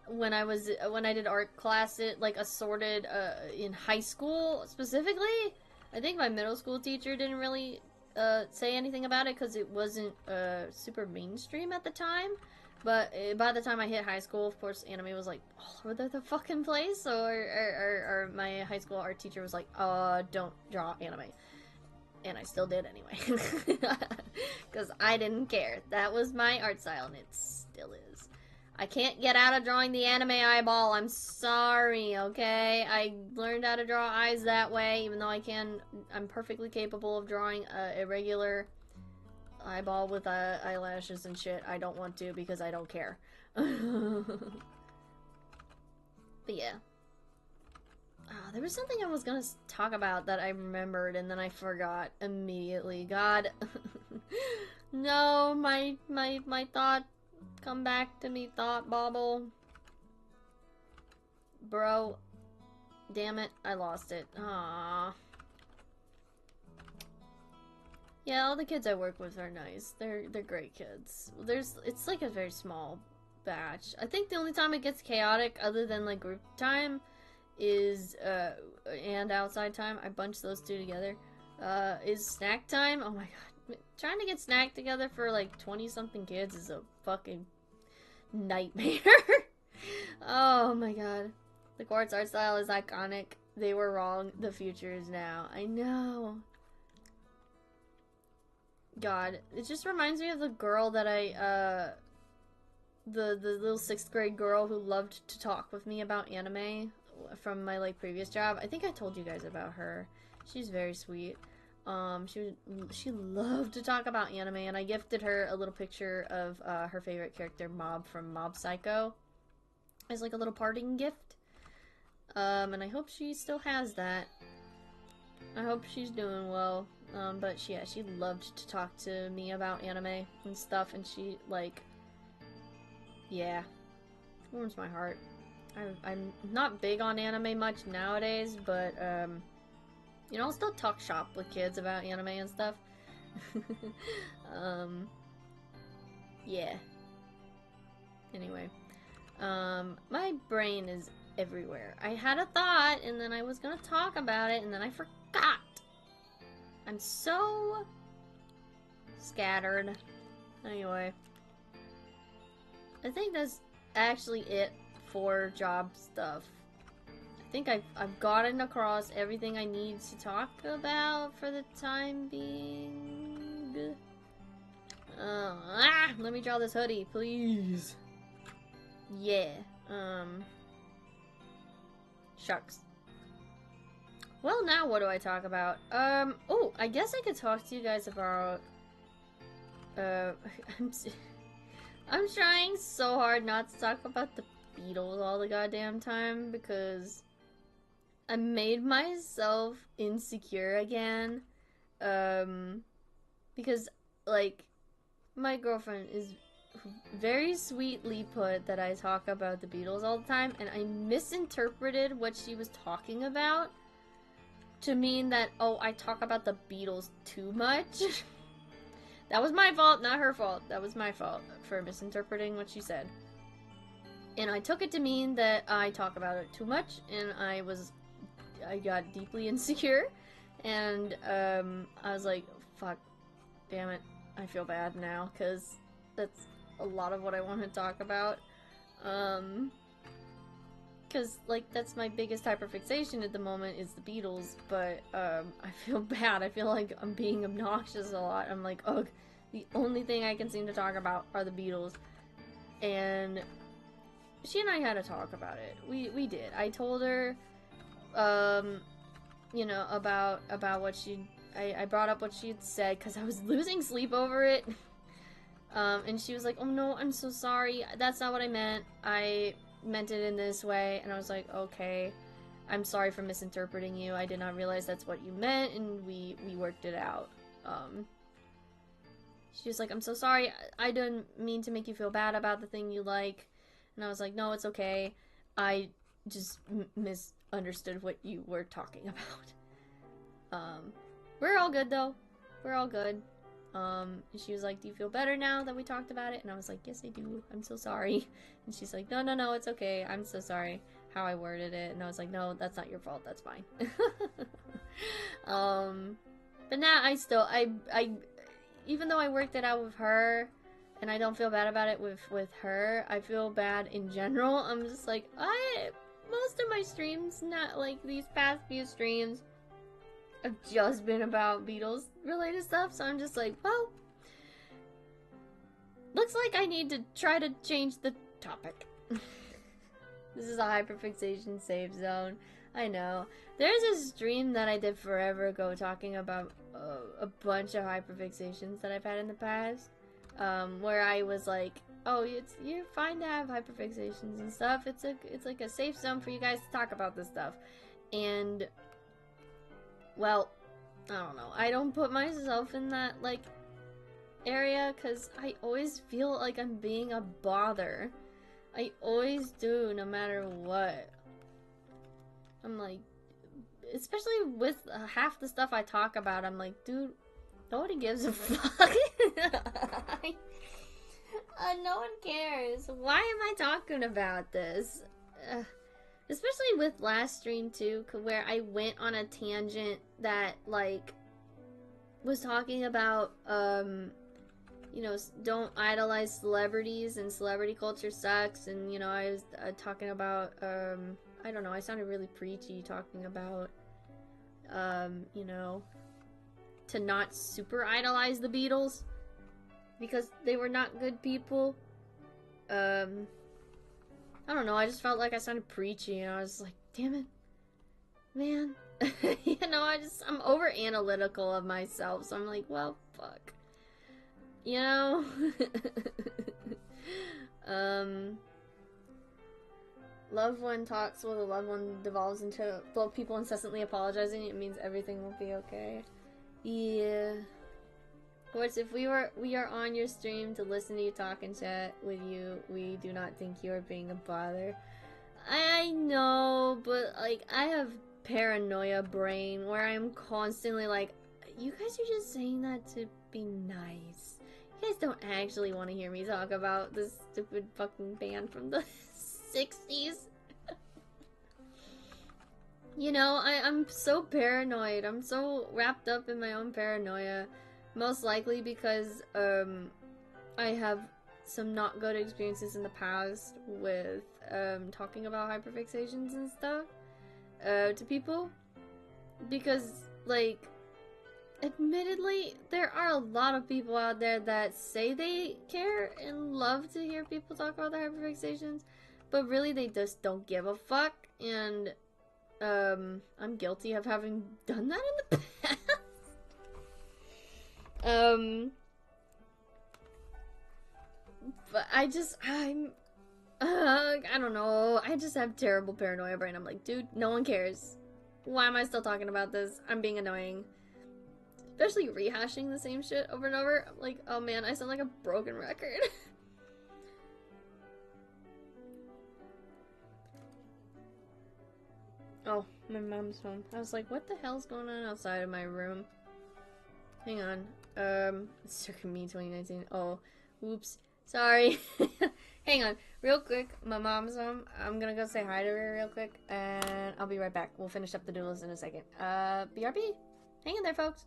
When I did art class, like, assorted, in high school, specifically, I think my middle school teacher didn't really, say anything about it, because it wasn't, super mainstream at the time. But by the time I hit high school, of course, anime was like all over the fucking place. Or my high school art teacher was like, don't draw anime. And I still did anyway. Because I didn't care. That was my art style, and it still is. I can't get out of drawing the anime eyeball. I'm sorry, okay? I learned how to draw eyes that way, even though I'm perfectly capable of drawing a regular eyeball with eyelashes and shit. I don't want to because I don't care. But yeah. There was something I was gonna talk about that I remembered and then I forgot immediately. God. No, my thought. Come back to me, thought bobble. Bro. Damn it, I lost it. Aww. Yeah, all the kids I work with are nice. They're great kids. It's like a very small batch. I think the only time it gets chaotic, other than like group time, is and outside time. I bunch those two together. Is snack time. Oh my god, trying to get snack together for like 20-something kids is a fucking nightmare. Oh my god, the Quartz art style is iconic. They were wrong. The future is now. I know. God, it just reminds me of the girl that the little 6th grade girl who loved to talk with me about anime from my, like, previous job. I think I told you guys about her. She's very sweet. She loved to talk about anime, and I gifted her a little picture of, her favorite character, Mob, from Mob Psycho, as, like, a little parting gift. And I hope she still has that. I hope she's doing well. But she loved to talk to me about anime and stuff, and she, like, yeah, warms my heart. I'm not big on anime much nowadays, but, you know, I'll still talk shop with kids about anime and stuff. Yeah. Anyway, my brain is everywhere. I had a thought, and then I was gonna talk about it, and then I forgot. I'm so scattered. Anyway, I think that's actually it for job stuff. I think I've gotten across everything I need to talk about for the time being. Let me draw this hoodie, please. Yeah. Shucks. Well, now what do I talk about? Oh, I guess I could talk to you guys about, I'm trying so hard not to talk about the Beatles all the goddamn time, because I made myself insecure again, because, like, my girlfriend is very sweetly put that I talk about the Beatles all the time, and I misinterpreted what she was talking about to mean that, oh, I talk about the Beatles too much. That was my fault, not her fault. That was my fault for misinterpreting what she said. And I took it to mean that I talk about it too much, and I got deeply insecure, and I was like, fuck, damn it, I feel bad now, because that's a lot of what I want to talk about, because, like, that's my biggest hyperfixation at the moment is the Beatles, but, I feel bad. I feel like I'm being obnoxious a lot. I'm like, ugh, the only thing I can seem to talk about are the Beatles, and she and I had a talk about it. We did. I told her, you know, about what I brought up what she had said, because I was losing sleep over it, and she was like, oh no, I'm so sorry, that's not what I meant, I meant it in this way, and I was like, okay, I'm sorry for misinterpreting you, I did not realize that's what you meant, and we worked it out. She was like, I'm so sorry, I didn't mean to make you feel bad about the thing you like, and I was like, no, it's okay, I just misunderstood what you were talking about. We're all good though, we're all good. And she was like, do you feel better now that we talked about it? And I was like, yes, I do. I'm so sorry. And she's like, no, it's okay. I'm so sorry how I worded it. And I was like, no, that's not your fault. That's fine. But now I even though I worked it out with her, and I don't feel bad about it with her, I feel bad in general. I'm just like, most of my streams, not like these past few streams, have just been about Beatles related stuff, so I'm just like, well, looks like I need to try to change the topic. This is a hyperfixation safe zone. I know. There's a stream that I did forever ago talking about a bunch of hyperfixations that I've had in the past, where I was like, oh, you're fine to have hyperfixations and stuff. It's like a safe zone for you guys to talk about this stuff. And well, I don't know. I don't put myself in that, like, area, because I always feel like I'm being a bother. I always do, no matter what. I'm like, especially with half the stuff I talk about, I'm like, dude, nobody gives a fuck. No one cares. Why am I talking about this? Especially with last stream too, where I went on a tangent that, like, was talking about, you know, don't idolize celebrities and celebrity culture sucks, and, you know, I was talking about, I don't know, I sounded really preachy talking about, you know, to not super idolize the Beatles, because they were not good people. I don't know, I just felt like I sounded preachy, and I was like, damn it, man. You know, I'm over analytical of myself, so I'm like, well, fuck. You know? Loved one talks with a loved one devolves into both people incessantly apologizing, it means everything will be okay. Yeah. Of course, if we are on your stream to listen to you talk and chat with you, we do not think you are being a bother. I know, but, like, I have paranoia brain where I'm constantly like, you guys are just saying that to be nice. You guys don't actually want to hear me talk about this stupid fucking band from the 60s. You know, I'm so paranoid. I'm so wrapped up in my own paranoia. Most likely because, I have some not good experiences in the past with, talking about hyperfixations and stuff, to people. Because, like, admittedly, there are a lot of people out there that say they care and love to hear people talk about their hyperfixations, but really they just don't give a fuck, and, I'm guilty of having done that in the past. But I don't know, I just have terrible paranoia brain. I'm like, dude, no one cares. Why am I still talking about this? I'm being annoying. Especially rehashing the same shit over and over. I'm like, oh man, I sound like a broken record. Oh, my mom's home. I was like, what the hell's going on outside of my room? Hang on. It's circa me 2019. Oh, whoops. Sorry. Hang on. Real quick, my mom's home. I'm gonna go say hi to her real quick, and I'll be right back. We'll finish up the doodles in a second. BRB? Hang in there, folks.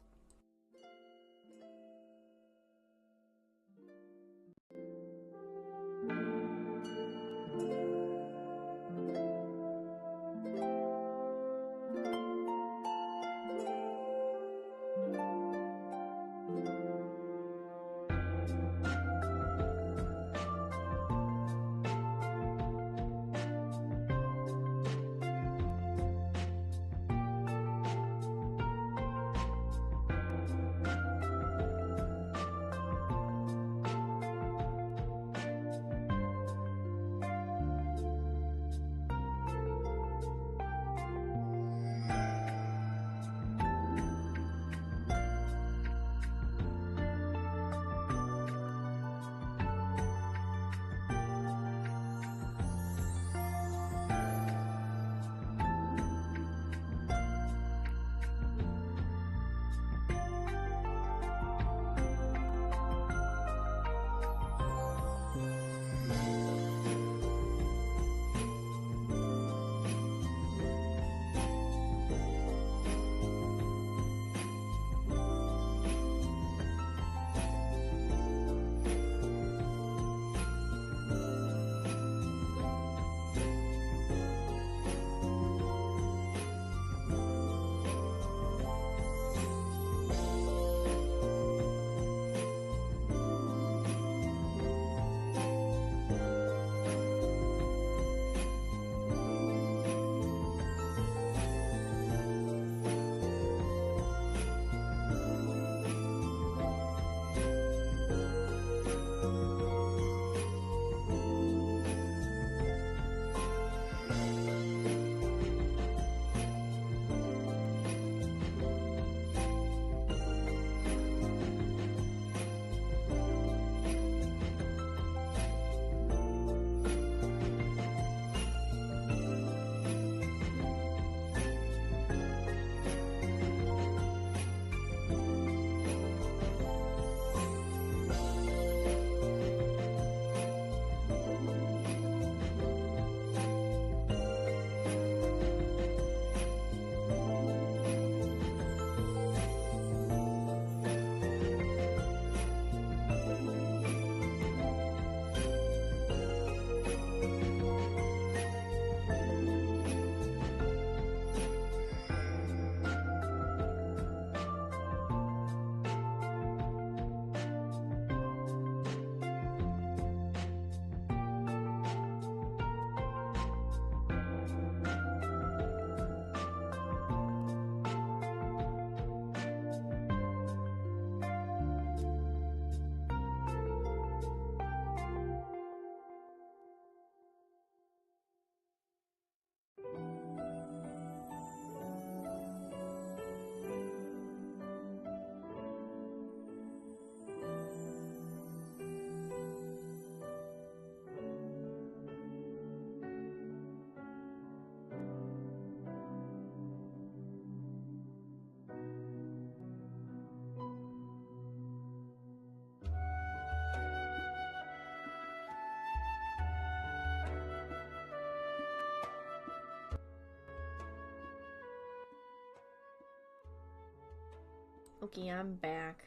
Okay, I'm back.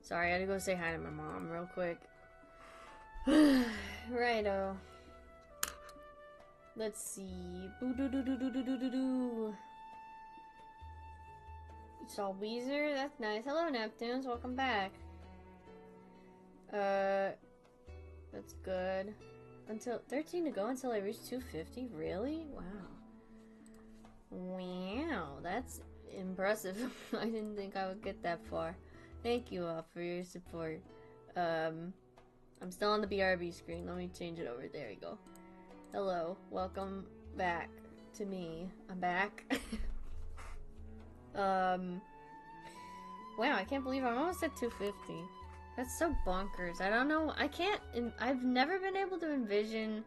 Sorry, I had to go say hi to my mom real quick. Righto. Let's see. Boo doo doo doo doo doo doo doo doo. You saw Weezer? That's nice. Hello, Neptunes. Welcome back. That's good. Until 13 to go until I reach 250? Really? Wow. Wow, that's impressive. I didn't think I would get that far. Thank you all for your support. I'm still on the BRB screen. Let me change it over. There we go. Hello. Welcome back to me. I'm back. Wow, I can't believe I'm almost at 250. That's so bonkers. I don't know. I've never been able to envision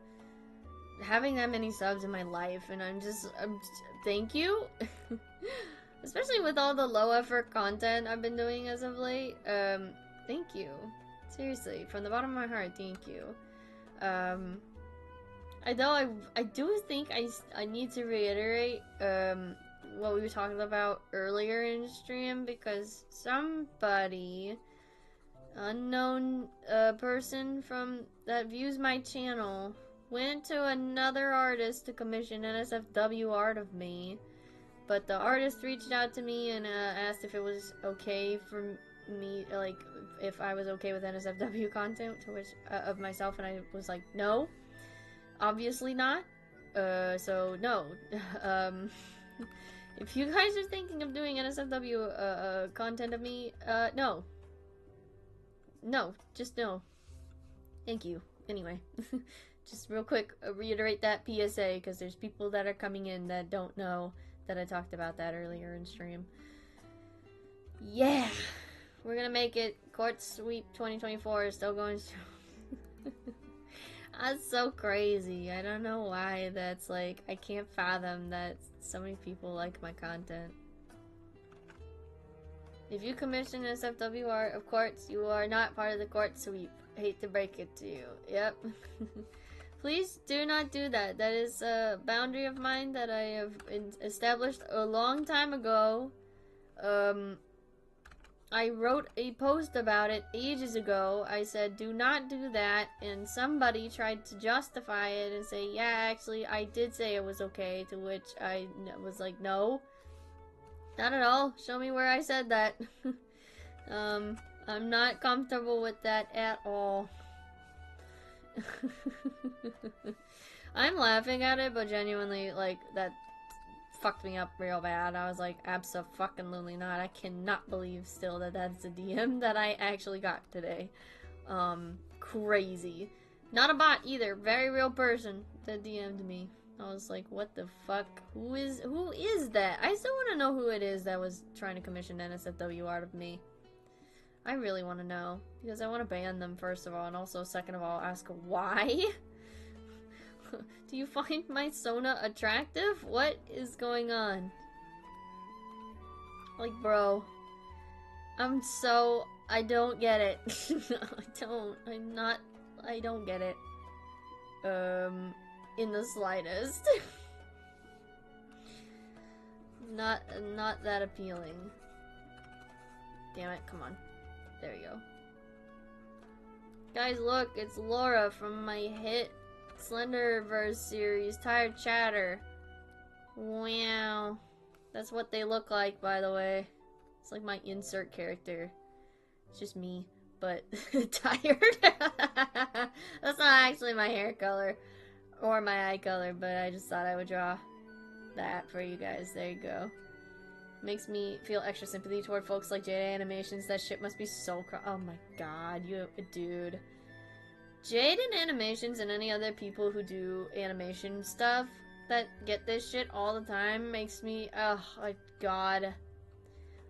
having that many subs in my life, and thank you. Especially with all the low effort content I've been doing as of late. Thank you. Seriously, from the bottom of my heart, thank you. I do think I need to reiterate, what we were talking about earlier in the stream, because somebody, unknown person from that views my channel, went to another artist to commission NSFW art of me, but the artist reached out to me and asked if it was okay for me, like, if I was okay with NSFW content, to which of myself, and I was like, no, obviously not. So no. If you guys are thinking of doing NSFW content of me, no. No, just no. Thank you. Anyway, just real quick, reiterate that PSA, because there's people that are coming in that don't know that I talked about that earlier in stream. Yeah! We're gonna make it. Court Sweep 2024 is still going strong. That's so crazy. I don't know why that's like, I can't fathom that so many people like my content. If you commission an SFW art, of course, you are not part of the court sweep. I hate to break it to you. Yep. Please do not do that. That is a boundary of mine that I have established a long time ago. I wrote a post about it ages ago. I said, do not do that, and somebody tried to justify it and say, yeah, actually, I did say it was okay, to which I was like, no, not at all. Show me where I said that. I'm not comfortable with that at all. I'm laughing at it, but genuinely, like, that fucked me up real bad. I was like, abso-fucking-lutely not. I cannot believe still that that's a DM that I actually got today. Crazy. Not a bot either. Very real person that DM'd me. I was like, what the fuck? Who is that? I still want to know who it is that was trying to commission NSFW art of me. I really want to know, because I want to ban them, first of all, and also, second of all, ask why? Do you find my Sona attractive? What is going on? Like, bro. I don't get it. I don't get it. In the slightest. Not that appealing. Damn it, come on. There you go. Guys, look, it's Laura from my hit Slenderverse series, Tired Chatter. Wow. That's what they look like, by the way. It's like my insert character. It's just me, but tired. That's not actually my hair color or my eye color, but I just thought I would draw that for you guys. There you go. Makes me feel extra sympathy toward folks like Jada Animations. That shit must be so oh my god, you dude. Jaden Animations and any other people who do animation stuff that get this shit all the time makes me, oh my god.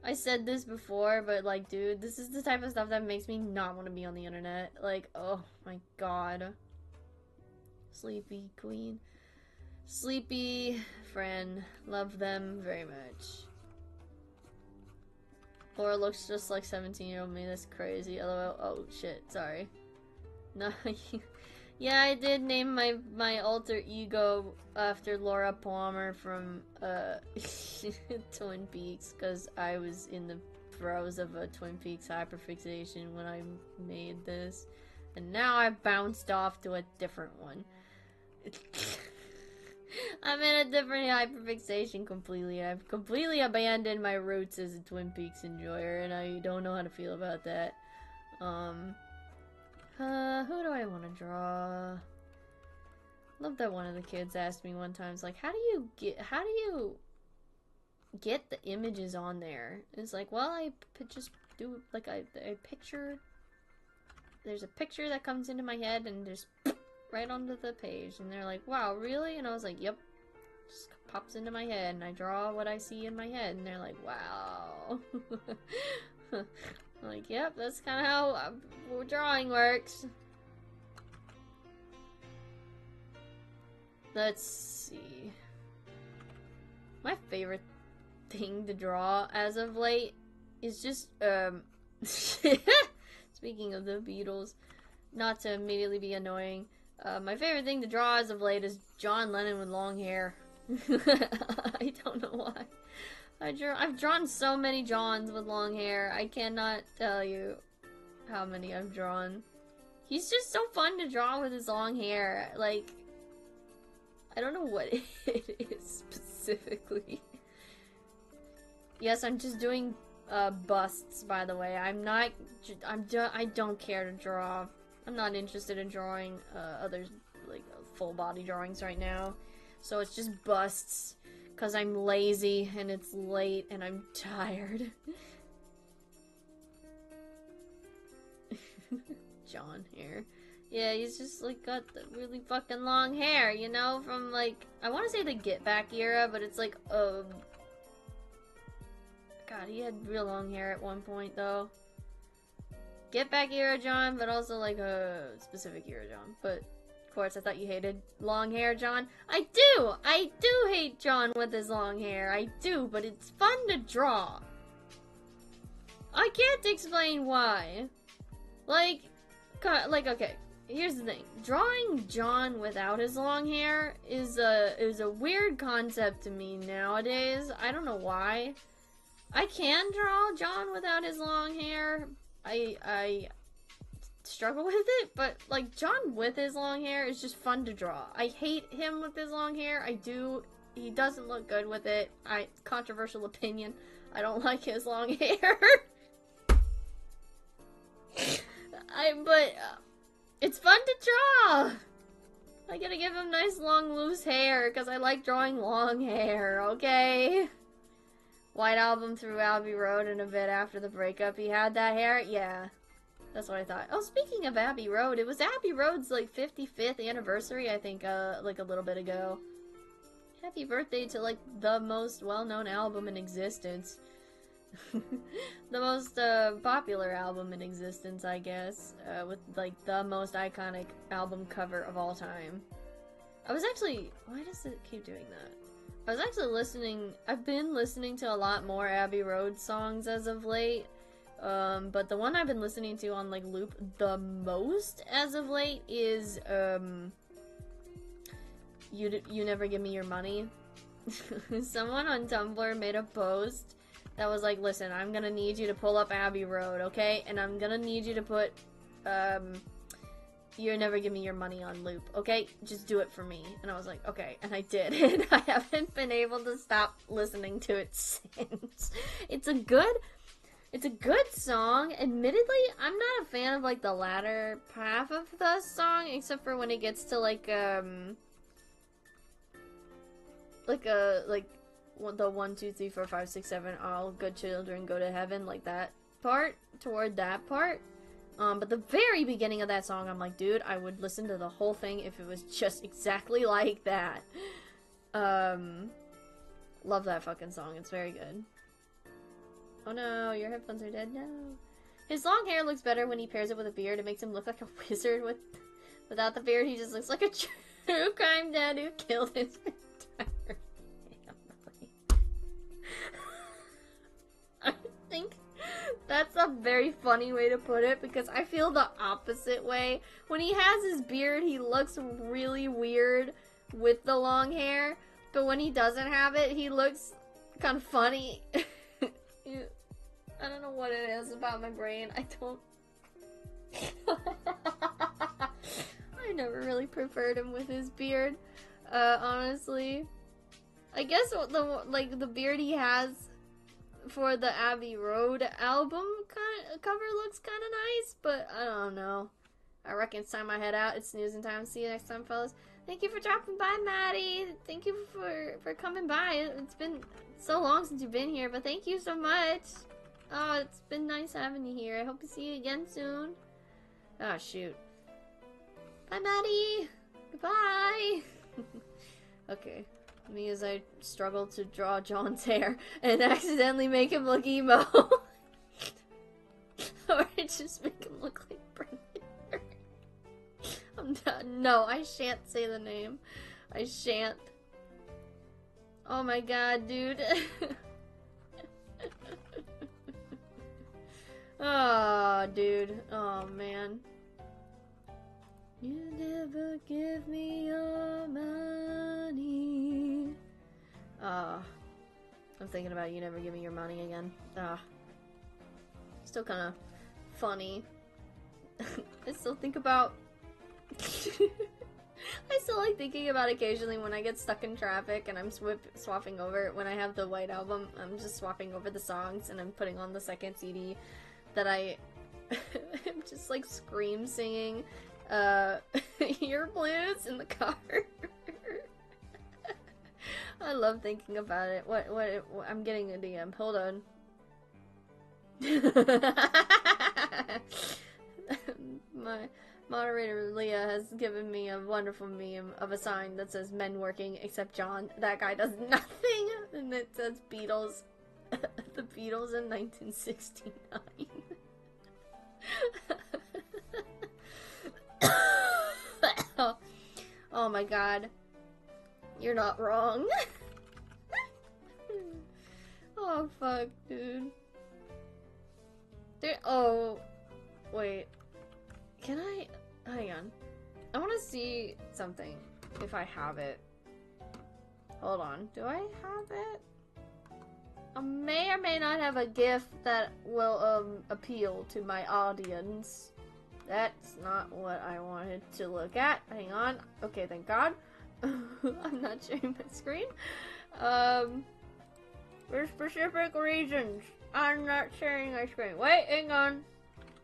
I said this before, but like, dude, this is the type of stuff that makes me not want to be on the internet. Like, oh my god. Sleepy Queen. Sleepy friend. Love them very much. Laura looks just like 17-year-old me. That's crazy. LOL. Oh shit, sorry. No, yeah, I did name my alter ego after Laura Palmer from Twin Peaks, because I was in the throes of a Twin Peaks hyperfixation when I made this, and now I've bounced off to a different one. I'm in a different hyperfixation completely. I've completely abandoned my roots as a Twin Peaks enjoyer, and I don't know how to feel about that. Who do I want to draw? Love that one of the kids asked me one time, it's like, how do you get the images on there? It's like, well, I just do, like, I picture, there's a picture that comes into my head and just right onto the page, and they're like, wow, really? And I was like, yep, just pops into my head, and I draw what I see in my head, and they're like, wow. Like, yep, that's kind of how drawing works. Let's see. My favorite thing to draw as of late is just, speaking of the Beatles, not to immediately be annoying, my favorite thing to draw as of late is John Lennon with long hair. I don't know why. I've drawn so many Johns with long hair. I cannot tell you how many I've drawn. He's just so fun to draw with his long hair. Like, I don't know what it is specifically. Yes, I'm just doing busts, by the way. I don't care to draw. I'm not interested in drawing other like full body drawings right now. So it's just busts. Because I'm lazy, and it's late, and I'm tired. John here. Yeah, he's just, like, got the really fucking long hair, you know? From, like, I want to say the Get Back era, but it's, like, God, he had real long hair at one point, though. Get Back era John, but also, like, a specific era John. But... of course, I thought you hated long hair, John. I do hate John with his long hair. I do, but it's fun to draw. I can't explain why. Like, okay, here's the thing. Drawing John without his long hair is a weird concept to me nowadays. I don't know why. I can draw John without his long hair. I struggle with it, but like John with his long hair is just fun to draw. I hate him with his long hair. I do. He doesn't look good with it. Controversial opinion. I don't like his long hair. But it's fun to draw. I gotta give him nice long loose hair because I like drawing long hair. Okay. White Album through Abbey Road, and a bit after the breakup, he had that hair. Yeah. That's what I thought. Oh, speaking of Abbey Road, it was Abbey Road's, like, 55th anniversary, I think, like, a little bit ago. Happy birthday to, like, the most well-known album in existence. The most, popular album in existence, I guess. With, like, the most iconic album cover of all time. I was actually... why does it keep doing that? I was actually listening... I've been listening to a lot more Abbey Road songs as of late. But the one I've been listening to on, like, loop the most as of late is, You Never Give Me Your Money. Someone on Tumblr made a post that was like, listen, I'm gonna need you to pull up Abbey Road, okay? And I'm gonna need you to put, You Never Give Me Your Money on loop, okay? Just do it for me. And I was like, okay, and I did. And I haven't been able to stop listening to it since. It's a good song. Admittedly, I'm not a fan of, like, the latter half of the song, except for when it gets to, like, the 1, 2, 3, 4, 5, 6, 7, all good children go to heaven, like that part, toward that part. But the very beginning of that song, I'm like, dude, I would listen to the whole thing if it was just exactly like that. Love that fucking song. It's very good. Oh no, your headphones are dead. No. His long hair looks better when he pairs it with a beard. It makes him look like a wizard. Without the beard, he just looks like a true crime dad who killed his entire family. I think that's a very funny way to put it, because I feel the opposite way. When he has his beard, he looks really weird with the long hair, but when he doesn't have it, he looks kind of funny. I don't know what it is about my brain. I never really preferred him with his beard, honestly. I guess the beard he has for the Abbey Road album cover looks kind of nice, but I don't know. I reckon it's time I head out. It's snoozing time. See you next time, fellas. Thank you for dropping by, Maddie. Thank you for coming by. It's been so long since you've been here, but thank you so much. Oh, it's been nice having you here. I hope to see you again soon. Ah, shoot. Bye, Maddie. Goodbye. Okay. Me as I struggle to draw John's hair and accidentally make him look emo. just make him look like Brendan. I'm done. No, I shan't say the name. I shan't. Oh my god, dude. Oh, dude. Oh, man. You never give me your money. I'm thinking about you never giving your money again. Still kind of funny. I still think about... I still like thinking about occasionally when I get stuck in traffic and I'm swapping over. When I have the White Album, I'm just swapping over the songs and I'm putting on the second CD that I am just like scream singing Your Blues in the car. I love thinking about it. What I'm getting a DM. Hold on. My moderator Leah has given me a wonderful meme of a sign that says men working except John. That guy does nothing, and it says Beatles. The Beatles in 1969. Oh my god. You're not wrong. Oh fuck, dude. Oh, wait. Can I... Hang on. I want to see something. If I have it. Hold on. Do I have it? I may or may not have a GIF that will, appeal to my audience. That's not what I wanted to look at. Hang on. Okay, thank God. I'm not sharing my screen. For specific reasons, I'm not sharing my screen. Wait, hang on.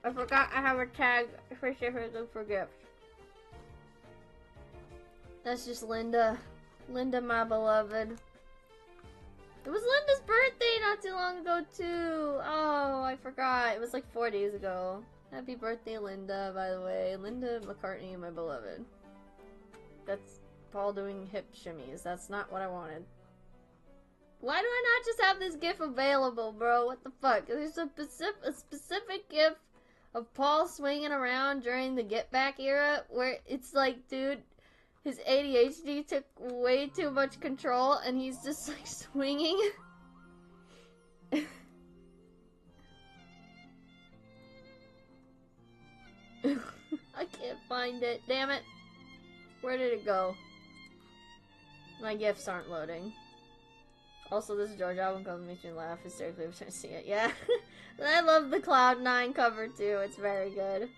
I forgot I have a tag specifically for gifts. That's just Linda. Linda, my beloved. It was Linda's birthday not too long ago, too. Oh, I forgot. It was like 4 days ago. Happy birthday, Linda, by the way. Linda McCartney, my beloved. That's Paul doing hip shimmies. That's not what I wanted. Why do I not just have this GIF available, bro? What the fuck? There's a specific GIF of Paul swinging around during the Get Back era where it's like, dude, his ADHD took way too much control and he's just like swinging. I can't find it. Damn it. Where did it go? My GIFs aren't loading. Also, this George album cover makes me laugh hysterically every time I see it. Yeah. I love the Cloud9 cover too. It's very good.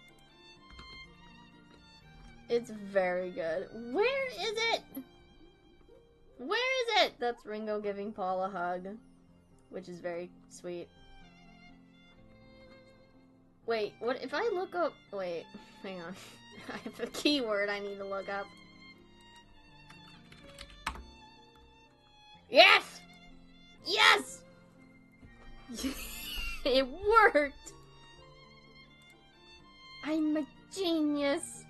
It's very good. Where is it? Where is it? That's Ringo giving Paul a hug, which is very sweet. Wait, what if I look up? Wait, hang on. I have a keyword I need to look up. Yes! Yes! It worked! I'm a genius.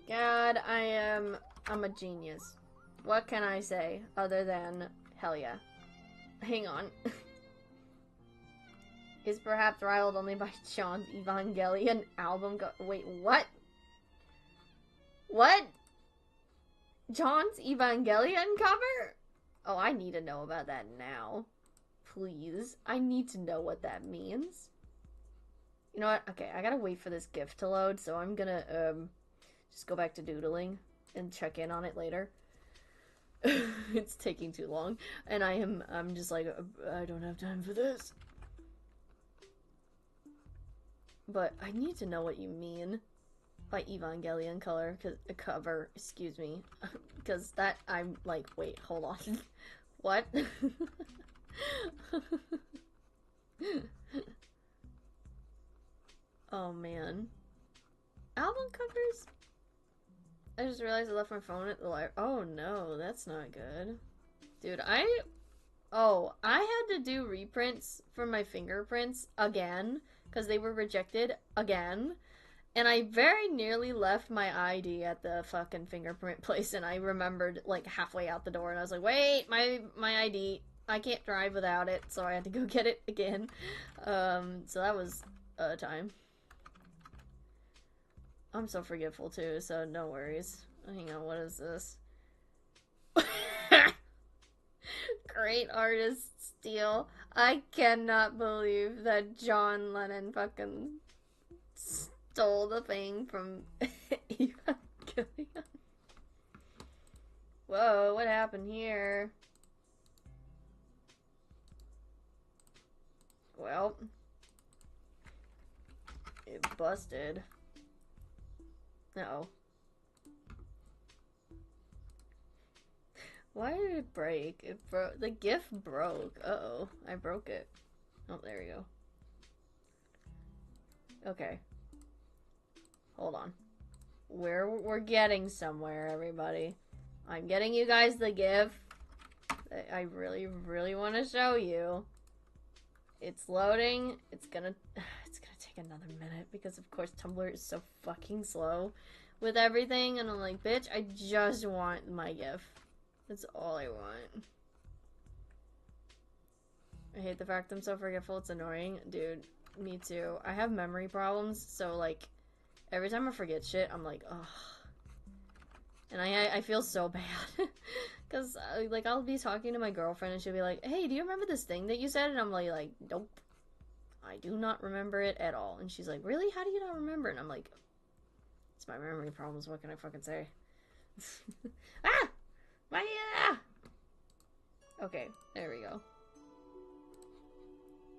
God, I'm a genius. What can I say other than hell yeah? Hang on. Is perhaps rivaled only by John's Evangelion album wait, what? What? John's Evangelion cover? Oh, I need to know about that now. Please. I need to know what that means. You know what? Okay, I gotta wait for this GIF to load, so I'm gonna, just go back to doodling and check in on it later. It's taking too long, and I'm just like, I don't have time for this. But I need to know what you mean by Evangelion cover, excuse me, because that, I'm like, wait, hold on. What? Oh man. Album covers? I just realized I left my phone at the library. Oh no, that's not good. Dude, I had to do reprints for my fingerprints again, because they were rejected again. And I very nearly left my ID at the fucking fingerprint place, and I remembered, like, halfway out the door, and I was like, wait, my ID. I can't drive without it, so I had to go get it again. So that was a time. I'm so forgetful too, so no worries. Hang on, what is this? Great artist steal. I cannot believe that John Lennon fucking stole the thing from Evangelion. Whoa, what happened here? Well, it busted. No. Why did it break? It broke. The GIF broke. Uh-oh. I broke it. Oh, there we go. Okay. Hold on. We're getting somewhere, everybody. I'm getting you guys the GIF. I really, really want to show you. It's loading. It's gonna take another minute because of course Tumblr is so fucking slow with everything, and I'm like, bitch, I just want my GIF. That's all I want. I hate the fact I'm so forgetful. It's annoying. Dude, me too. I have memory problems, so like every time I forget shit, I'm like, ugh. And I feel so bad. Because, like, I'll be talking to my girlfriend and she'll be like, hey, do you remember this thing that you said? And I'm like, nope. I do not remember it at all. And she's like, really? How do you not remember? And I'm like, it's my memory problems. What can I fucking say? Ah! My, Okay, there we go.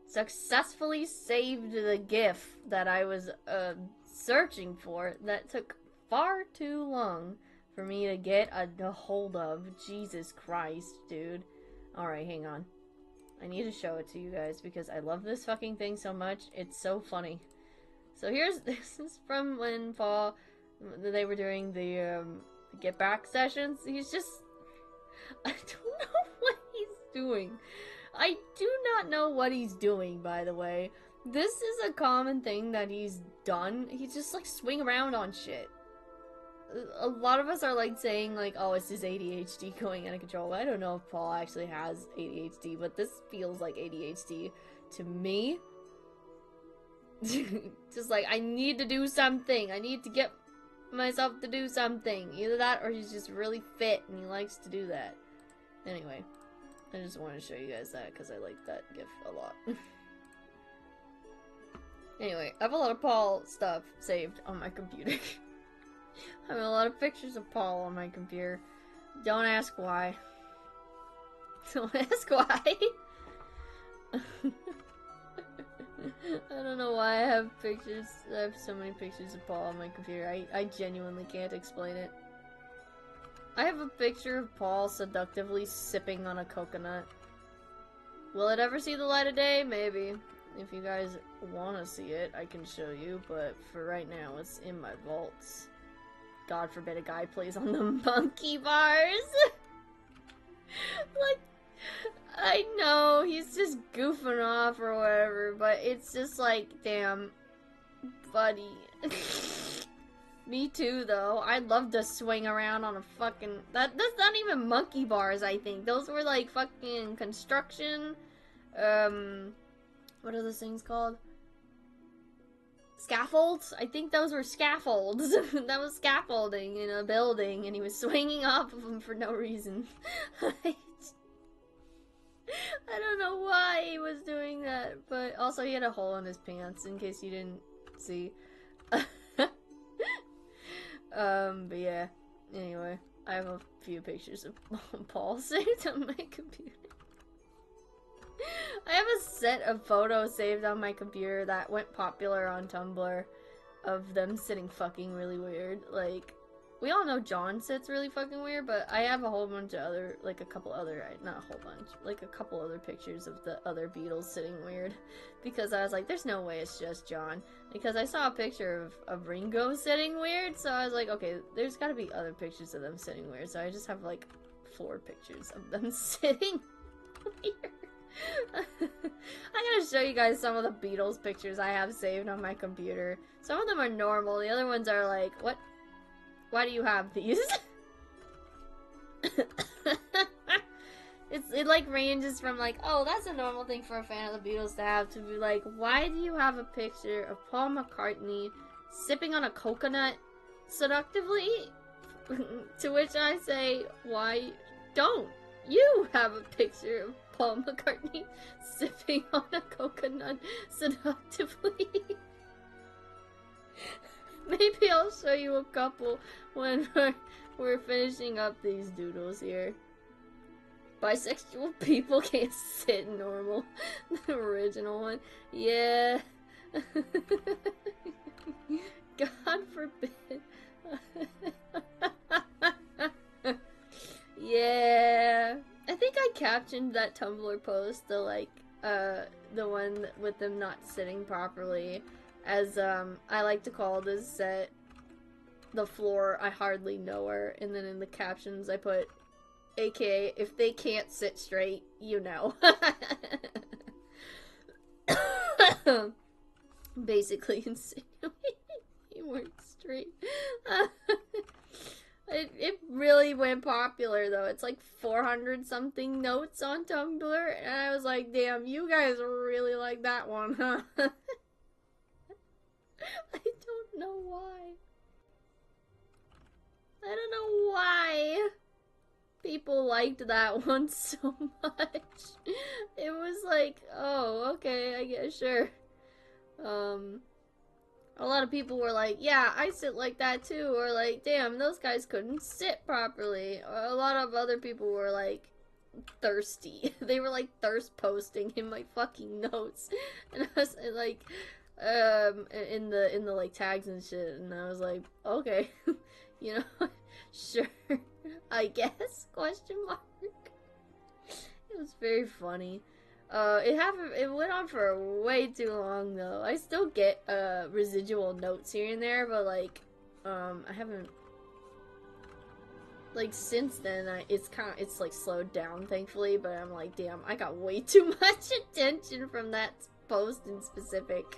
Successfully saved the GIF that I was, searching for. That took far too long for me to get a hold of. Jesus Christ, dude. Alright, hang on. I need to show it to you guys because I love this fucking thing so much. It's so funny. So this is from when Paul, they were doing the Get Back sessions. He's just, I don't know what he's doing. I do not know what he's doing, by the way. This is a common thing that he's done. He just like swing around on shit. A lot of us are like saying like, oh, it's his ADHD going out of control. I don't know if Paul actually has ADHD, but this feels like ADHD to me. Just like, I need to do something. I need to get myself to do something. Either that or he's just really fit and he likes to do that. Anyway, I just wanted to show you guys that because I like that GIF a lot. Anyway, I have a lot of Paul stuff saved on my computer. I have a lot of pictures of Paul on my computer. Don't ask why. Don't ask why. I don't know why I have pictures. I have so many pictures of Paul on my computer. I genuinely can't explain it. I have a picture of Paul seductively sipping on a coconut. Will it ever see the light of day? Maybe. If you guys want to see it, I can show you. But for right now, it's in my vaults. God forbid a guy plays on the monkey bars. Like, I know, he's just goofing off or whatever, but it's just like, damn, buddy. Me too, though. I'd love to swing around on a fucking... That's not even monkey bars, I think. Those were like fucking construction, what are those things called? Scaffolds? I think those were scaffolds. That was scaffolding in a building, and he was swinging off of them for no reason. I don't know why he was doing that, but also he had a hole in his pants, in case you didn't see. But yeah. Anyway, I have a few pictures of Paul saved on my computer. I have a set of photos saved on my computer that went popular on Tumblr of them sitting fucking really weird. Like, we all know John sits really fucking weird, but I have a whole bunch of other, like a couple other, not a whole bunch, like a couple other pictures of the other Beatles sitting weird. Because I was like, there's no way it's just John. Because I saw a picture of Ringo sitting weird, so I was like, okay, there's gotta be other pictures of them sitting weird. So I just have like 4 pictures of them sitting weird. I'm gonna show you guys some of the Beatles pictures I have saved on my computer. Some of them are normal, the other ones are like, what? Why do you have these? it like ranges from like, oh, that's a normal thing for a fan of the Beatles to have, to be like, why do you have a picture of Paul McCartney sipping on a coconut seductively? To which I say, why don't you have a picture of Paul McCartney sipping on a coconut seductively? Maybe I'll show you a couple when we're finishing up these doodles here. Bisexual people can't sit normal. The original one. Yeah. God forbid. Yeah. I think I captioned that Tumblr post, the one with them not sitting properly, as I like to call this set the floor I hardly know her, and then in the captions I put, AKA, if they can't sit straight, you know. Basically insinuating you weren't straight. It really went popular, though. It's like 400 something notes on Tumblr, and I was like, damn, you guys really like that one, huh? I don't know why. I don't know why people liked that one so much. It was like, oh, okay, I guess, sure. A lot of people were like, yeah, I sit like that too, or like, damn, those guys couldn't sit properly. A lot of other people were like, thirsty. They were like thirst posting in my fucking notes, and I was like, in the like tags and shit, and I was like, okay, you know, sure, I guess, question mark. It was very funny. It went on for way too long, though. I still get residual notes here and there, but like I haven't, like, since then it's like slowed down, thankfully, but I'm like, damn, I got way too much attention from that post in specific.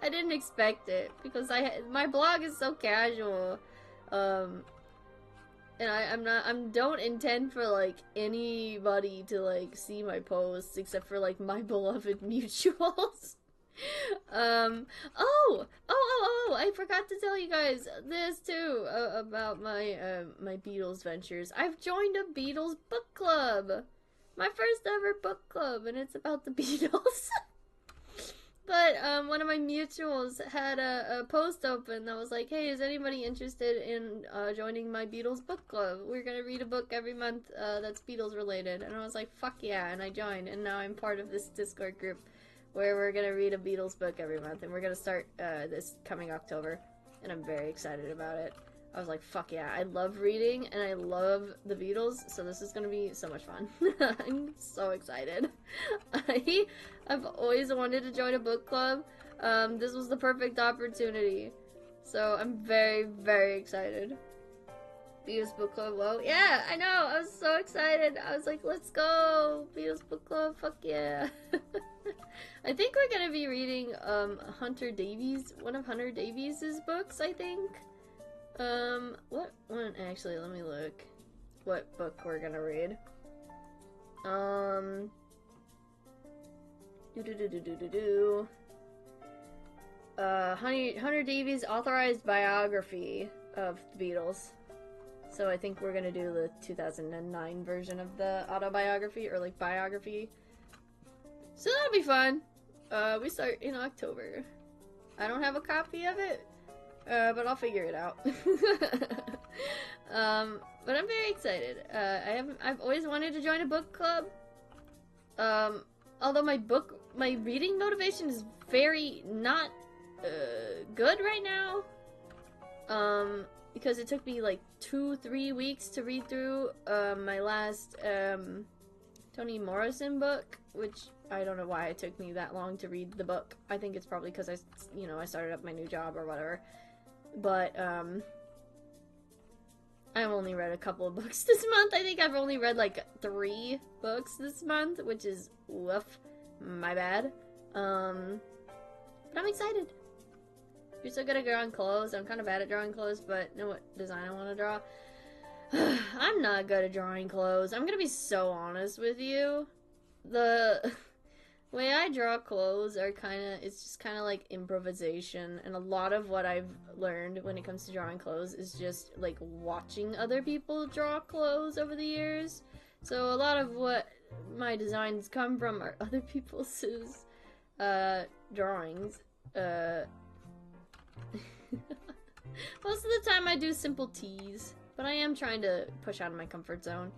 I didn't expect it, because my blog is so casual, and I don't intend for like anybody to like see my posts except for like my beloved mutuals. I forgot to tell you guys this too, about my my Beatles ventures. I've joined a Beatles book club. My first ever book club, and it's about the Beatles. But one of my mutuals had a post open that was like, hey, is anybody interested in joining my Beatles book club? We're gonna read a book every month that's Beatles related. And I was like, fuck yeah, and I joined, and now I'm part of this Discord group where we're gonna read a Beatles book every month, and we're gonna start this coming October, and I'm very excited about it. I was like, fuck yeah, I love reading, and I love the Beatles, so this is gonna be so much fun. I'm so excited. I've always wanted to join a book club. This was the perfect opportunity. So I'm very, very excited. Beatles book club, well, yeah, I know, I was so excited. I was like, let's go, Beatles book club, fuck yeah. I think we're gonna be reading Hunter Davies, one of Hunter Davies' books, I think. What one? Actually, let me look what book we're gonna read. Hunter Davies' authorized biography of the Beatles. So I think we're gonna do the 2009 version of the autobiography, or like biography. So that'll be fun. We start in October. I don't have a copy of it. But I'll figure it out. But I'm very excited. I've always wanted to join a book club. Although my reading motivation is very not good right now. Because it took me like 2-3 weeks to read through my last Toni Morrison book, which I don't know why it took me that long to read the book. I think it's probably because I started up my new job or whatever. But I've only read a couple of books this month. I think I've only read like 3 books this month, which is woof, my bad. But I'm excited. You're so good at drawing clothes. I'm kind of bad at drawing clothes, but know what design I want to draw. I'm not good at drawing clothes. I'm gonna be so honest with you. The way I draw clothes are it's just kind of like improvisation, and a lot of what I've learned when it comes to drawing clothes is just like watching other people draw clothes over the years. So a lot of what my designs come from are other people's drawings. Most of the time I do simple tees, but I am trying to push out of my comfort zone.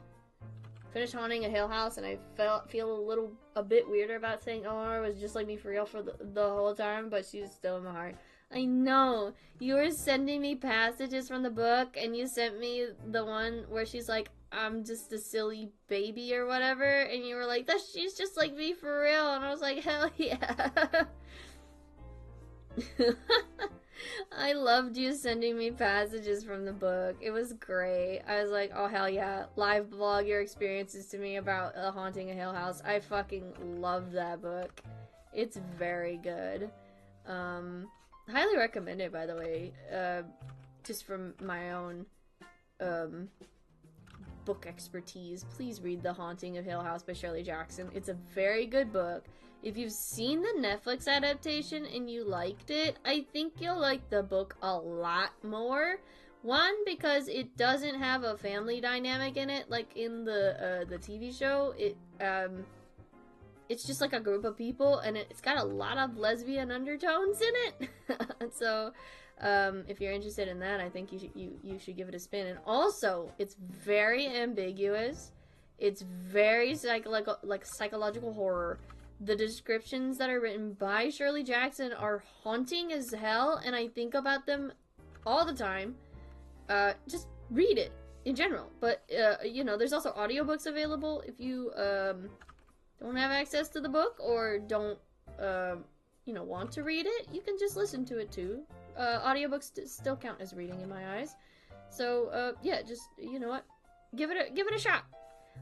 Finished haunting a Hill House, and I feel a bit weirder about saying Eleanor was just like me for real for the whole time, but she's still in my heart. I know. You were sending me passages from the book, and you sent me the one where she's like, I'm just a silly baby or whatever, and you were like, she's just like me for real, and I was like, hell yeah. I loved you sending me passages from the book. It was great. I was like, oh hell yeah. Live blog your experiences to me about Haunting a Hill House. I fucking love that book. It's very good. Highly recommend it, by the way. Just from my own book expertise. Please read The Haunting of Hill House by Shirley Jackson. It's a very good book. If you've seen the Netflix adaptation and you liked it, I think you'll like the book a lot more. One, because it doesn't have a family dynamic in it, like in the TV show. It's just like a group of people, and it's got a lot of lesbian undertones in it. So, if you're interested in that, I think you should give it a spin. And also, it's very ambiguous. It's very psychological horror. The descriptions that are written by Shirley Jackson are haunting as hell, and I think about them all the time. Just read it in general. But, you know, there's also audiobooks available if you don't have access to the book or don't, you know, want to read it. You can just listen to it too. Audiobooks still count as reading in my eyes. So, yeah, just, you know what? Give it a shot.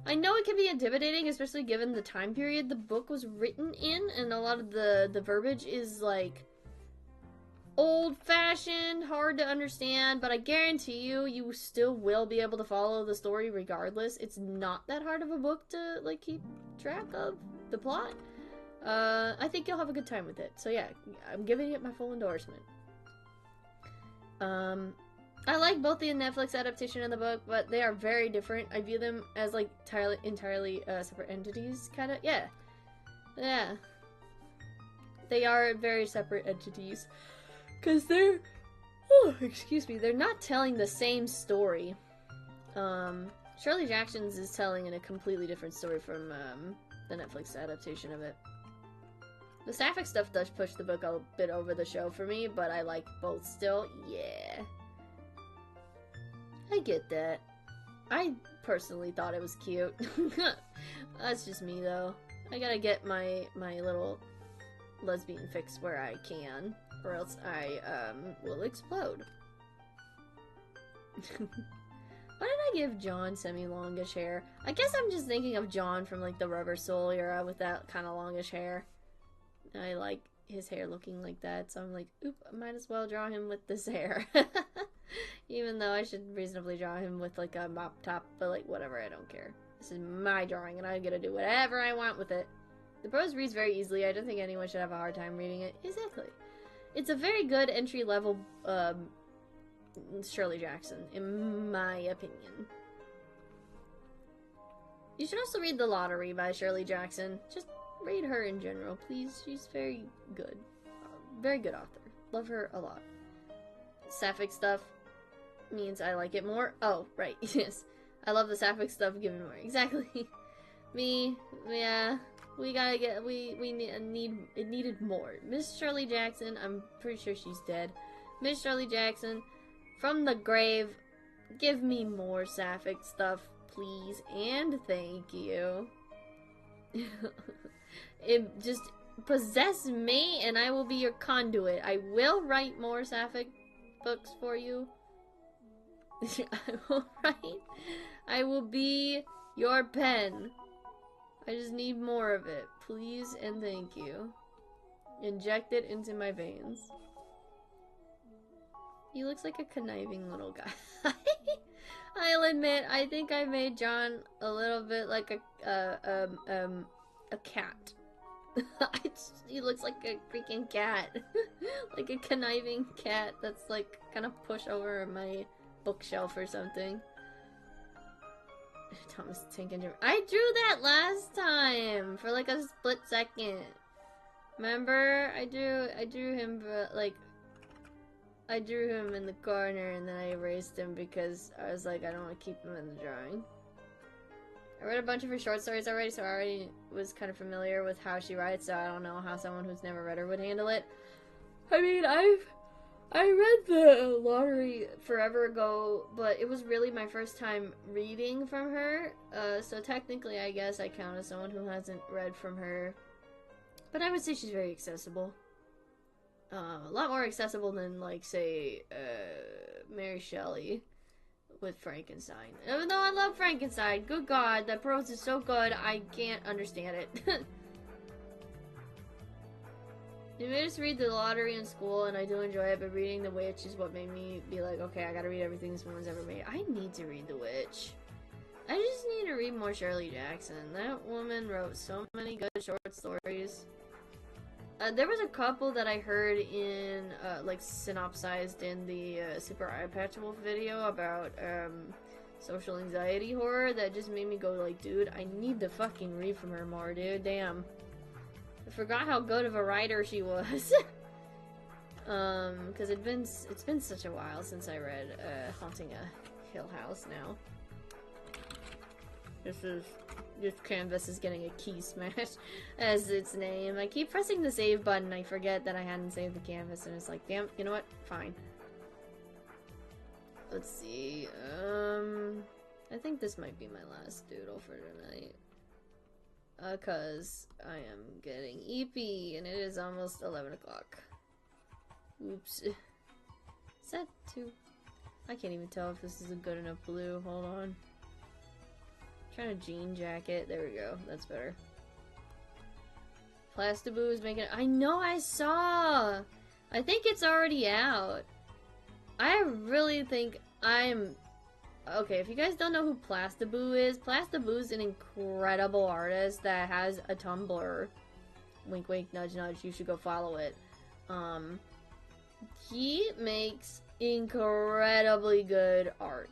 I know it can be intimidating, especially given the time period the book was written in, and a lot of the verbiage is, like, old-fashioned, hard to understand, but I guarantee you still will be able to follow the story regardless. It's not that hard of a book to, like, keep track of the plot. I think you'll have a good time with it. So yeah, I'm giving it my full endorsement. I like both the Netflix adaptation and the book, but they are very different. I view them as, like, entirely separate entities, kind of. Yeah. Yeah. They are very separate entities. Because they're... Oh, excuse me. They're not telling the same story. Shirley Jackson's is telling in a completely different story from the Netflix adaptation of it. The sapphic stuff does push the book a bit over the show for me, but I like both still. Yeah. I get that. I personally thought it was cute. That's just me, though. I gotta get my little lesbian fix where I can, or else I will explode. Why did I give John semi-longish hair? I guess I'm just thinking of John from, like, the Rubber Soul era with that kind of longish hair. I like his hair looking like that, so I'm like, oop, I might as well draw him with this hair. Even though I should reasonably draw him with, like, a mop top, but, like, whatever, I don't care. This is my drawing, and I'm gonna do whatever I want with it. The prose reads very easily. I don't think anyone should have a hard time reading it. Exactly. It's a very good entry-level, Shirley Jackson, in my opinion. You should also read The Lottery by Shirley Jackson. Just read her in general, please. She's very good. Very good author. Love her a lot. Sapphic stuff means I like it more. Oh, right, yes. I love the sapphic stuff, give me more. Exactly. Me, yeah. We gotta get, it needed more. Miss Shirley Jackson, I'm pretty sure she's dead. Miss Shirley Jackson, from the grave, give me more sapphic stuff, please, and thank you. It just possess me, and I will be your conduit. I will write more sapphic books for you. I will be your pen. I just need more of it, please and thank you. Inject it into my veins. He looks like a conniving little guy. I'll admit, I think I made John a little bit like a cat. He looks like a freaking cat. Like a conniving cat that's like gonna push over my bookshelf or something. Thomas the Tank Engine. I drew that last time for like a split second. Remember? I drew him, but like I drew him in the corner and then I erased him because I was like, I don't want to keep him in the drawing. I read a bunch of her short stories already, so I already was kind of familiar with how she writes, so I don't know how someone who's never read her would handle it. I mean, I read the lottery forever ago, but it was really my first time reading from her, so technically I guess I count as someone who hasn't read from her. But I would say she's very accessible. A lot more accessible than, like, say, Mary Shelley with Frankenstein. Even though I love Frankenstein, good God, that prose is so good, I can't understand it. They made us read The Lottery in school, and I do enjoy it, but reading The Witch is what made me be like, okay, I gotta read everything this woman's ever made. I need to read The Witch. I just need to read more Shirley Jackson. That woman wrote so many good short stories. There was a couple that I heard in, like, synopsized in the Super Eye Patch Wolf video about social anxiety horror that just made me go like, dude, I need to fucking read from her more, dude. Damn. I forgot how good of a writer she was. Because it's been such a while since I read Haunting a Hill House now. This canvas is getting a key smash as its name. I keep pressing the save button. I forget that I hadn't saved the canvas, and it's like, damn, you know what? Fine. Let's see. I think this might be my last doodle for tonight. Cause I am getting eepy, and it is almost 11 o'clock. Oops. Is that too? I can't even tell if this is a good enough blue. Hold on. Trying to jean jacket. There we go. That's better. Plastaboo is making it. I know, I saw! I think it's already out. I really think I'm... Okay, if you guys don't know who Plastaboo is an incredible artist that has a Tumblr. Wink wink, nudge nudge, you should go follow it. He makes incredibly good art.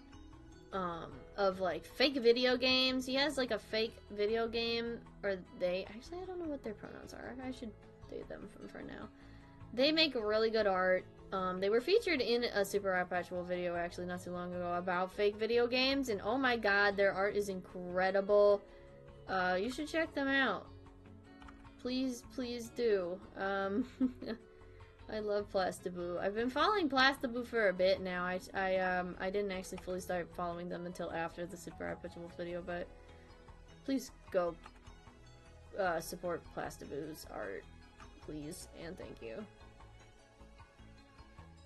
Of like fake video games. He has like a fake video game, or they, actually I don't know what their pronouns are. I should date them for now. They make really good art. They were featured in a Super Eye Patch Wolf video actually not too long ago about fake video games, and oh my god, their art is incredible. You should check them out. Please, please do. I love Plastaboo. I've been following Plastaboo for a bit now. I didn't actually fully start following them until after the Super Eye Patch Wolf video, but please go support Plastaboo's art, please, and thank you.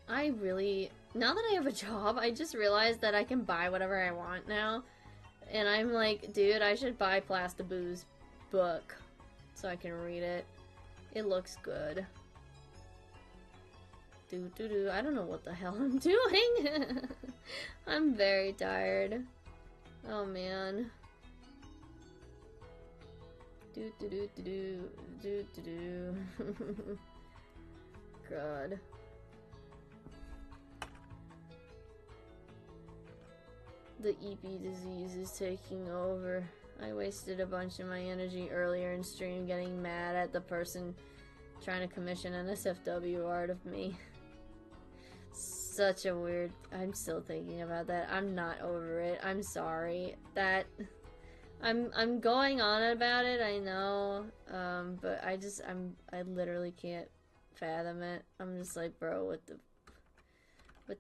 I really, now that I have a job, I just realized that I can buy whatever I want now, and I'm like, dude, I should buy Plastaboo's book so I can read it. It looks good. I don't know what the hell I'm doing. I'm very tired. Oh man. God. The EP disease is taking over. I wasted a bunch of my energy earlier in stream getting mad at the person trying to commission an SFW art of me. Such a weird... I'm still thinking about that. I'm not over it. I'm sorry. That... I'm going on about it, I know. But I literally can't fathom it. I'm just like, bro, what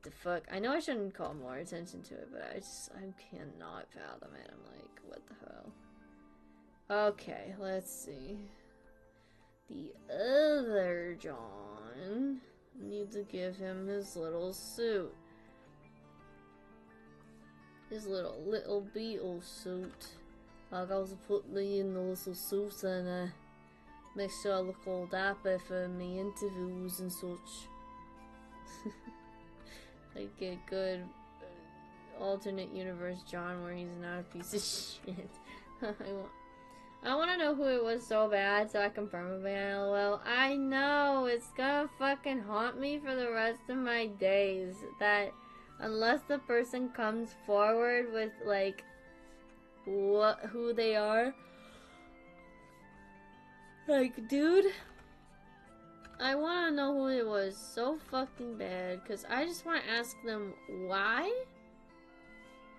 the fuck? I know I shouldn't call more attention to it, but I cannot fathom it. I'm like, what the hell? Okay, let's see. The other John... need to give him his little suit. His little beetle suit. I got to put me in the little suit and make sure I look all dapper for me interviews and such. I get good alternate universe John where he's not a piece of shit. I want to know who it was so bad so I confirm it by LOL. I know, it's gonna fucking haunt me for the rest of my days. That unless the person comes forward with, like, who they are. Like, dude, I want to know who it was so fucking bad, because I just want to ask them, why?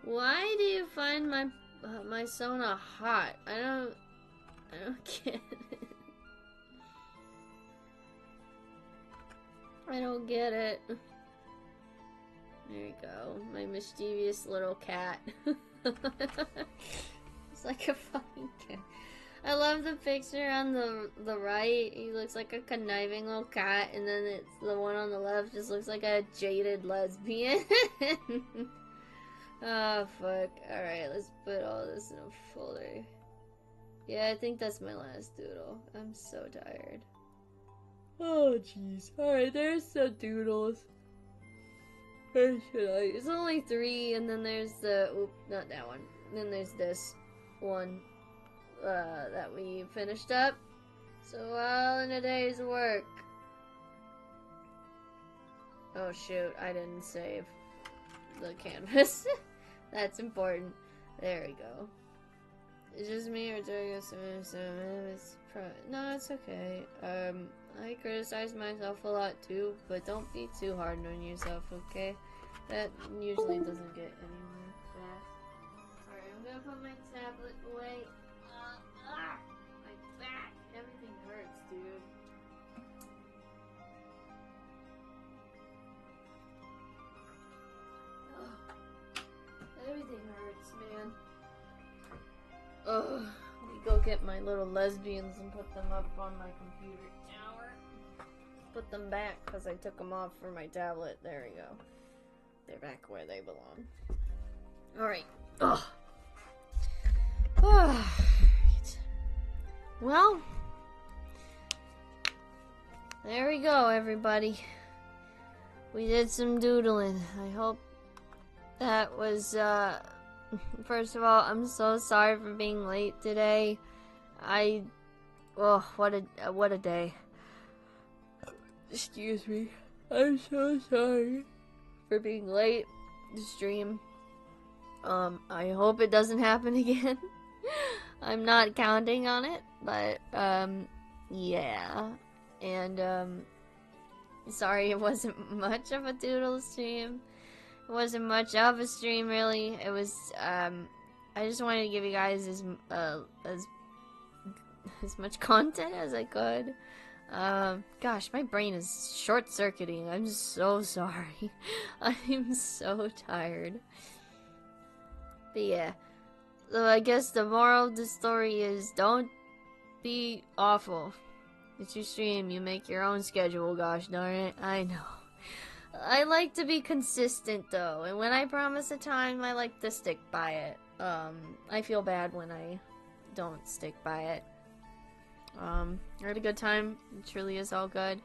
Why do you find my Sona hot? I don't get it. I don't get it. There you go. My mischievous little cat. It's like a fucking cat. I love the picture on the right. He looks like a conniving little cat, and then it's the one on the left just looks like a jaded lesbian. Oh, fuck. Alright, let's put all this in a folder. Yeah, I think that's my last doodle. I'm so tired. Oh, jeez. Alright, there's some doodles. Where should I? It's only 3, and then there's the... Oop, not that one. Then there's this one that we finished up. So, well, in a day's work. Oh, shoot. I didn't save the canvas. That's important. There we go. It's just me or no, it's okay. I criticize myself a lot too, but don't be too hard on yourself, okay? That usually doesn't get anywhere fast. Alright, I'm gonna put my tablet away. My back. Everything hurts, dude. Everything hurts, man. Ugh. Let me go get my little lesbians and put them up on my computer tower. Put them back because I took them off for my tablet. There we go. They're back where they belong. Alright. Ugh. Well, there we go, everybody. We did some doodling. I hope that was, first of all, I'm so sorry for being late today. Oh, what a day. Excuse me. I'm so sorry for being late to stream. I hope it doesn't happen again. I'm not counting on it, but, yeah. And, sorry it wasn't much of a doodle stream. It wasn't much of a stream, really. It was, I just wanted to give you guys as much content as I could. Gosh, my brain is short-circuiting. I'm so sorry. I'm so tired. But yeah. So I guess the moral of the story is don't be awful. It's your stream. You make your own schedule, gosh darn it. I know. I like to be consistent, though. And when I promise a time, I like to stick by it. I feel bad when I don't stick by it. I had a good time. It truly is all good.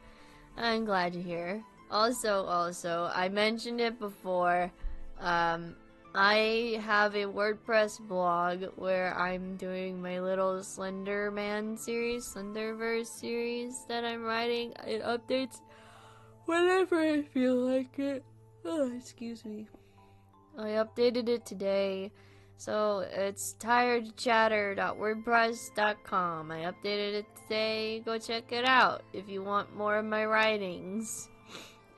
I'm glad you're here. Also, I mentioned it before. I have a WordPress blog where I'm doing my little Slenderman series, Slenderverse series that I'm writing. It updates whenever I feel like it. Oh, excuse me. I updated it today. So it's tiredchatter.wordpress.com. I updated it today. Go check it out if you want more of my writings.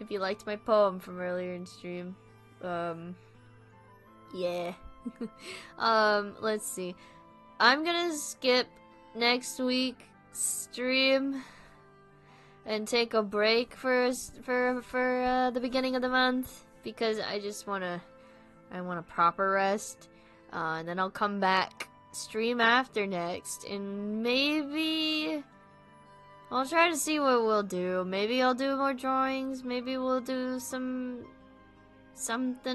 If you liked my poem from earlier in stream. Yeah. Let's see. I'm gonna skip next week's stream and take a break for the beginning of the month because I want a proper rest. And then I'll come back, stream after next, and maybe I'll try to see what we'll do. Maybe I'll do more drawings. Maybe we'll do something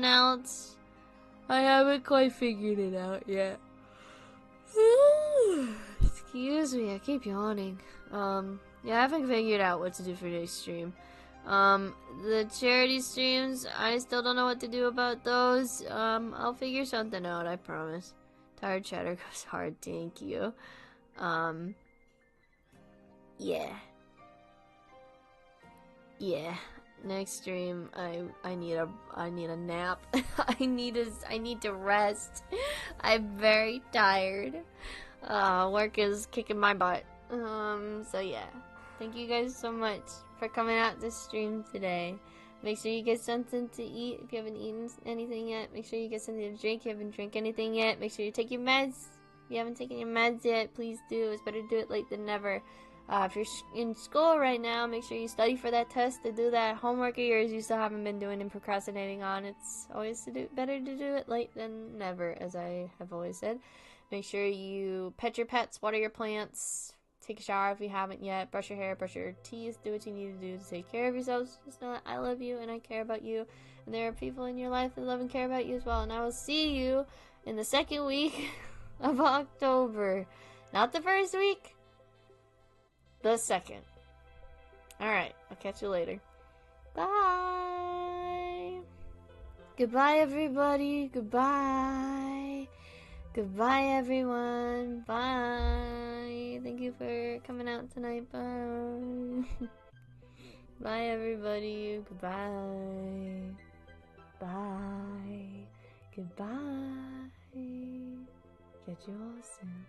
else. I haven't quite figured it out yet. Excuse me, I keep yawning. Yeah, I haven't figured out what to do for today's stream. The charity streams, I still don't know what to do about those. I'll figure something out, I promise. Tired chatter goes hard, thank you. Yeah. Yeah. Next stream, I need a nap. I need to rest. I'm very tired. Work is kicking my butt. So yeah. Thank you guys so much for coming out this stream today. Make sure you get something to eat if you haven't eaten anything yet. Make sure you get something to drink if you haven't drank anything yet. Make sure you take your meds. If you haven't taken your meds yet, please do. It's better to do it late than never. If you're in school right now, make sure you study for that test, to do that homework of yours you still haven't been doing and procrastinating on. It's always better to do it late than never, as I have always said. Make sure you pet your pets, water your plants, take a shower if you haven't yet, brush your hair, brush your teeth, do what you need to do to take care of yourselves. Just know that I love you and I care about you, and there are people in your life that love and care about you as well. And I will see you in the second week of October. Not the first week. The second. Alright, I'll catch you later. Bye! Goodbye, everybody. Goodbye. Goodbye, everyone. Bye. Thank you for coming out tonight. Bye. Bye, everybody. Goodbye. Bye. Goodbye. Catch you all soon.